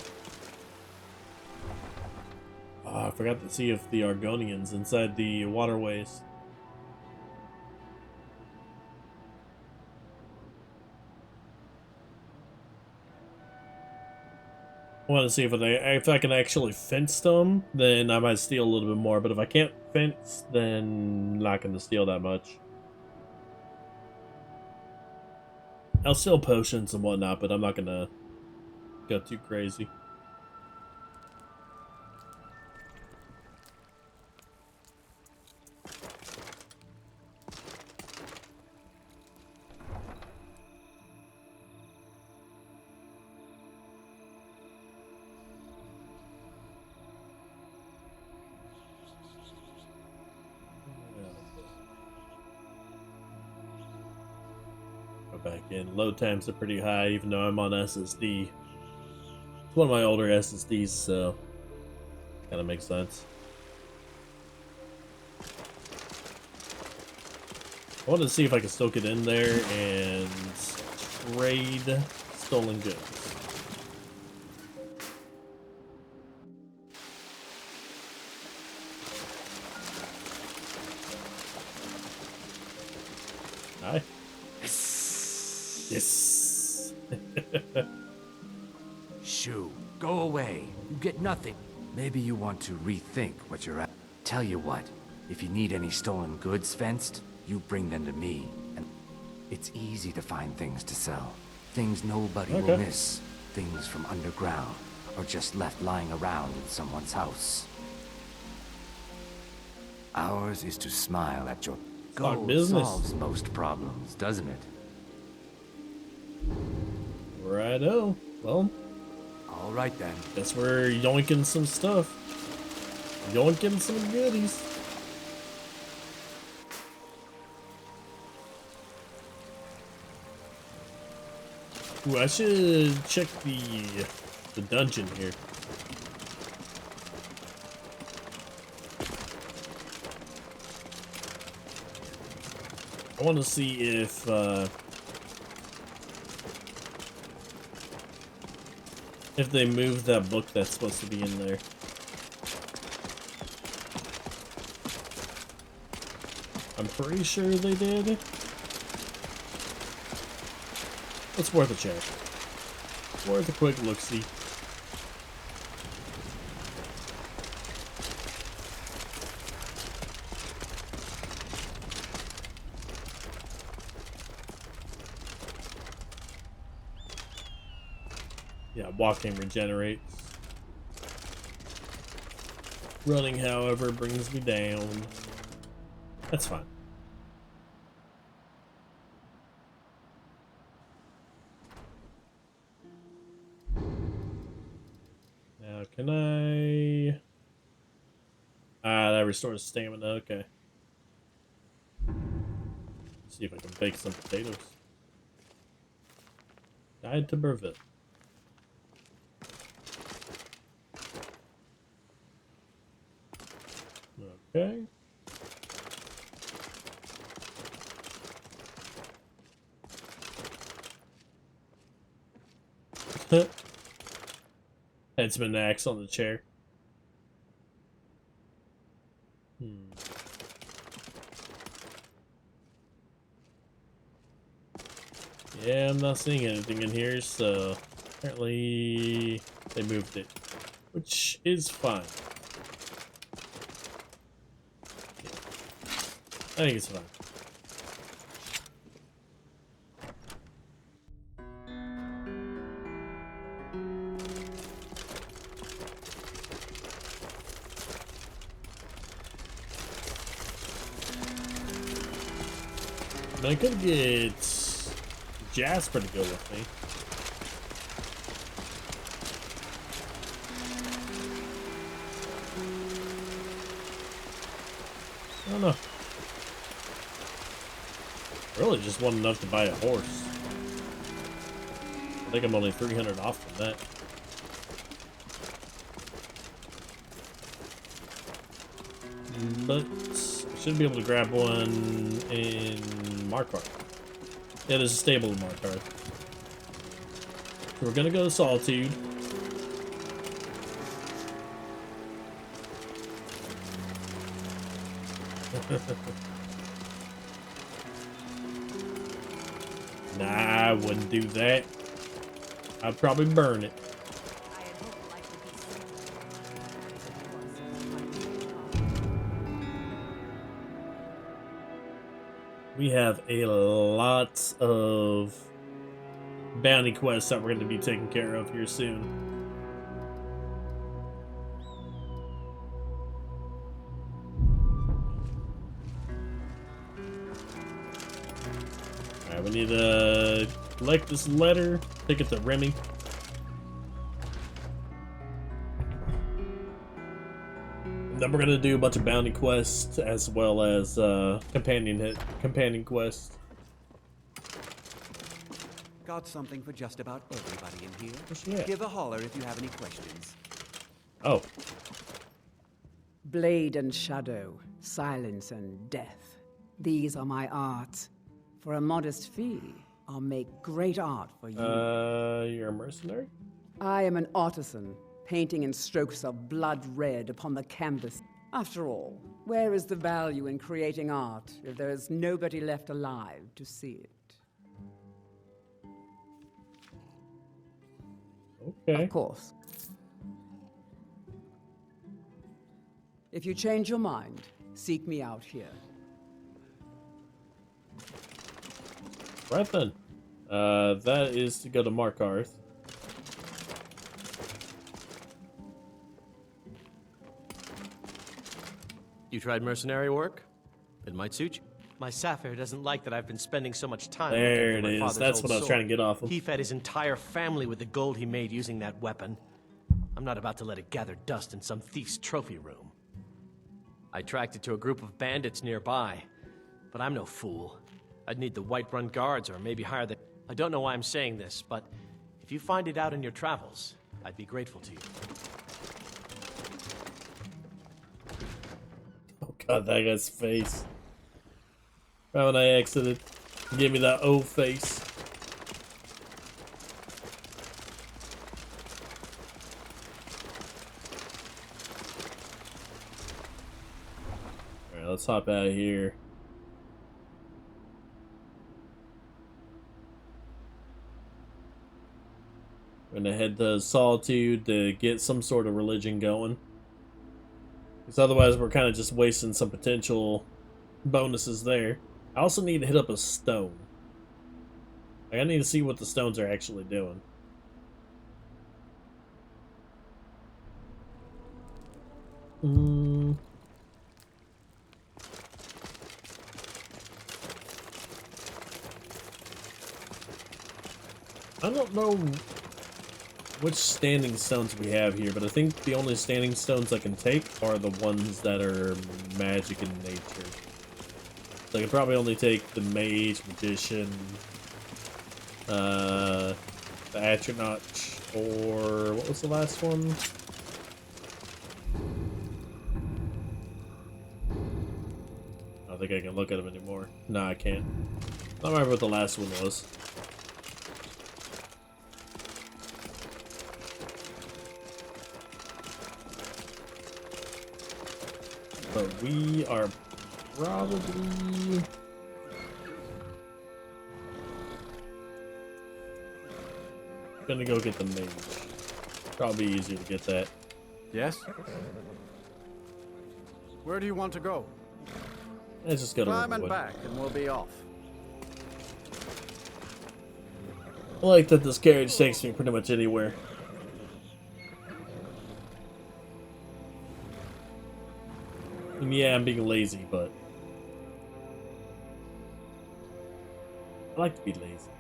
Oh, I forgot to see if the Argonians inside the waterways. I want to see if I can actually fence them, then I might steal a little bit more. But if I can't fence, then I'm not going to steal that much. I'll steal potions and whatnot, but I'm not going to go too crazy. Back in. Load times are pretty high, even though I'm on SSD. It's one of my older SSDs, so kind of makes sense. I wanted to see if I could still get in there and trade stolen goods. Hi. Yes. Shoo, go away. You get nothing. Maybe you want to rethink what you're at. Tell you what, if you need any stolen goods fenced, you bring them to me. And it's easy to find things to sell. Things nobody will miss. Things from underground, or just left lying around in someone's house. Ours is to smile at your gold solves most problems, doesn't it? Righto. Well. All right then. Guess we're yoinking some stuff. Yoinking some goodies. Ooh, I should check the dungeon here. I want to see if they moved that book that's supposed to be in there. I'm pretty sure they did. It's worth a check. Worth a quick look-see. Yeah, walking regenerates. Running, however, brings me down. That's fine. Now, can I... Ah, that restores stamina, okay. See if I can bake some potatoes. Guide to Burville. Okay. Headsman axe on the chair. Yeah, I'm not seeing anything in here, so apparently they moved it, which is fine. Yeah. I think it's fine. I could get Jasper to go with me. I don't know. I really just want enough to buy a horse. I think I'm only 300 off from that. But I should be able to grab one in Markarth. Yeah, there's a stable in Markarth. So we're gonna go to Solitude. Nah, I wouldn't do that. I'd probably burn it. We have a lot of bounty quests that we're going to be taking care of here soon. Alright, we need to collect this letter, take it to Remy. Then we're gonna do a bunch of bounty quests as well as companion quests. Got something for just about everybody in here. Yeah. Give a holler if you have any questions. Oh. Blade and shadow, silence and death. These are my arts. For a modest fee, I'll make great art for you. You're a mercenary? I am an artisan, painting in strokes of blood red upon the canvas. After all, where is the value in creating art if there is nobody left alive to see it? Okay. Of course. If you change your mind, seek me out here. Right then. That is to go to Markarth. You tried mercenary work? It might suit you. My Sapphire doesn't like that I've been spending so much time There looking for it my is. father's That's old what I was sword. trying to get off him. He fed his entire family with the gold he made using that weapon. I'm not about to let it gather dust in some thief's trophy room. I tracked it to a group of bandits nearby, but I'm no fool. I'd need the Whiterun guards or maybe hire the... I don't know why I'm saying this, but if you find it out in your travels, I'd be grateful to you. Oh god, that guy's face. Right when I exited, he gave me that O face. Alright, let's hop out of here. We're gonna head to Solitude to get some sort of religion going. Because otherwise we're kind of just wasting some potential bonuses there. I also need to hit up a stone. Like, I need to see what the stones are actually doing. I don't know which standing stones we have here, but I think the only standing stones I can take are the ones that are magic in nature. So I can probably only take the mage, magician, the astronaut, or what was the last one? I don't think I can look at them anymore. No, I can't. I don't remember what the last one was. But we are probably... gonna go get the mage. Probably easier to get that. Yes? Where do you want to go? Let's just go to Climb and Riverwood. back, and we'll be off. I like that this carriage takes me pretty much anywhere. And yeah, I'm being lazy, but I like to be lazy.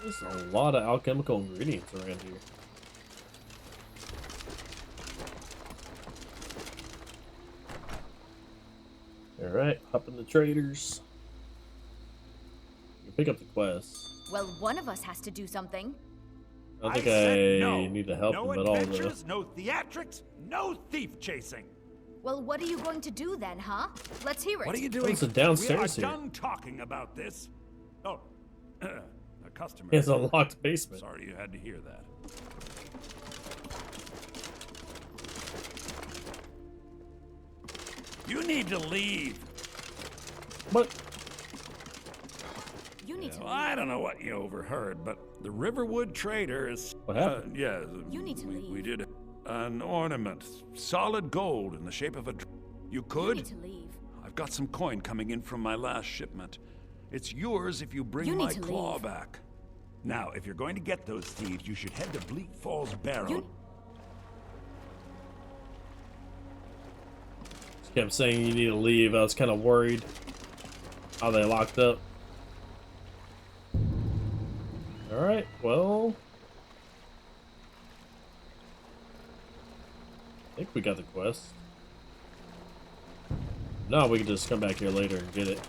There's a lot of alchemical ingredients around here. Alright, hop in the traders. You pick up the quest. Well, one of us has to do something. I don't think I no. need to help No him at all, though. adventures, no theatrics, no thief chasing. Well, what are you going to do then, huh? Let's hear it. What are you doing? It's a downstairs we are here. done talking about this. Oh, a customer. It's a locked basement. Sorry you had to hear that. You need to leave. What? You need to leave. I don't know what you overheard, but the Riverwood trader is... What happened? Yeah. You need to leave. We did an ornament. Solid gold in the shape of a... You could? You need to leave. I've got some coin coming in from my last shipment. It's yours if you bring You need my to claw leave. back. Now, if you're going to get those thieves, you should head to Bleak Falls Barrow. Just kept saying you need to leave. I was kind of worried. How they locked up. Alright, well... I think we got the quest. No, we can just come back here later and get it.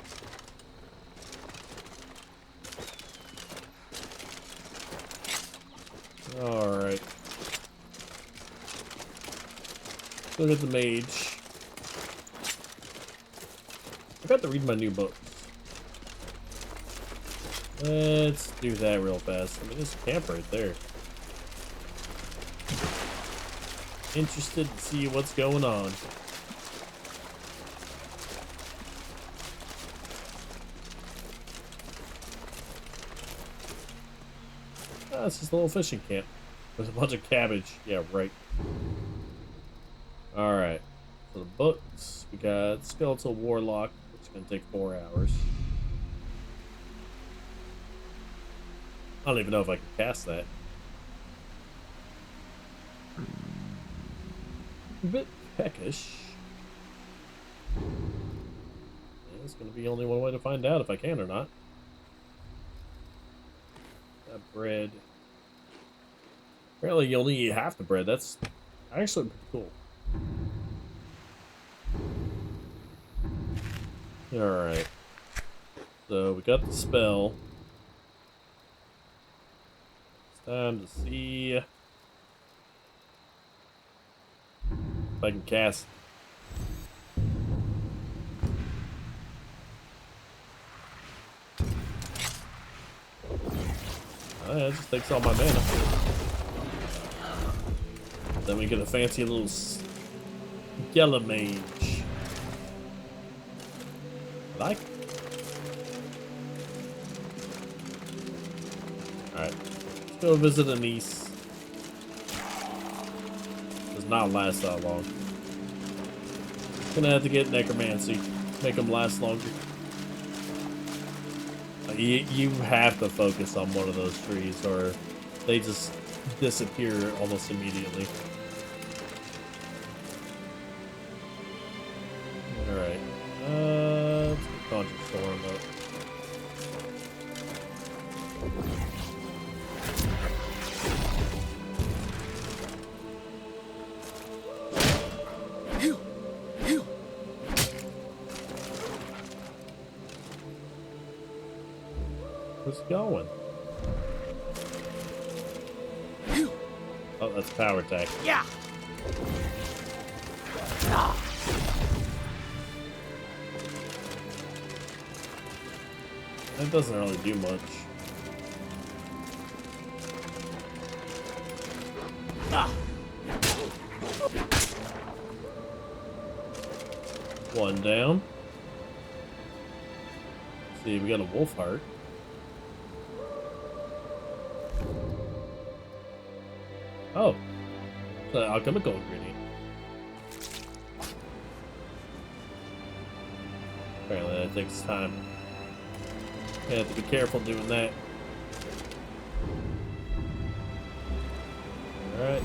Alright. Look at the mage. I forgot to read my new book. Let's do that real fast. I mean, there's a camp right there. Interested to see what's going on. Oh, it's just a little fishing camp. There's a bunch of cabbage. Yeah, right. Alright. So the books. We got Skeletal Warlock, which is going to take 4 hours. I don't even know if I can cast that. A bit peckish. Yeah, it's going to be only one way to find out if I can or not. That bread. Apparently you only eat half the bread. That's actually pretty cool. Alright. So we got the spell. It's time to see if I can cast. Oh, yeah, it just takes all my mana. Then we get a fancy little yellow mage. Like. Alright. Let's go visit a niece. Does not last that long. Gonna have to get necromancy. Make them last longer. You have to focus on one of those trees or they just disappear almost immediately. Alright. Let's get Conjure Storm up. Where's it going? Oh, that's power attack. Yeah. That doesn't really do much. One down. Let's see, we got a wolf heart. Oh, the alchemical ingredient. Apparently that takes time. You have to be careful doing that. Alright.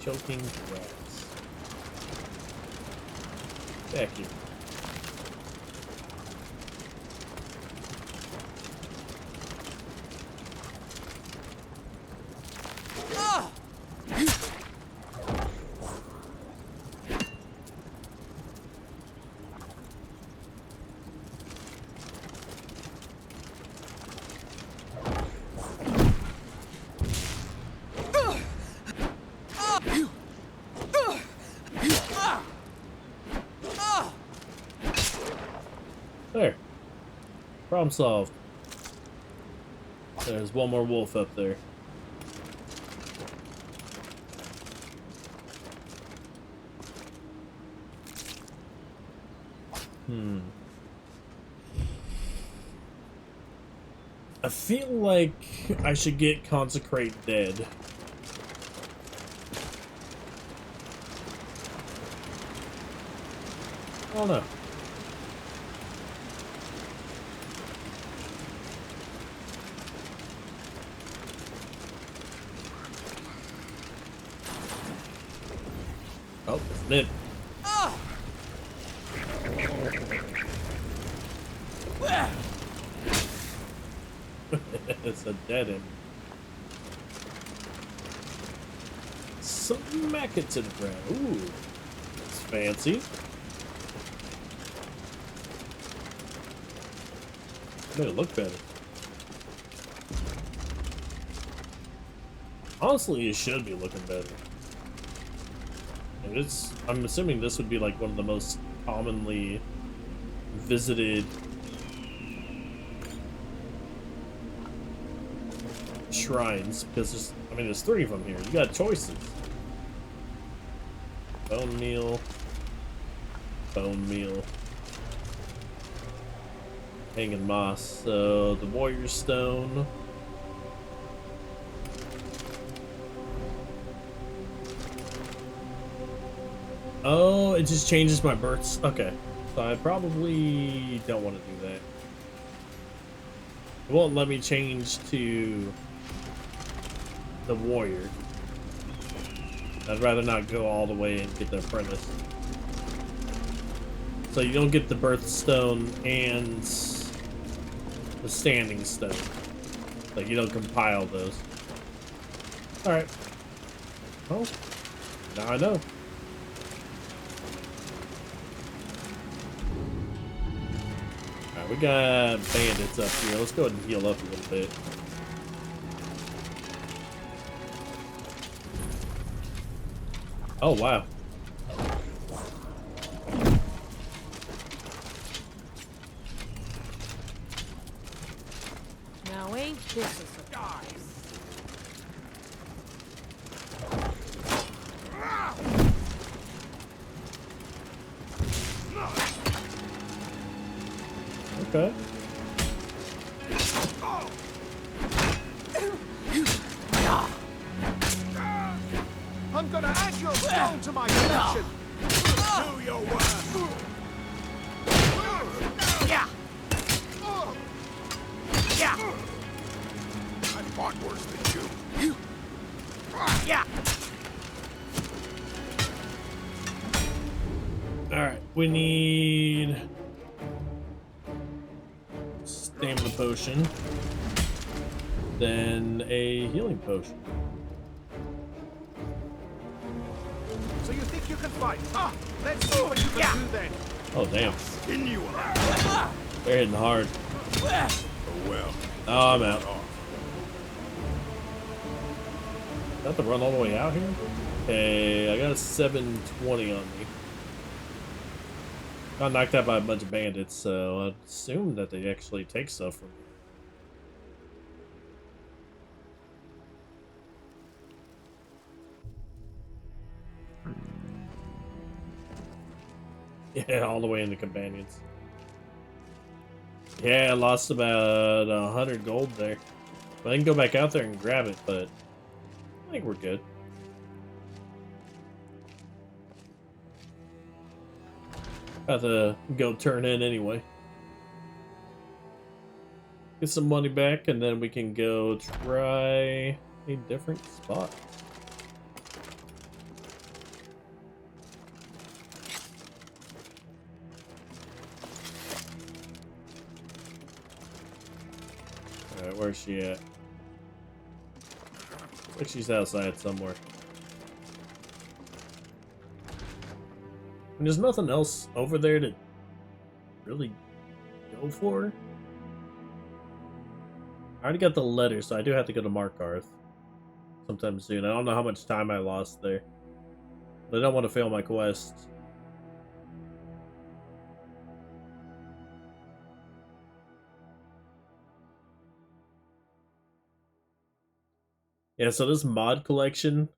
Choking grass. Back you. There. Problem solved. There's one more wolf up there. I feel like I should get Consecrate Dead. Oh no. Oh, it's mid. It's a dead end. Smack it to the ground. Ooh, that's fancy. Made it look better. Honestly, it should be looking better. And I'm assuming this would be like one of the most commonly visited shrines, because there's 3 of them here. You got choices. Bone meal. Bone meal. Hanging moss. So the warrior stone. Oh, it just changes my births. Okay. So I probably don't want to do that. It won't let me change to the warrior. I'd rather not go all the way and get the apprentice. So you don't get the birthstone and the standing stone. Like you don't compile those. Alright. Well, now I know. Alright, we got bandits up here. Let's go ahead and heal up a little bit. Oh, wow. Now ain't this a surprise? Okay. I'm gonna add your stone to my collection. Do your work. Yeah. Yeah. I fought worse than you. Yeah. Alright, we need stamina potion, then a healing potion. So you think you can fight? Ah, let's see what you can do then. Oh damn. Spin you up. They're hitting hard. Oh well. Oh, I'm out. Got to run all the way out here? Okay, I got a 720 on me. Got knocked out by a bunch of bandits, so I assume that they actually take stuff from me. Yeah, all the way into companions. Yeah, I lost about 100 gold there. But I can go back out there and grab it, but I think we're good. About to go turn in anyway. Get some money back, and then we can go try a different spot. Alright, where's she at? Looks like she's outside somewhere. And there's nothing else over there to really go for. I already got the letter, so I do have to go to Markarth sometime soon. I don't know how much time I lost there, but I don't want to fail my quest. Yeah, so this mod collection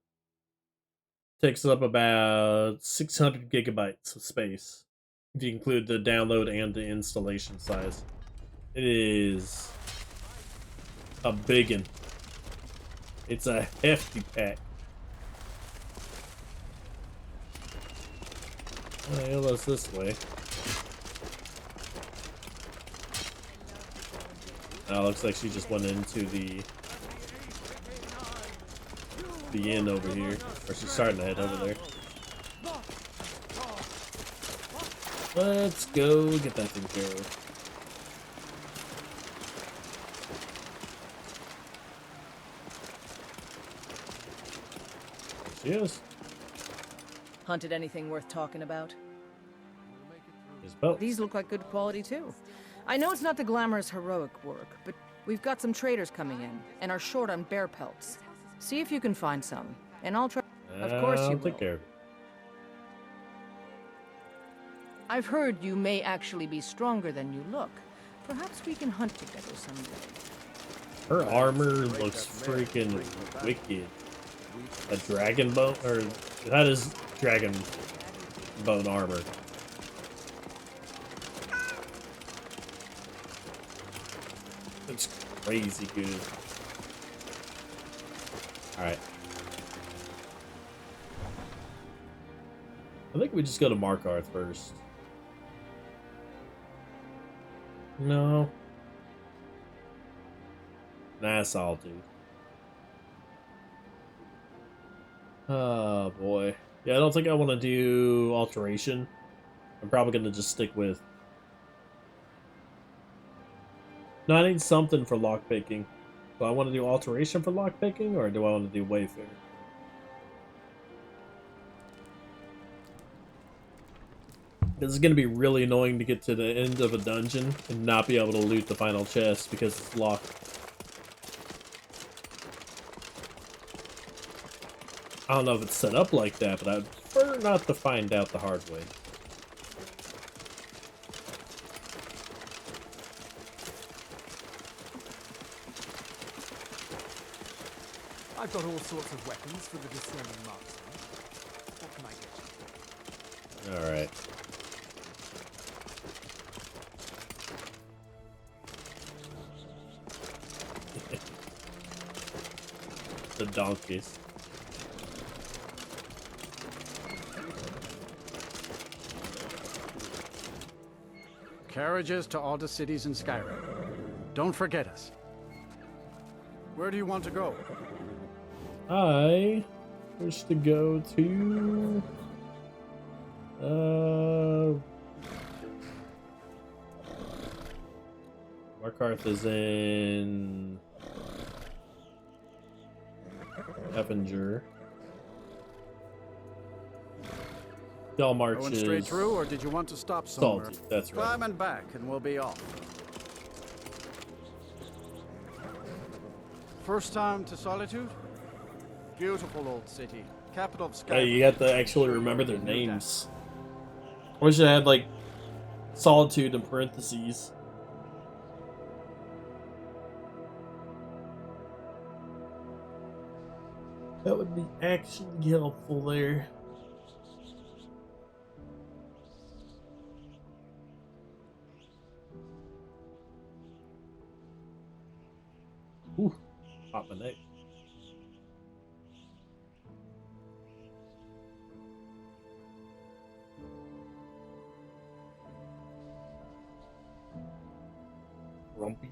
takes up about 600 gigabytes of space, if you include the download and the installation size. It is a biggin'. It's a hefty pack. Well, that's this way. Oh, looks like she just went into the inn over here, or she's starting to head over there. Let's go get that thing care of. She is. Hunted anything worth talking about? Both. These look like good quality too. I know it's not the glamorous heroic work, but we've got some traders coming in and are short on bear pelts. See if you can find some, and I'll try. Of course you will. Take care of it. I've heard you may actually be stronger than you look. Perhaps we can hunt together someday. Her armor looks freaking wicked. A dragon bone, or that is dragon bone armor. It's crazy good. Alright. I think we just go to Markarth first. No. Nah, that's all, dude. Oh, boy. Yeah, I don't think I want to do alteration. I'm probably going to just stick with... No, I need something for lockpicking. Do I want to do alteration for lockpicking, or do I want to do Wayfair? This is going to be really annoying to get to the end of a dungeon and not be able to loot the final chest because it's locked. I don't know if it's set up like that, but I'd prefer not to find out the hard way. I've got all sorts of weapons for the discerning marksman. What can I get you? All right. The donkeys. Carriages to all the cities in Skyrim. Don't forget us. Where do you want to go? I wish to go to Markarth is in Evanger. Delmarch Going is straight through, or did you want to stop somewhere? Salty, that's right. Climb and back, and we'll be off. First time to Solitude? Beautiful old city. Capital of Skyrim. Hey, you have to actually remember their names. I wish I had, like, Solitude in parentheses. That would be actually helpful there. Ooh, pop my neck. Grumpy.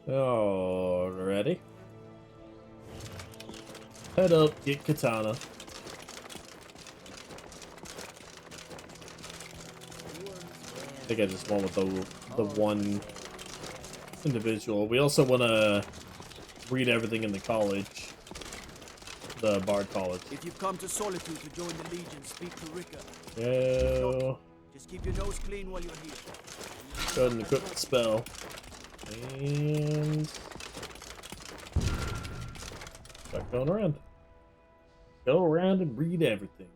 Alrighty. Head up, get Katana. I think I just went with the one individual. We also want to read everything in the college. The Bard College. If you've come to Solitude to join the Legion, speak to Rika. Yeah. Just keep your nose clean while you're here. Go ahead and equip the spell. And start going around. Go around and read everything.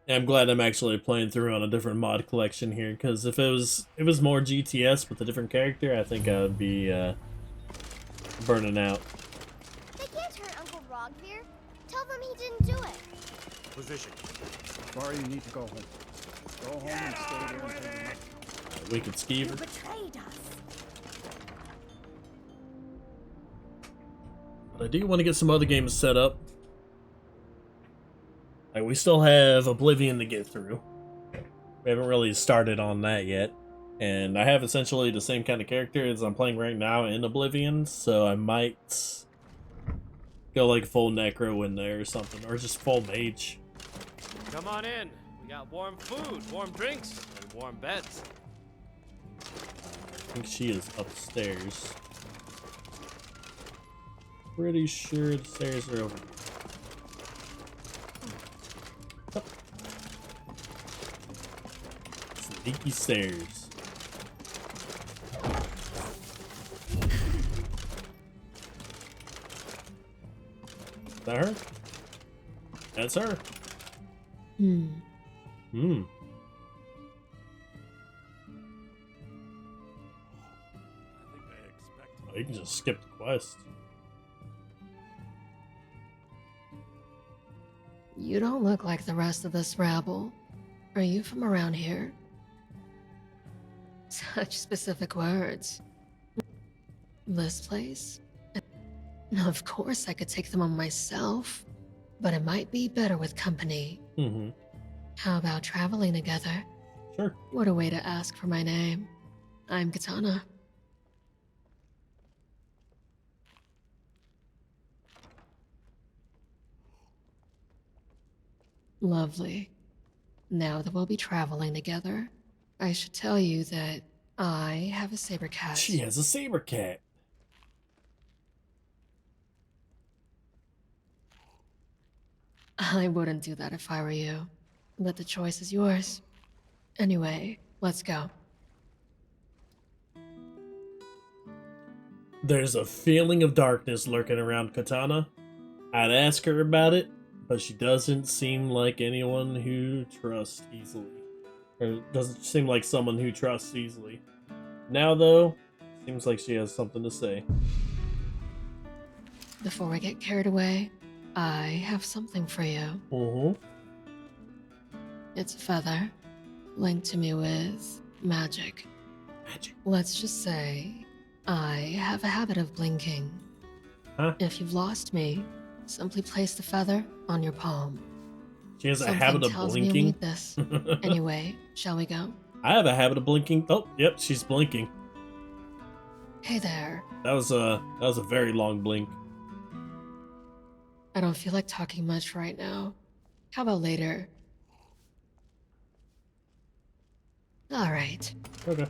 Yeah, I'm glad I'm actually playing through on a different mod collection here, because if it was more GTS with a different character, I think I would be burning out. They can't hurt Uncle Rogvir. Tell them he didn't do it. Position. Sorry, you need to go home. Go home and stay there until the night. Wicked Skeever. Betrayed us. But I do want to get some other games set up. Like, we still have Oblivion to get through. We haven't really started on that yet. And I have essentially the same kind of character as I'm playing right now in Oblivion, so I might go like full Necro in there or something, or just full Mage. Come on in. We got warm food, warm drinks, and warm beds. I think she is upstairs. Pretty sure the stairs are over here. Sneaky stairs. Is that her? That's her. Hmm. Hmm. Oh, you can just skip the quest. You don't look like the rest of this rabble. Are you from around here? Such specific words. This place? Of course I could take them on myself, but it might be better with company. Mm-hmm. How about traveling together? Sure. What a way to ask for my name. I'm Katana. Lovely. Now that we'll be traveling together, I should tell you that I have a saber cat. She has a saber cat. I wouldn't do that if I were you, but the choice is yours. Anyway, Let's go. There's a feeling of darkness lurking around Katana. I'd ask her about it, but she doesn't seem like anyone who trusts easily. Or doesn't seem like someone who trusts easily. Now, though, seems like she has something to say. Before we get carried away, I have something for you. Mm-hmm. It's a feather, linked to me with magic. Magic. Let's just say I have a habit of blinking. Huh? If you've lost me, simply place the feather on your palm. She has a Something habit of tells me you blinking. need this. Anyway, shall we go? I have a habit of blinking. Oh, yep, she's blinking. Hey there. That was a very long blink. I don't feel like talking much right now. How about later? All right. Okay.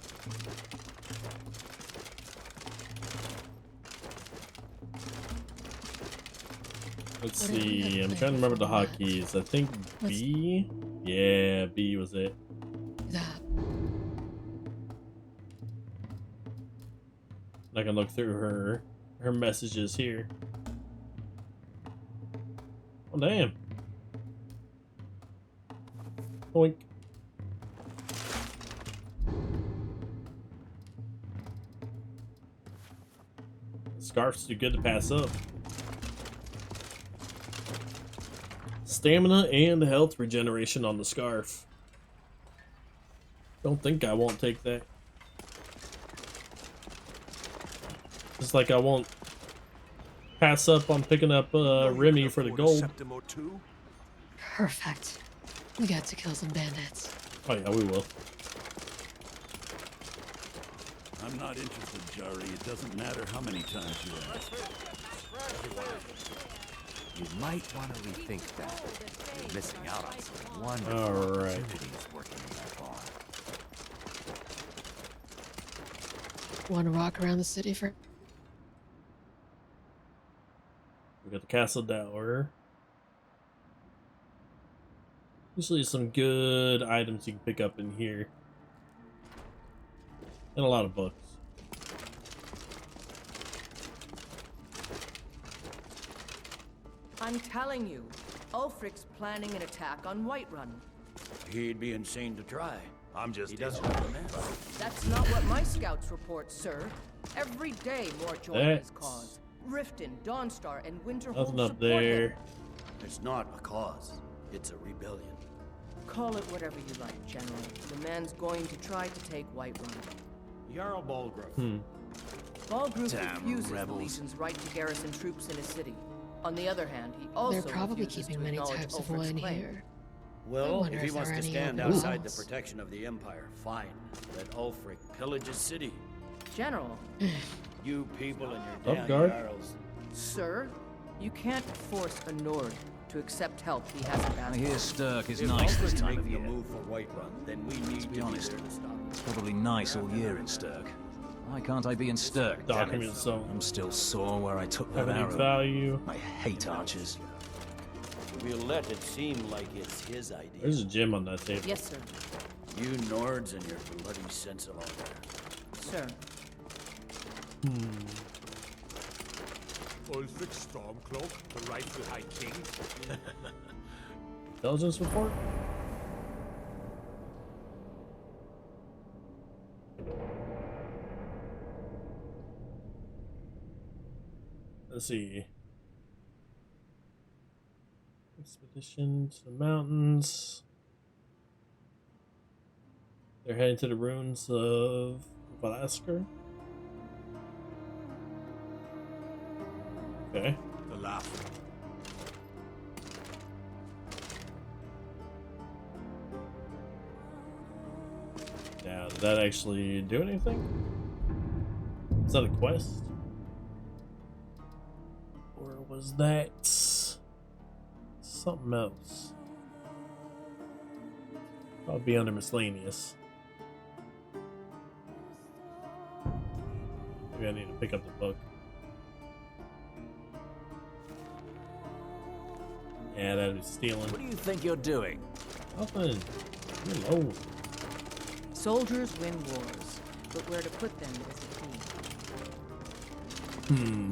Let's see. I'm trying to remember the hotkeys. I think B. Yeah, B was it. That. I can look through her messages here. Oh damn. Boink. Scarf's too good to pass up. Stamina and health regeneration on the scarf. Don't think I won't take that. Just like I won't pass up on picking up Remy for the gold. Perfect. We got to kill some bandits. Oh yeah, we will. I'm not interested, Jari. It doesn't matter how many times you ask. You might want to rethink that. You're missing out on some wonderful Alright. opportunities working in that bar. Want to walk around the city for? We got the castle dower. Usually some good items you can pick up in here. And a lot of books. I'm telling you, Ulfric's planning an attack on Whiterun. He'd be insane to try. I'm just. He doesn't know the man. That's not what my scouts report, sir. Every day more join his cause. Riften, Dawnstar, and Winterhold Nothing up support there. him. It's not a cause. It's a rebellion. Call it whatever you like, General. The man's going to try to take Whiterun. Jarl Balgruuf. Balgruuf Damn refuses the rebels. Legion's right to garrison troops in his city. On the other hand, he also They're probably refuses keeping to many acknowledge types of Ulfric's wine claim. here. I Well, wonder if he if wants there to are any stand open outside the wells. protection of the Empire, fine. Let Ulfric pillage his city. General. You people and your damn guard. jarls. Sir, you can't force a Nord to accept help he hasn't asked I hear for. Stirk is If nice this Ulfric's time of making year. a move for Whiterun, then we need to be honest, there to stop him. It's probably nice all year in Stirk. Why can't I be in Stirk? damn it? Document some. I'm still sore where I took Have that any arrow. value? I hate archers. We'll let it seem like it's his idea. There's a gem on that table. Yes, sir. You Nords and your bloody sense of honor. Sir. Ulfric Stormcloak, the rightful High King. Intelligence report? Let's see. Expedition to the mountains. They're heading to the ruins of Valasker. Okay. The laugh. Now, did that actually do anything? Is that a quest? Or was that something else? That'll be under miscellaneous. Maybe I need to pick up the book. Yeah, that is stealing. What do you think you're doing? Nothing. You're low. Soldiers win wars, but where to put them is the key. Hmm.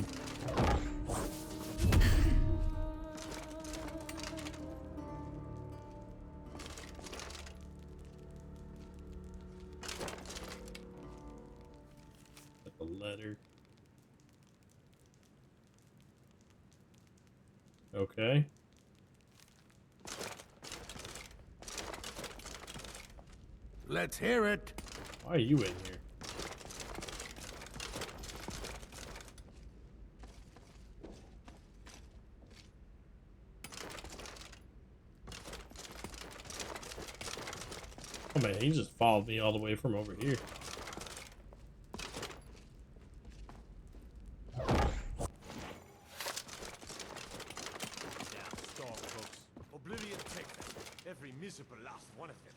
A letter. Okay. Let's hear it. Why are you in here? Oh man, he just followed me all the way from over here. Oblivion take them. Every miserable last one of them.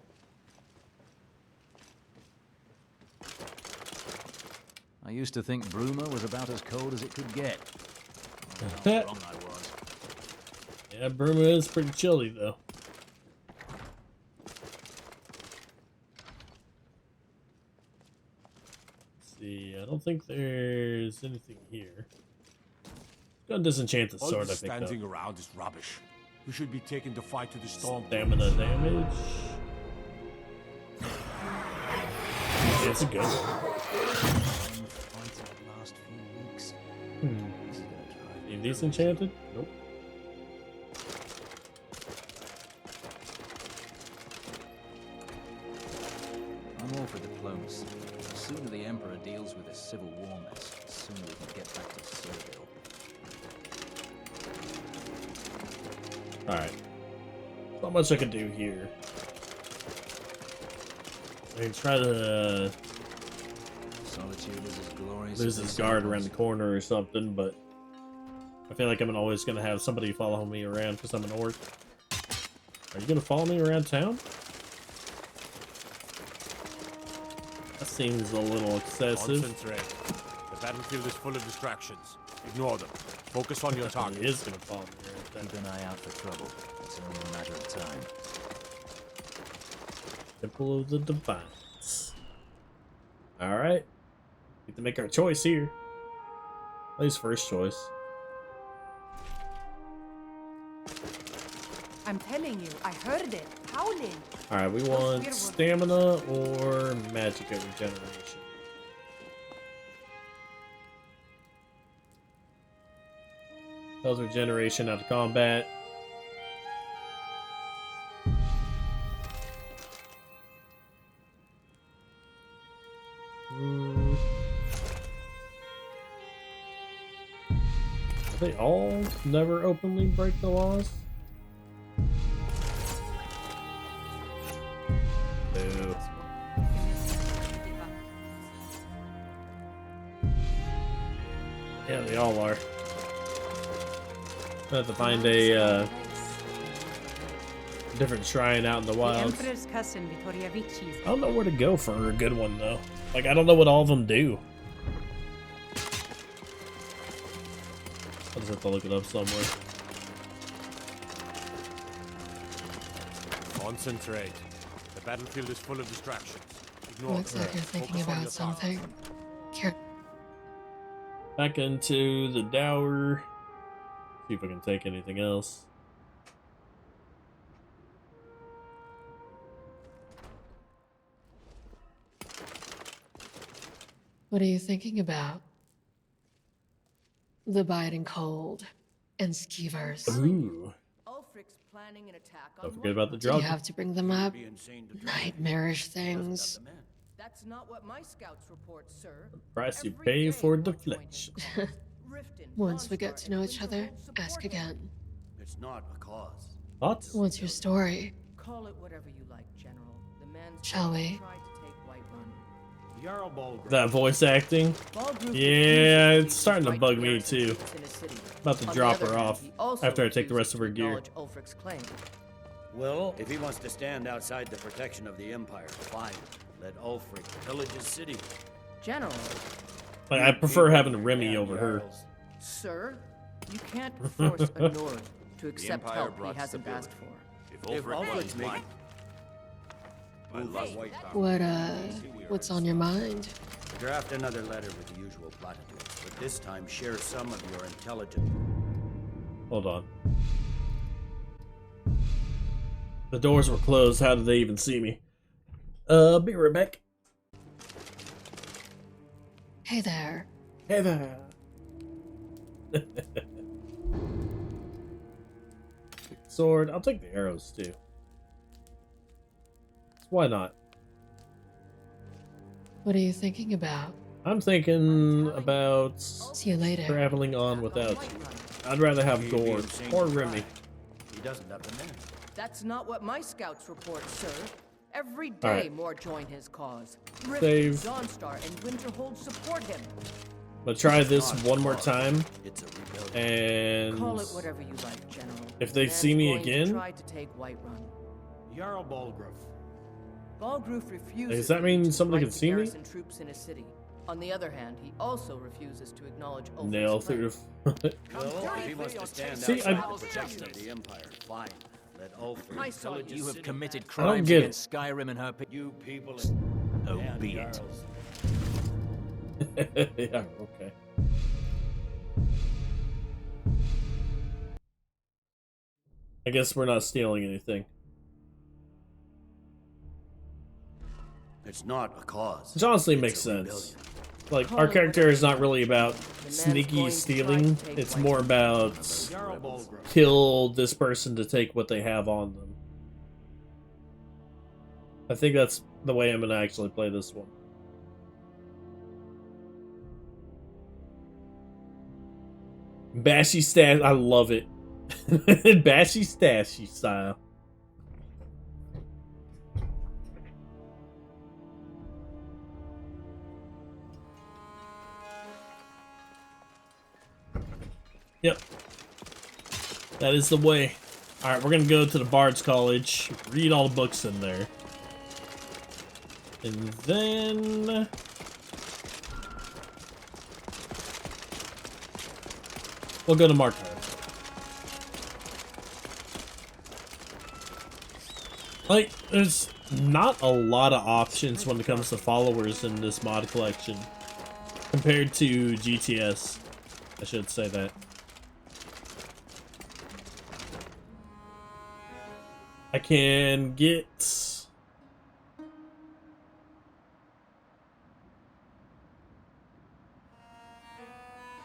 I used to think Bruma was about as cold as it could get. Oh, how wrong I was. Yeah, Bruma is pretty chilly though. Let's see, I don't think there's anything here. Go disenchant the All sword I this picked up. standing around is rubbish. You should be taken to fight to the storm. Stamina damage. It's a good one. Is these enchanted? Nope. I'm all for diplomacy. The sooner the Emperor deals with this civil war mess, the sooner we can get back to Cyrodiil. Alright. Not much I can do here. I can try to Solitude is as glorious lose his guard around the corner or something, but I feel like I'm always gonna have somebody follow me around because I'm an orc. Are you gonna follow me around town? That seems a little excessive. Concentrate. The battlefield is full of distractions. Ignore them. Focus on your target. He is gonna follow me around town. Keep an eye out for trouble. It's only a matter of time. Temple of the Divines. Alright. Get to make our choice here. At least first choice. I'm telling you, I heard it. Howling. Alright, we want stamina or magic regeneration. Health regeneration out of combat. They all never openly break the laws? Boo. Yeah, they all are. I have to find a different shrine out in the wilds. Emperor's cousin, I don't know where to go for a good one though. Like, I don't know what all of them do. I'll just have to look it up somewhere. Concentrate. The battlefield is full of distractions. Ignore Looks them. like you're thinking Focus on about your target. something. Care. Back into the dower. See if I can take anything else. What are you thinking about? The biting cold and skeevers. Ooh. Ulfric's planning an attack on Don't forget about the Do you drug. have to bring them up? Nightmarish things. That's not what my scouts report, sir. Price you pay for deflection. Once we get to know each other, ask again. It's not a cause. Thoughts? What's your story? Call it whatever you like, General. The man's Shall we? tried to take Whiterun. Jarl Balgruuf. That voice acting? Yeah, it's starting to bug me too. About to drop her off after I take the rest of her gear. Ulfric's claim. Well, if he wants to stand outside the protection of the Empire, fine. Let Ulfric pillage his city. General. Like, I prefer having Remy over her. Sir, you can't force a Nord to accept Empire help he brought hasn't stability. asked for. If Ulfric wants make light, What's on your mind? Draft another letter with the usual platitudes, but this time share some of your intelligence. Hold on. The doors were closed. How did they even see me? Be right back. Hey there. Hey there. Sword. I'll take the arrows too. Why not? What are you thinking about? I'm thinking about See you later. traveling on without you. I'd rather have Gord or Remy. He doesn't have the name. That's not what my scouts report, sir. Every day Alright. more join his cause. Save. Dawnstar and Winterhold support him. But try this one more time, It's a rebellion. and Call it whatever you like, General. if they Man's see me going to again, try to take Whiterun. Jarl Balgruuf. Balgruuf refuses. does that mean to somebody fight can to see me? garrison troops in his city. On the other hand, he also refuses to acknowledge Ulfric's nail through Well, if he wants to stand See, outside I- the protection of the Empire, fine. Let Ulfric I saw pillage You his have city committed back. crimes get against Skyrim and her people. You people Oh, and be it. Jarls. yeah, okay. I guess we're not stealing anything. It's not a cause. Which honestly It's makes a sense. rebellion. Like, our character is not really about going sneaky to stealing. try to take It's Whiterun. more about Jarl Balgruuf. kill this person to take what they have on them. I think that's the way I'm gonna actually play this one. Bashy stash, I love it. Bashy stashy style. Yep. That is the way. Alright, we're gonna go to the Bard's College, read all the books in there. And then... we'll go to Martyr. Like, there's not a lot of options when it comes to followers in this mod collection. Compared to GTS. I should say that. I can get...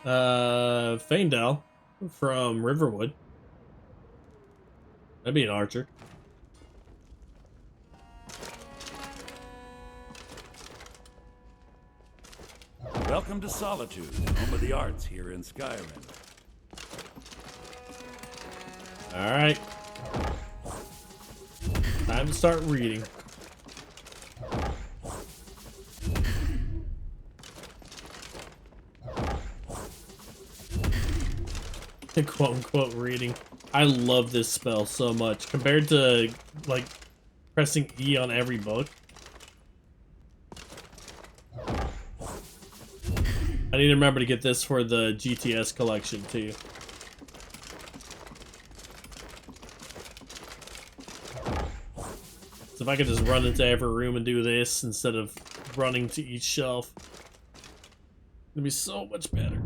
Faendal from Riverwood. That'd be an archer. Welcome to Solitude, home of the arts here in Skyrim. Alright. Time to start reading. Quote unquote reading. I love this spell so much. Compared to, like, pressing E on every book. I need to remember to get this for the GTS collection too. So if I could just run into every room and do this instead of running to each shelf, it'd be so much better.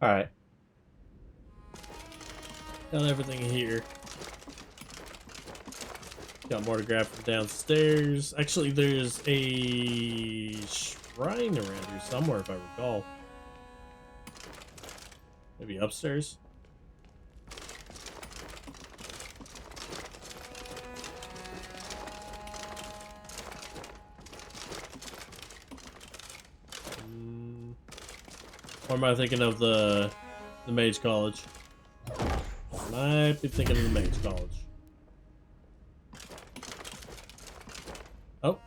Alright. Got everything here. Got more to grab from downstairs. Actually, there's a shrine around here somewhere, if I recall. Maybe upstairs? Or am I thinking of the Mage College? Might be thinking of the Mage College. Oh.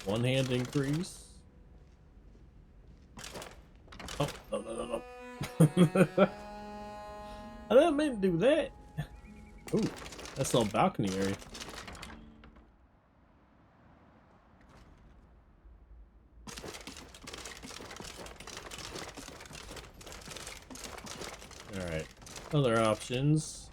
One hand increase. Oh, no, no, no, no. I didn't mean to do that. Ooh, that's a little balcony area. Alright, other options.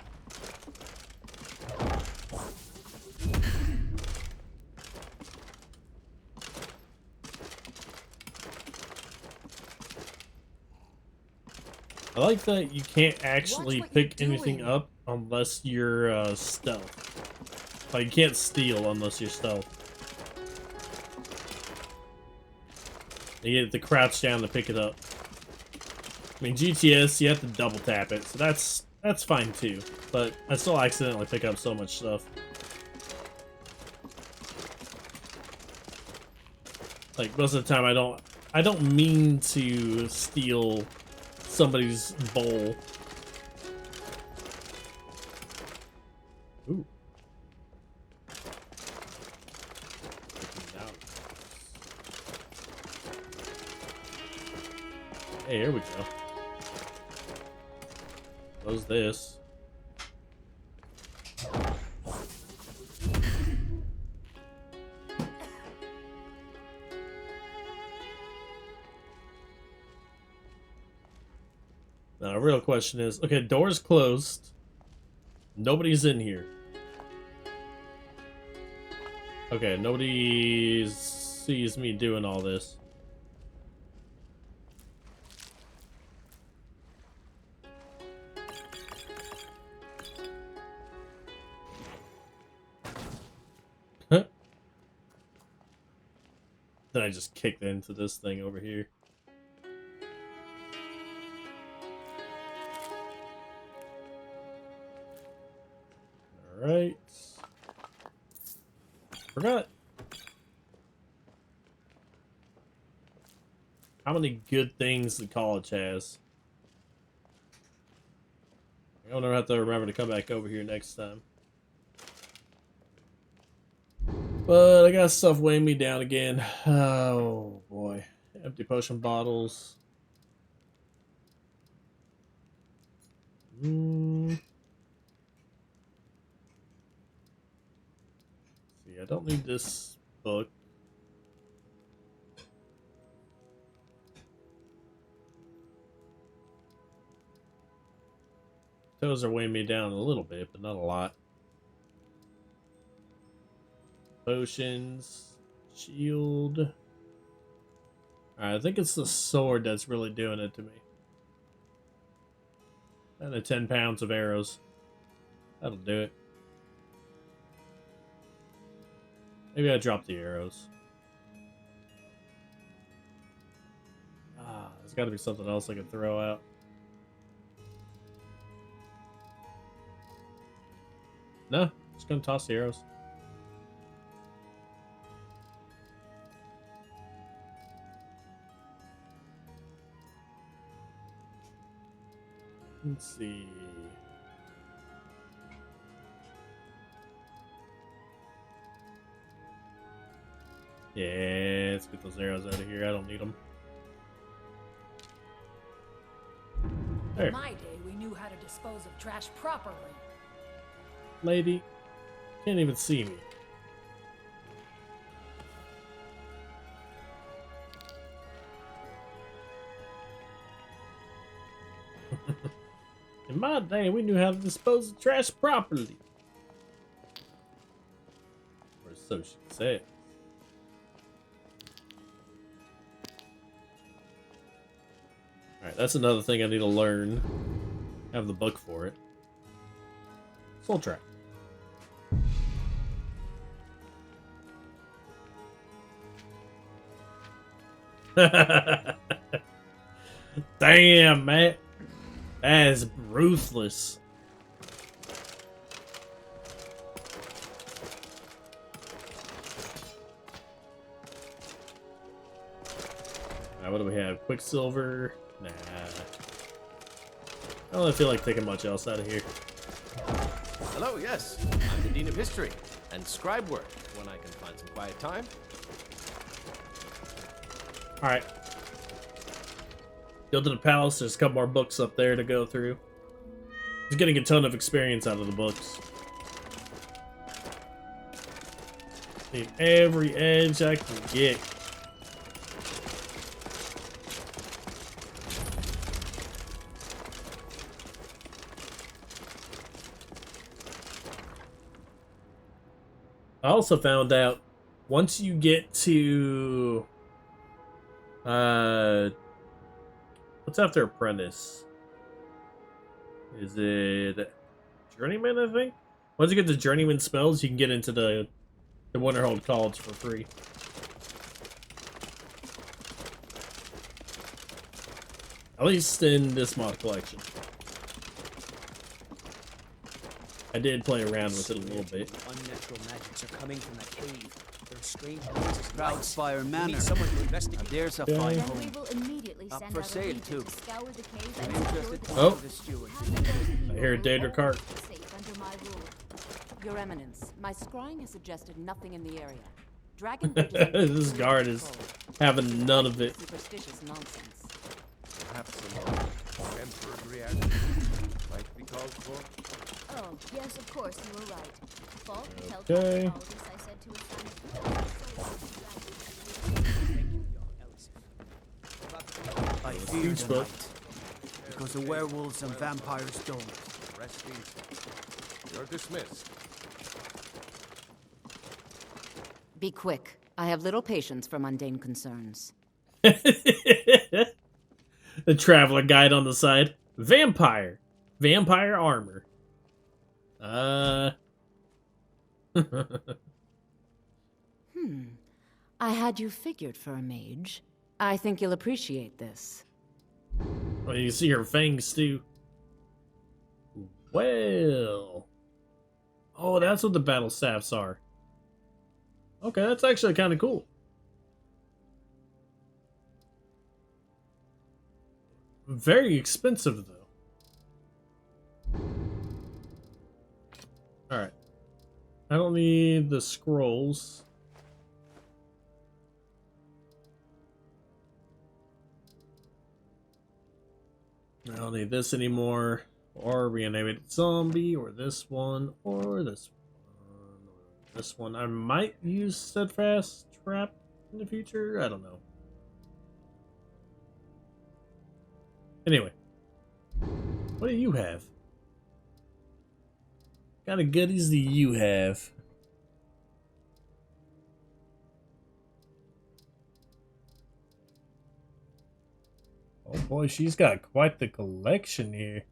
I like that you can't actually pick anything up unless you're stealth. Like, you can't steal unless you're stealth. You get to crouch down to pick it up. I mean, GTS, you have to double tap it, so that's fine too. But I still accidentally pick up so much stuff. Like, most of the time I don't mean to steal somebody's bowl. Ooh. Hey, here we go. Close this. Now, the real question is, okay, door's closed. Nobody's in here. Okay, nobody sees me doing all this. Huh? Then I just kicked into this thing over here. Alright. Forgot how many good things the college has. I'm gonna have to remember to come back over here next time. But I got stuff weighing me down again. Oh boy. Empty potion bottles. I don't need this book. Those are weighing me down a little bit, but not a lot. Potions, shield. Alright, I think it's the sword that's really doing it to me. And the 10 pounds of arrows. That'll do it. Maybe I dropped the arrows. Ah, there's got to be something else I can throw out. No, just gonna toss the arrows. Let's see. Yeah, let's get those arrows out of here. I don't need them. There. In my day, we knew how to dispose of trash properly. Lady, can't even see me. In my day, we knew how to dispose of trash properly. Or so she said. Alright, that's another thing I need to learn. I have the book for it. Soul Trap. Damn, man. That is ruthless. Alright, what do we have? Quicksilver? Nah. I don't really feel like taking much else out of here. Hello, yes. I'm the Dean of History and Scribe Work when I can find some quiet time. Alright. Go to the palace. There's a couple more books up there to go through. He's getting a ton of experience out of the books. Need every edge I can get. I also found out once you get to what's after apprentice? Is it journeyman, I think? Once you get the journeyman spells, you can get into the Winterhold College for free. At least in this mod collection. I did play around with it a little bit. Unnatural magics are coming from that cave. There are strange Proudspire Manor. We need someone to investigate. There's a Okay. fine Then home. we will immediately Up send for out a sale, legion too. to scour the cave I'm and secure interested the to Oh. know cave. the steward. I hear a Daedra cart. Safe under my rule. Your Eminence, my scrying has suggested nothing in the area. Dragon Bridge is under This guard is having none of it. superstitious nonsense. Perhaps some emperor reaction might be called for. Oh, yes, of course, you were right. Fault, Okay. all this I said to his I Let's fear see, the night, because the werewolves and vampires don't. Rest easy. You're dismissed. Be quick. I have little patience for mundane concerns. The traveler guide on the side. Vampire. Vampire armor. I had you figured for a mage. I think you'll appreciate this. Well, you see her fangs too. Well. Oh, that's what the battle staffs are. Okay, that's actually kind of cool. Very expensive, though. Alright. I don't need the scrolls. I don't need this anymore. Or reanimated zombie, or this one, or this one, or this one. I might use steadfast trap in the future. I don't know. Anyway, what do you have? What kind of goodies do you have? Oh boy, she's got quite the collection here.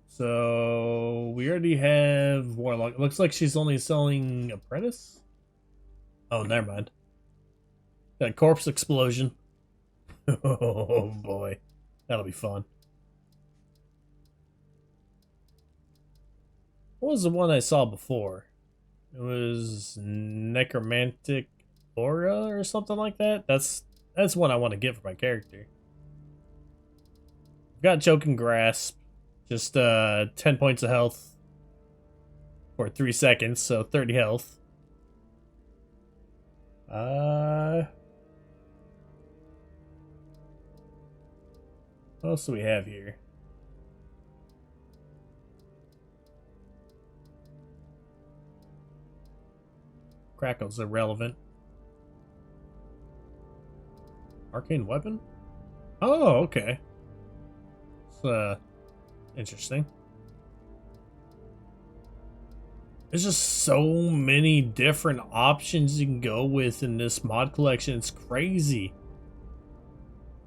So we already have Warlock. It looks like she's only selling Apprentice. Oh, never mind. Got Corpse Explosion. Oh boy, that'll be fun. What was the one I saw before? It was Necromantic Aura or something like that. That's one I want to get for my character. I've got Choking Grasp. Just 10 points of health for 3 seconds, so 30 health. What else do we have here? Crackle's irrelevant. Arcane weapon? Oh, okay. It's interesting. There's just so many different options you can go with in this mod collection. It's crazy.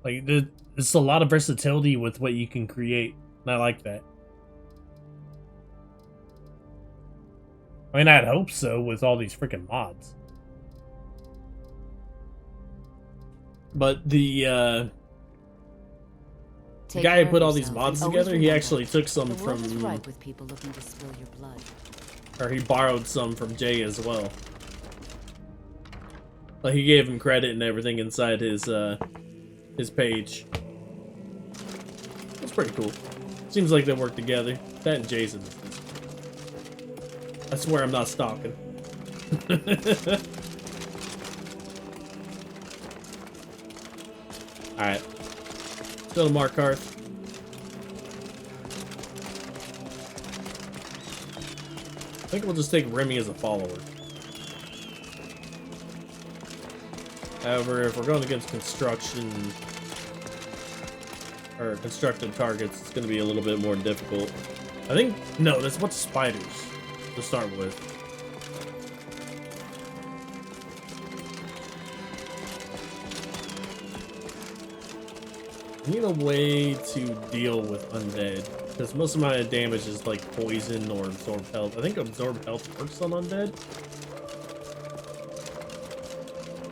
Like, there's a lot of versatility with what you can create, and I like that. I mean, I'd hope so with all these freaking mods. But the guy who put all these mods together, he actually took some from... with people looking to spill your blood. Or he borrowed some from Jay as well. Like, he gave him credit and everything inside his page. That's pretty cool. Seems like they work together. That and Jason. I swear I'm not stalking. Alright. Let's go to Markarth. I think we'll just take Remy as a follower. However, if we're going against construction or constructed targets, it's going to be a little bit more difficult. I think, no, that's what spiders to start with. I need a way to deal with undead, because most of my damage is like poison or absorb health. I think absorb health works on undead.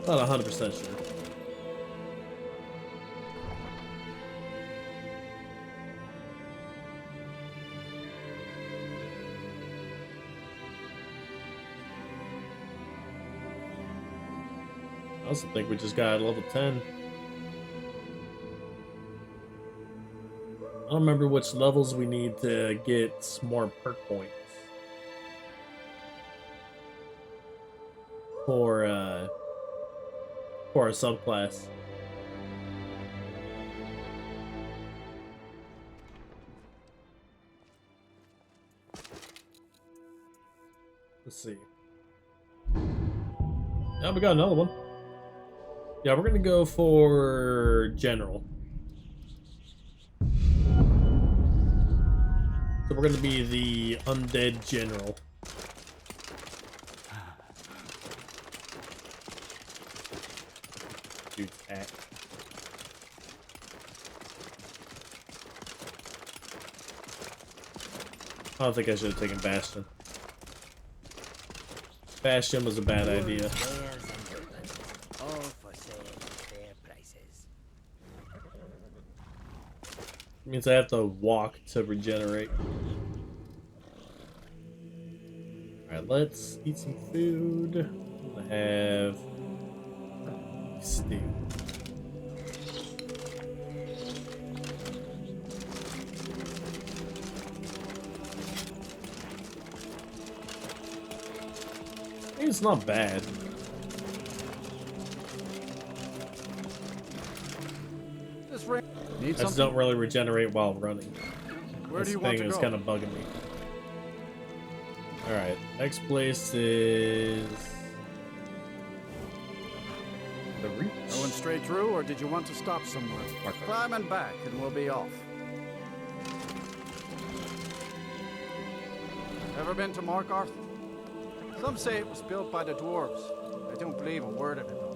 Not 100% sure. I also think we just got level 10. I don't remember which levels we need to get more perk points for a subclass. Let's see. Oh, we got another one. Yeah, we're gonna go for general. So we're gonna be the undead general. Dude's back. I don't think I should have taken Bastion. Bastion was a bad idea. It means I have to walk to regenerate. Alright, let's eat some food. I'm gonna have stew. I think it's not bad. I just don't really regenerate while running. Where do you want to go? This thing is kind of bugging me. Alright, next place is the Reach. Going straight through, or did you want to stop somewhere? Climb and back, and we'll be off. Ever been to Markarth? Some say it was built by the dwarves. I don't believe a word of it, though.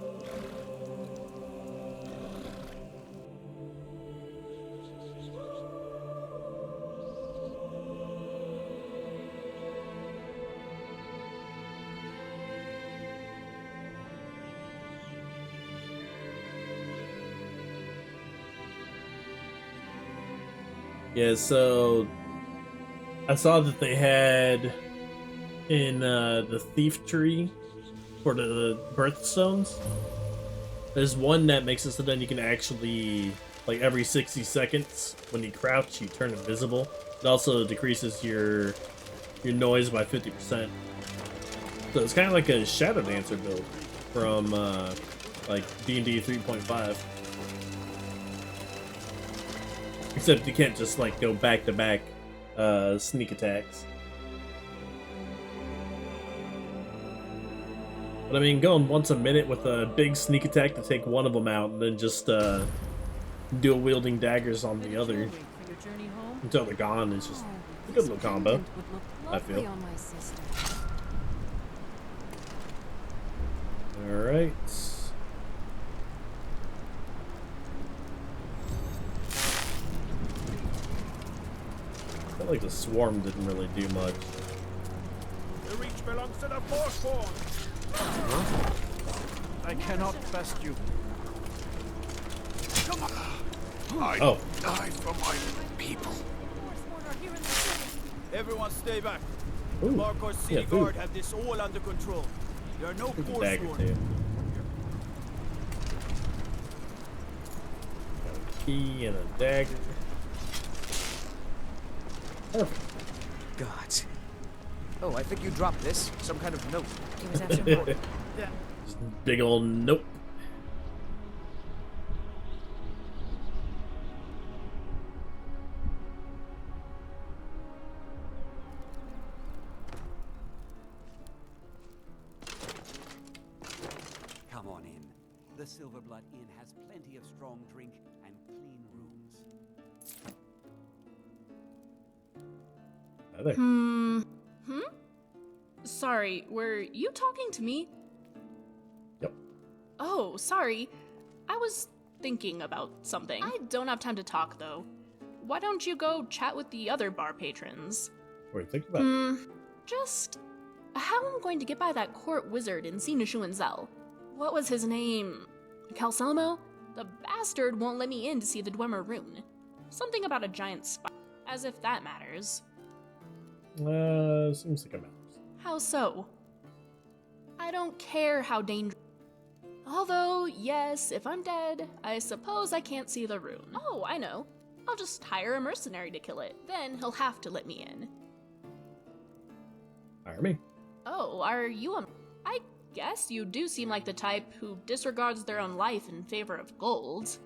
Yeah, so I saw that they had in the thief tree for the birthstones. There's one that makes it so then you can actually, like every 60 seconds, when you crouch, you turn invisible. It also decreases your noise by 50%. So it's kind of like a Shadow Dancer build from like D&D 3.5. Except you can't just like go back to back sneak attacks. But I mean, going once a minute with a big sneak attack to take one of them out, and then just dual wielding daggers on the other until they're gone is just a good little combo, I feel. Alright. I felt like the swarm didn't really do much. The Reach belongs to the Forsworn. Huh? I cannot best you. Come on. I die for my people. Everyone stay back. Ooh, The Markarth City Guard have this all under control. There are no Forsworn. Key and a dagger. Perfect. Gods. Oh, I think you dropped this. Some kind of note. It was after important. Just big old nope. Come on in. The Silverblood Inn has plenty of strong drink and clean rooms. Hi there. Sorry, were you talking to me? Yep. Oh, sorry. I was thinking about something. I don't have time to talk, though. Why don't you go chat with the other bar patrons? What are you thinking about? Just how I'm going to get by that court wizard in Sinashuanzel. What was his name? Calselmo? The bastard won't let me in to see the Dwemer rune. Something about a giant spider. As if that matters. Seems like it matters. How so? I don't care how dangerous. Although, yes, if I'm dead, I suppose I can't see the rune. Oh, I know. I'll just hire a mercenary to kill it. Then he'll have to let me in. Hire me. Oh, are you a... I guess you do seem like the type who disregards their own life in favor of gold.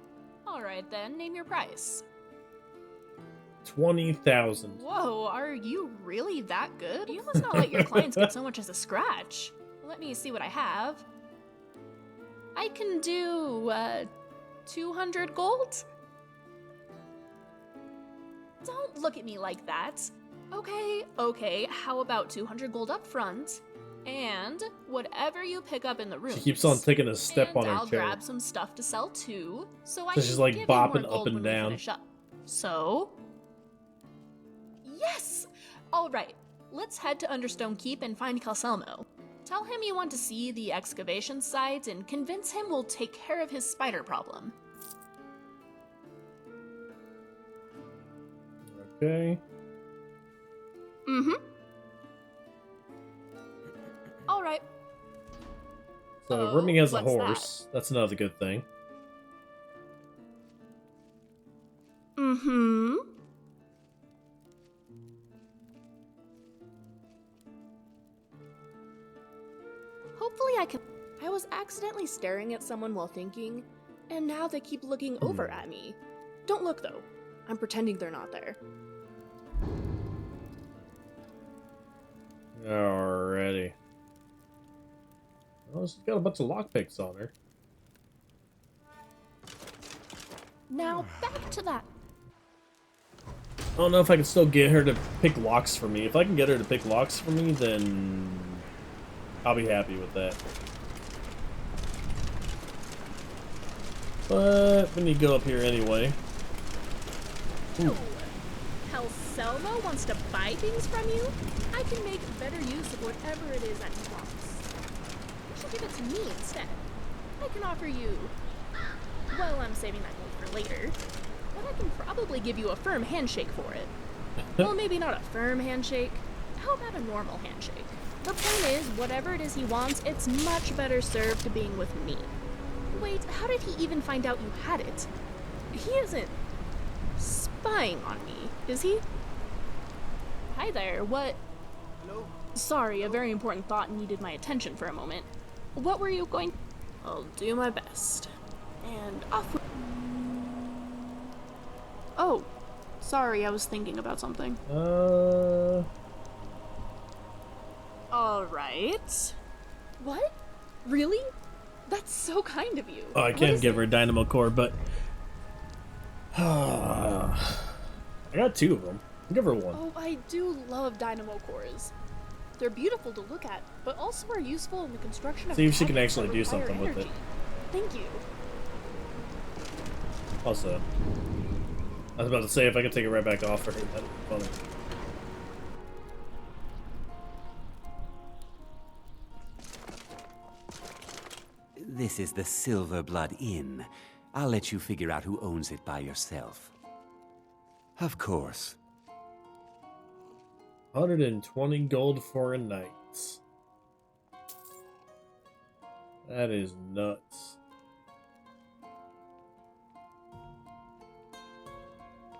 Alright then, name your price. 20,000. Whoa, are you really that good? You must not let your clients get so much as a scratch. Let me see what I have. I can do, 200 gold? Don't look at me like that. Okay, how about 200 gold up front? And whatever you pick up in the room. She keeps on taking a step on her I'll chair. grab some stuff to sell too, so I So she's can like give you bopping more up gold and when we down. finish up. So, yes! Alright, let's head to Understone Keep and find Calselmo. Tell him you want to see the excavation site and convince him we'll take care of his spider problem. Okay. Alright. So Rimming has a what's that? horse. That's another good thing. Hopefully I can... I was accidentally staring at someone while thinking, and now they keep looking over at me. Don't look though. I'm pretending they're not there. Alrighty. Well, she's got a bunch of lockpicks on her. Now back to that. I don't know if I can still get her to pick locks for me. If I can get her to pick locks for me, then I'll be happy with that. But we need to go up here anyway. Ooh. Calselmo wants to buy things from you? I can make better use of whatever it is that he wants. You should give it to me instead. I can offer you... Well, I'm saving that gold for later. But I can probably give you a firm handshake for it. Well, maybe not a firm handshake. How about a normal handshake? The point is, whatever it is he wants, it's much better served being with me. Wait, how did he even find out you had it? He isn't spying on me, is he? Hi there, what? Hello? Sorry, a very important thought needed my attention for a moment. What were you going... I'll do my best. And off we... Oh, sorry, I was thinking about something. Alright. What? Really? That's so kind of you. Oh, I can give her a dynamo core, but I got 2 of them. I'll give her 1. Oh, I do love dynamo cores. They're beautiful to look at, but also are useful in the construction of... See if she can gadgets actually that do require something with energy. it. Thank you. Also, I was about to say if I could take it right back off her, that'd be funny. This is the Silverblood Inn. I'll let you figure out who owns it by yourself. Of course. 120 gold for a night. That is nuts.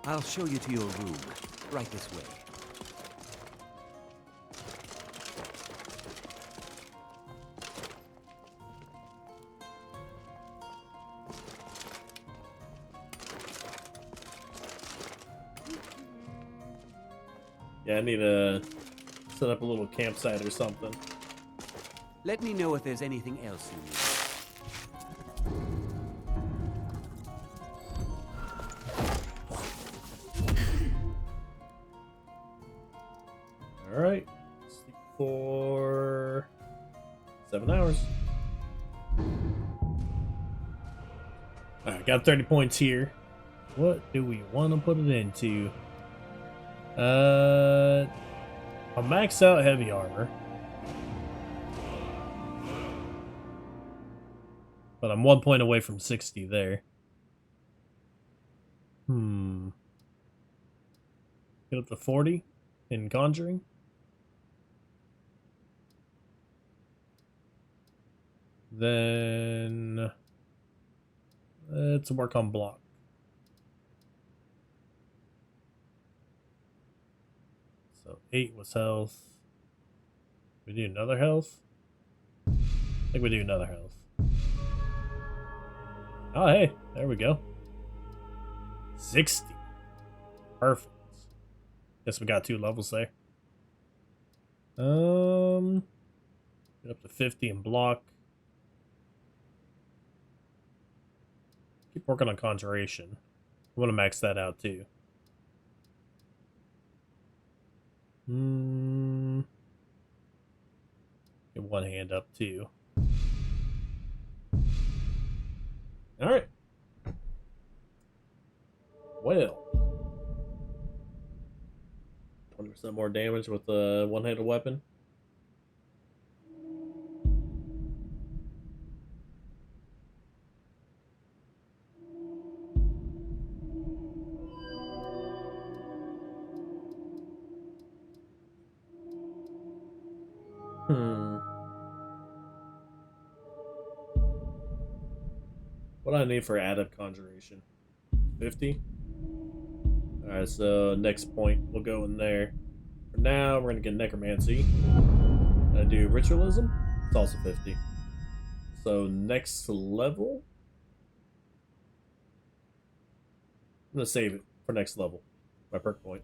I'll show you to your room. Right this way. Yeah, I need to set up a little campsite or something. Let me know if there's anything else you need. Alright. Sleep for 7 hours. Alright, got 30 points here. What do we want to put it into? I'll max out heavy armor. But I'm 1 point away from 60 there. Get up to 40 in Conjuring. Then let's work on block. So 8 was health. We do another health? I think we do another health. Oh, hey, there we go. 60. Perfect. Guess we got 2 levels there. Get up to 50 in block. Keep working on conjuration. I want to max that out too. Get one hand up too. Alright. Well. 20% more damage with a one-handed weapon. What do I need for added conjuration? 50? Alright, so next point, we'll go in there. For now, we're gonna get necromancy. I do ritualism. It's also 50. So next level, I'm gonna save it for next level. My perk point.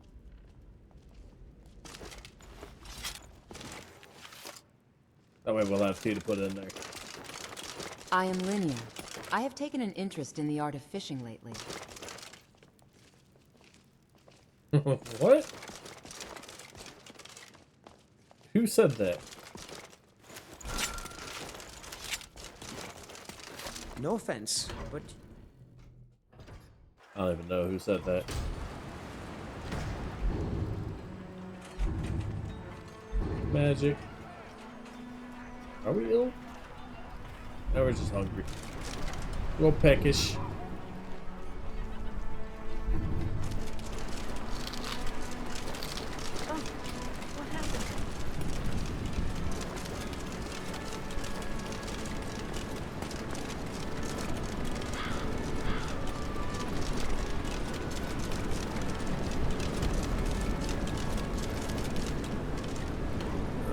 That way we'll have 2 to put in there. I am Linnea. I have taken an interest in the art of fishing lately. What? Who said that? No offense, but I don't even know who said that. Magic. Are we ill? No, we're just hungry. A little peckish.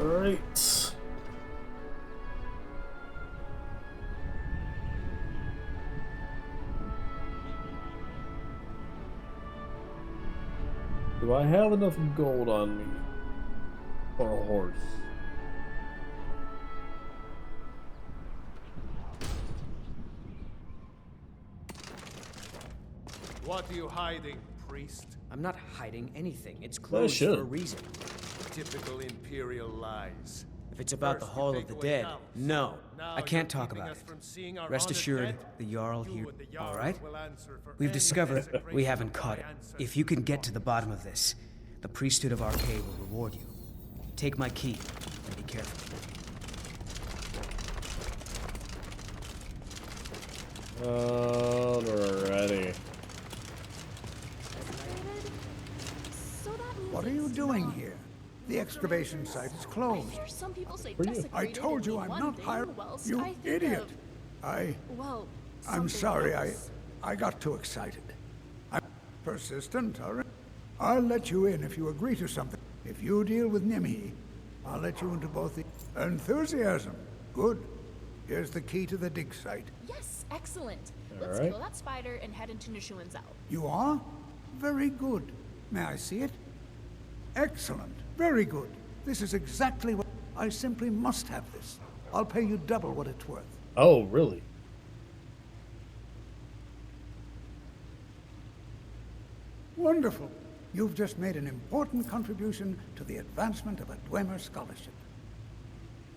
Alright. Do I have enough gold on me for a horse? What are you hiding, priest? I'm not hiding anything. It's closed for a reason. Typical Imperial lies. If it's about the Hall of the Dead, no, I can't talk about it. Rest assured, the Jarl here, all right? We've discovered we haven't caught it. If you can get to the bottom of this, the priesthood of Arcade will reward you. Take my key and be careful. Alrighty. What are you doing here? The excavation site is closed. Some people say I told you I'm not hired. You idiot. I'm sorry, I got too excited. I'm persistent, all right? I'll let you in if you agree to something. If you deal with Nimhi, I'll let you into both the enthusiasm. Good. Here's the key to the dig site. Yes, excellent. Let's kill that spider and head into Nishuan's Out. You are? Very good. May I see it? Excellent. Very good. This is exactly what... I simply must have this. I'll pay you double what it's worth. Oh, really? Wonderful. You've just made an important contribution to the advancement of a Dwemer scholarship.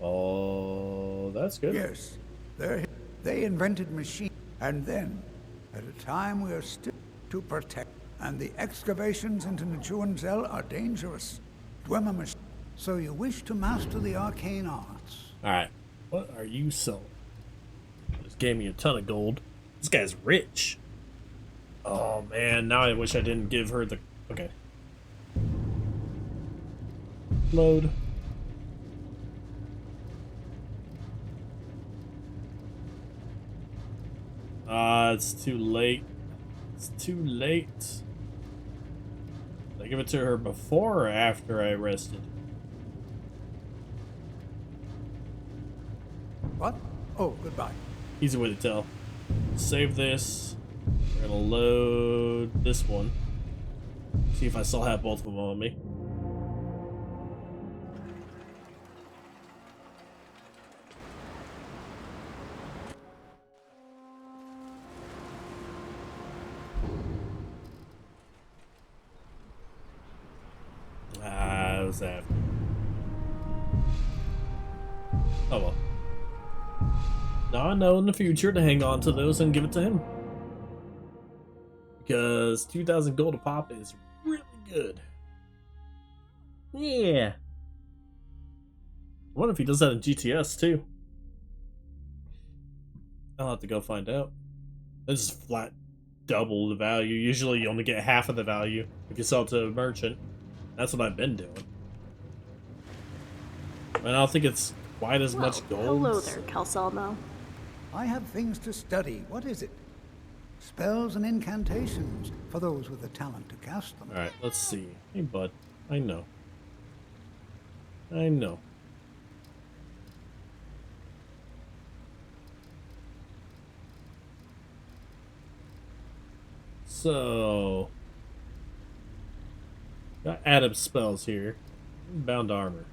Oh, that's good. Yes. They invented machines, and then, at a time we are still to protect, and the excavations into Nechuanzel are dangerous. Dwemer machines. So you wish to master the arcane arts. Alright. What are you selling? Just gave me a ton of gold. This guy's rich. Oh man, now I wish I didn't give her the... Okay. Load. It's too late. It's too late. Did I give it to her before or after I rested? What? Oh, goodbye. Easy way to tell. Save this. We're gonna load this one. See if I still have both of them on me. It was after. Oh well. Now I know in the future to hang on to those and give it to him. Because 2,000 gold a pop is really good. Yeah. I wonder if he does that in GTS too. I'll have to go find out. This is flat double the value. Usually you only get half of the value if you sell to a merchant. That's what I've been doing. And I don't think it's quite as much gold. Hello there, Calsalmo. I have things to study. What is it? Spells and incantations for those with the talent to cast them. Alright, let's see. Hey, bud. I know. I know. So... got add-up spells here. Bound armor.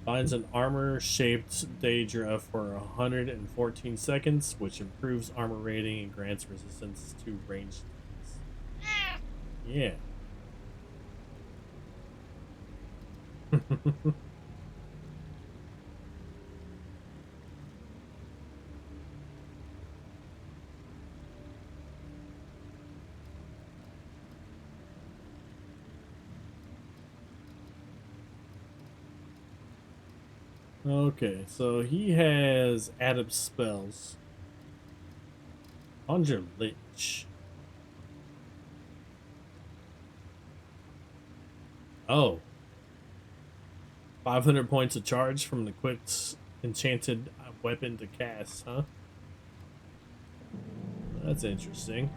Finds an armor-shaped Daedra for 114 seconds, which improves armor rating and grants resistance to ranged attacks. Yeah. Okay, so he has add-up spells. Conjure Lich. Oh. 500 points of charge from an equipped enchanted weapon to cast, huh? That's interesting.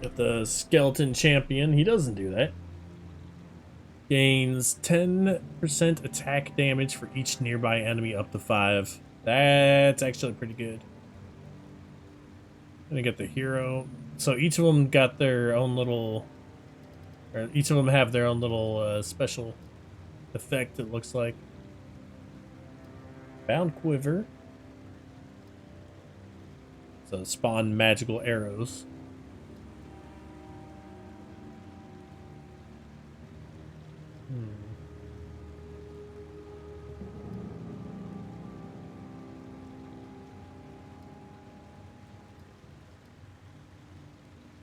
With the skeleton champion, he doesn't do that. Gains 10% attack damage for each nearby enemy up to 5. That's actually pretty good. Gonna get the hero. So each of them got their own little, or each of them have their own little special effect. It looks like. Bound quiver. So spawn magical arrows.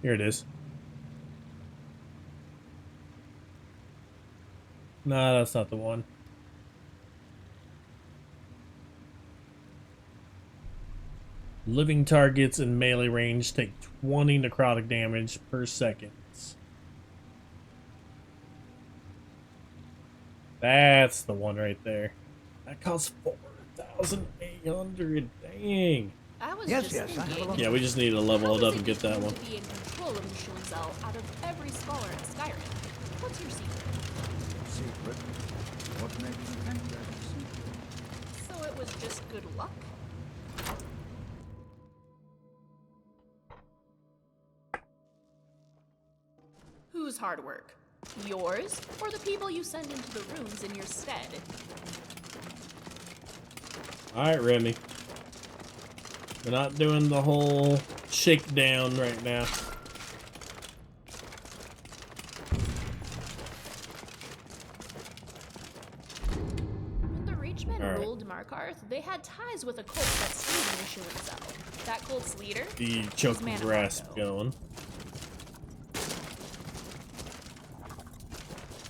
Here it is. Nah, that's not the one. Living targets in melee range take 20 necrotic damage per second. That's the one right there. That costs 4,800. Dang. Yes, I have a lot. Yeah, we just need to level it up and get that one. To be in control of Nechuanzel out of every scholar in Skyrim. What's your secret? Secret? What makes you think that? So it was just good luck? Whose hard work? Yours, or the people you send into the rooms in your stead? Alright, Remy. We're not doing the whole shakedown right now. When the Reachmen ruled Markarth, they had ties with a cult that stayed in the Shuan cell. That cult's leader? The choke and grasp going.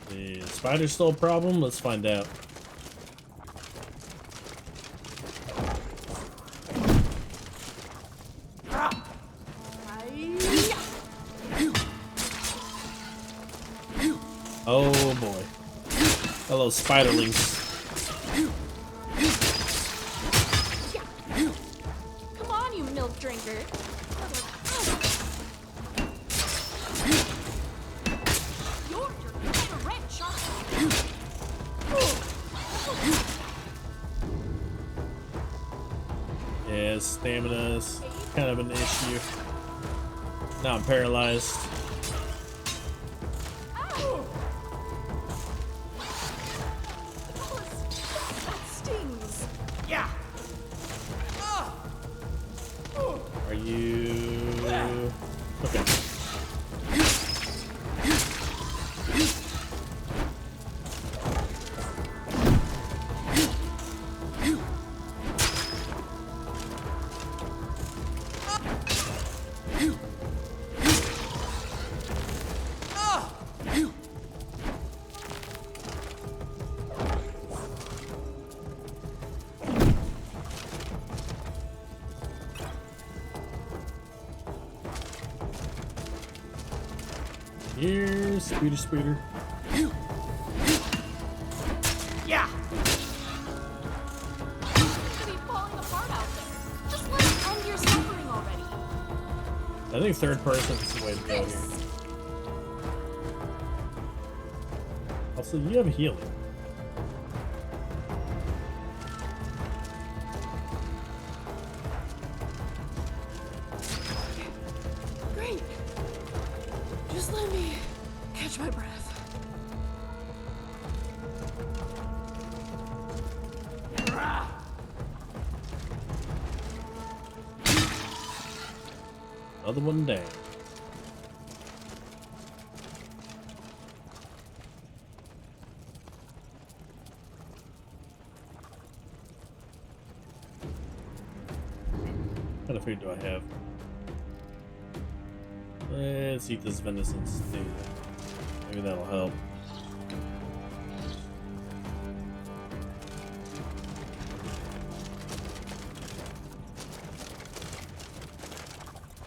The spider's still a problem? Let's find out. Oh boy. Hello, spiderlings. Come on, you milk drinker. You're a red child. Yeah, stamina's kind of an issue. Now I'm paralyzed. That stings. Yeah. Are you... Okay. Here's Speeder. Yeah. You're be falling apart out there. Just let it end your suffering already. I think third person is the way to go here. Also, you have healing. Great. Just let me catch my breath. Another one down. What kind of food do I have? Let's eat this venison stew. Maybe that'll help.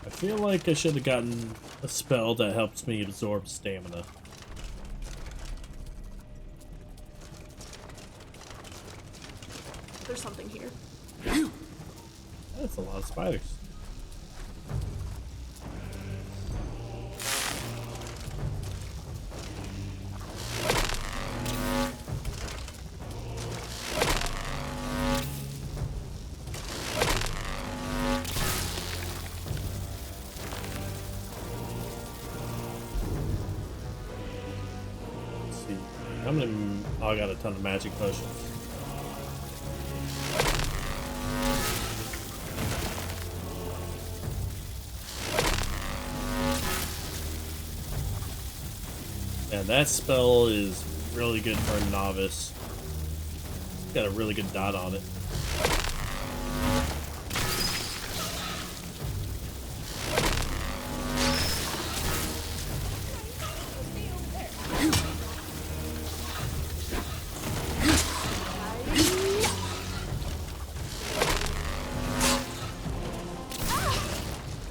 I feel like I should have gotten a spell that helps me absorb stamina. There's something here. That's a lot of spiders. How many? Oh, I got a ton of magic potions. Yeah, that spell is really good for a novice. It's got a really good dot on it.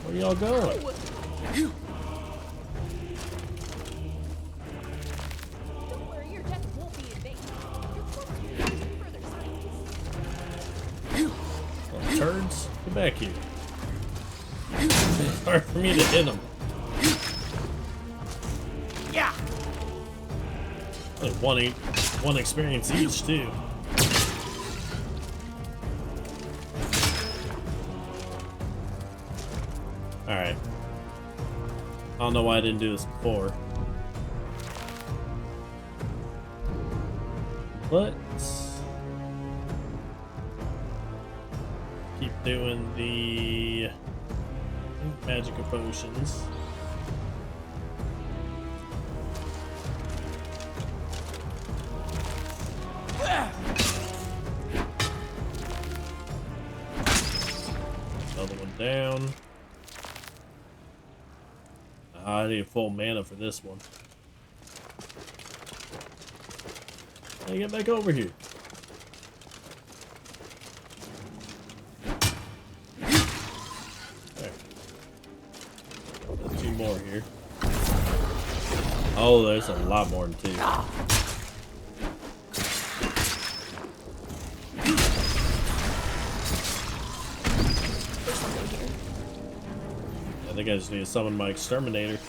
Where y'all going? Don't worry, your death won't be in vain. You're close to further science. Oh, turds, get back here. It's hard for me to hit them. Yeah. Like 1-8. 1 experience each, too. Alright. I don't know why I didn't do this before. Let's keep doing the magic of potions. Another one down. I need full mana for this one. Hey, get back over here. There. 2 more here. Oh, there's a lot more than 2. I think I just need to summon my exterminator.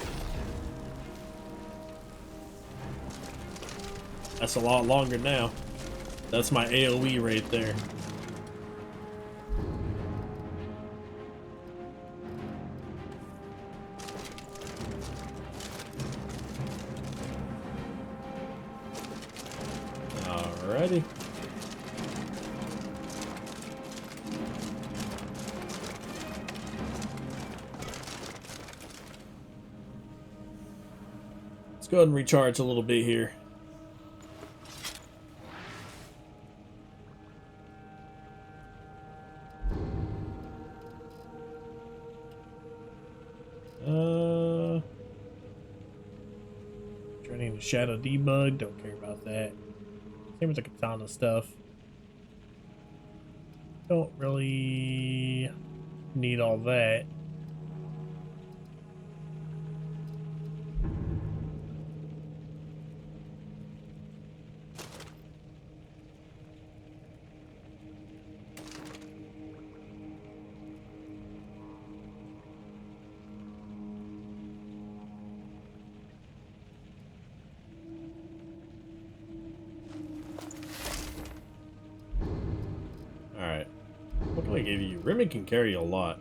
That's a lot longer now. That's my AoE right there. Alrighty. Let's go ahead and recharge a little bit here. Training the shadow debug, don't care about that. Same with the katana stuff. Don't really need all that. Alright. What can I give you? Remy can carry a lot.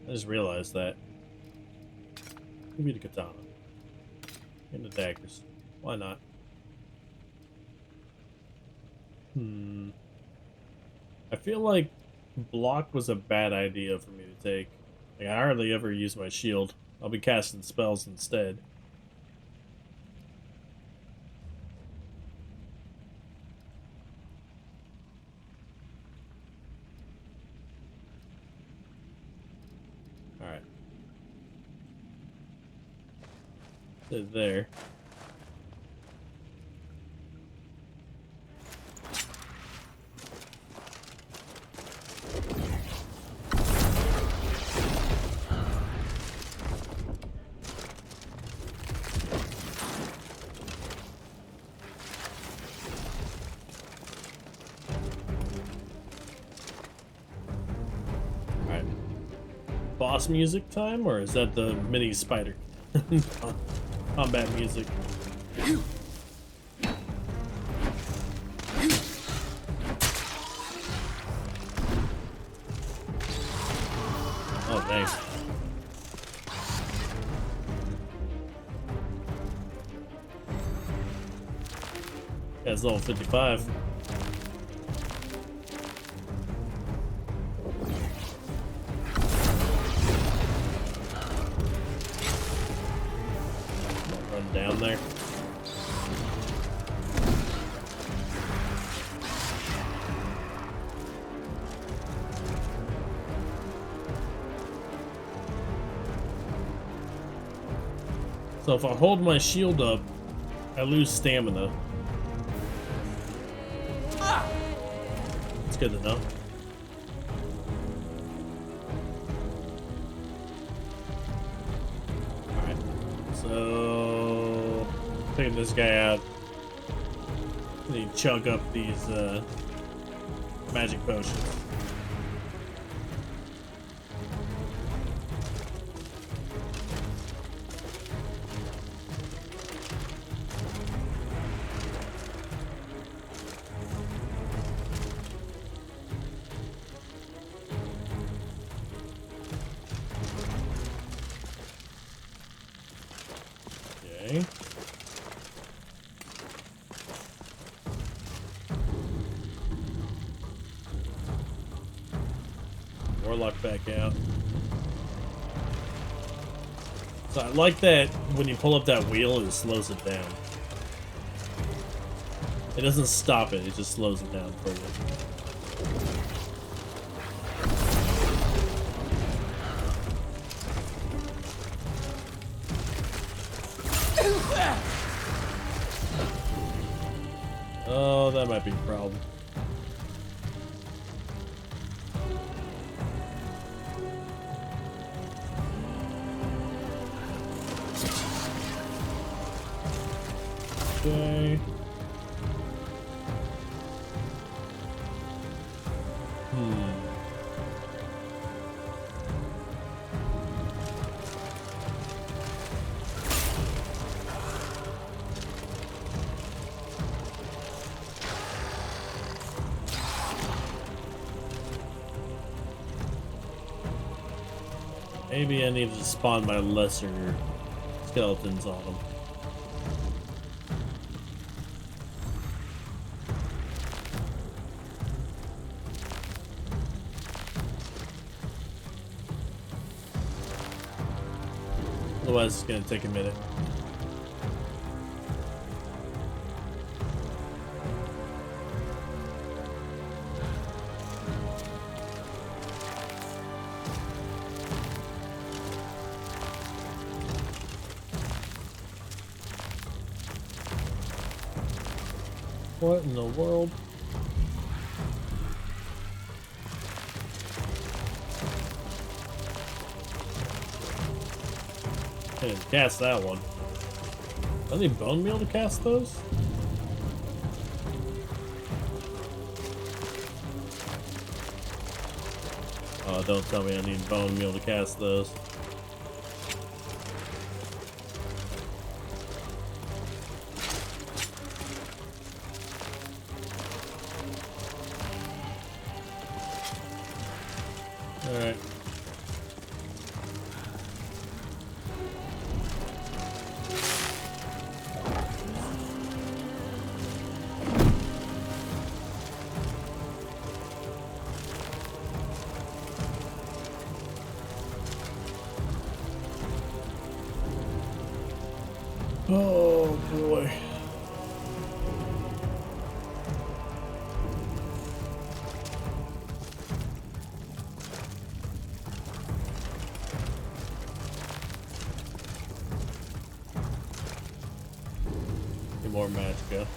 I just realized that. Give me the katana. And the daggers. Why not? I feel like block was a bad idea for me to take. Like, I hardly ever use my shield. I'll be casting spells instead. Alright. Sit there. Boss music time, or is that the mini spider? Combat music. Oh, dang. That's level 55. Down there. So if I hold my shield up, I lose stamina. It's good to know. Alright. So taking this guy out. Need to chug up these magic potions. Warlock back out. So I like that when you pull up that wheel, it slows it down. It doesn't stop it, it just slows it down for you. Oh, that might be a problem. Okay. Maybe I need to spawn my lesser skeletons on them. Otherwise, it's gonna take a minute. What in the world? I didn't cast that one. Do I need bone meal to cast those? Oh, don't tell me I need bone meal to cast those. Alright. Oh boy. Get more magicka.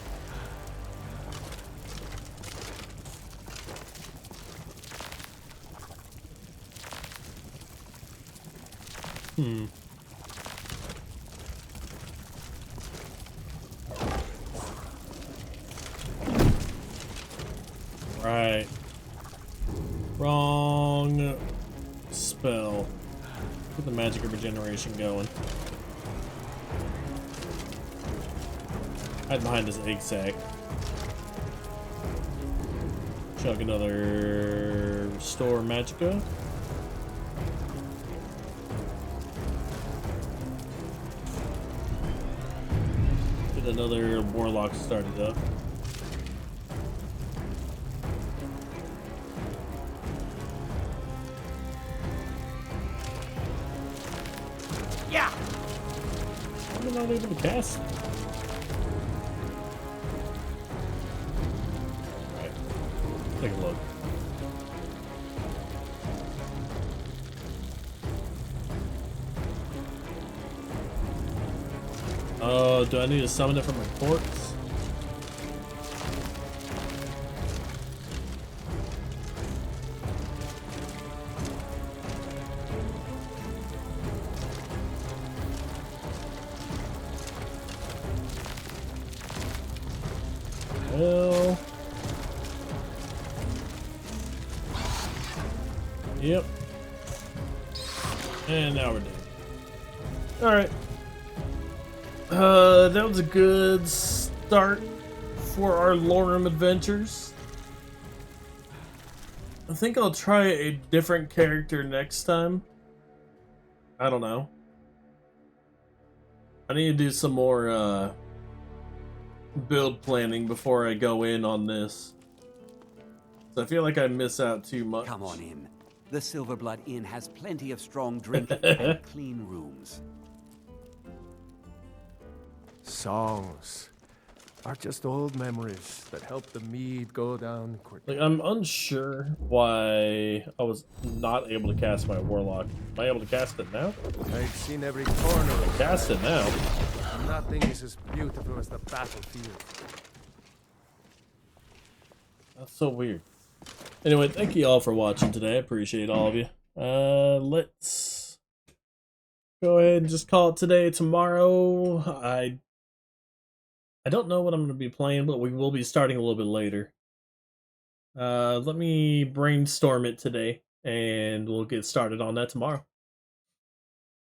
Right. Wrong spell. Get the magic of regeneration going. Hide behind this egg sack. Chug another restore magicka. Get another warlock started up. Yeah. I'm not able to cast. Alright. Take a look. Oh, do I need to summon it from my corpse? Well, yep. And now we're dead. Alright. That was a good start for our Lorerim adventures. I think I'll try a different character next time. I don't know. I need to do some more, build planning before I go in on this. So I feel like I miss out too much. Come on in. The Silverblood Inn has plenty of strong drink and clean rooms. Songs are just old memories that help the mead go down quickly. Like, I'm unsure why I was not able to cast my Warlock. Am I able to cast it now? I've seen every corner of I cast it now. Nothing is as beautiful as the battlefield. That's so weird. Anyway, thank you all for watching today. I appreciate all of you. Let's go ahead and just call it today. Tomorrow, I don't know what I'm going to be playing, but we will be starting a little bit later. Let me brainstorm it today, and we'll get started on that tomorrow.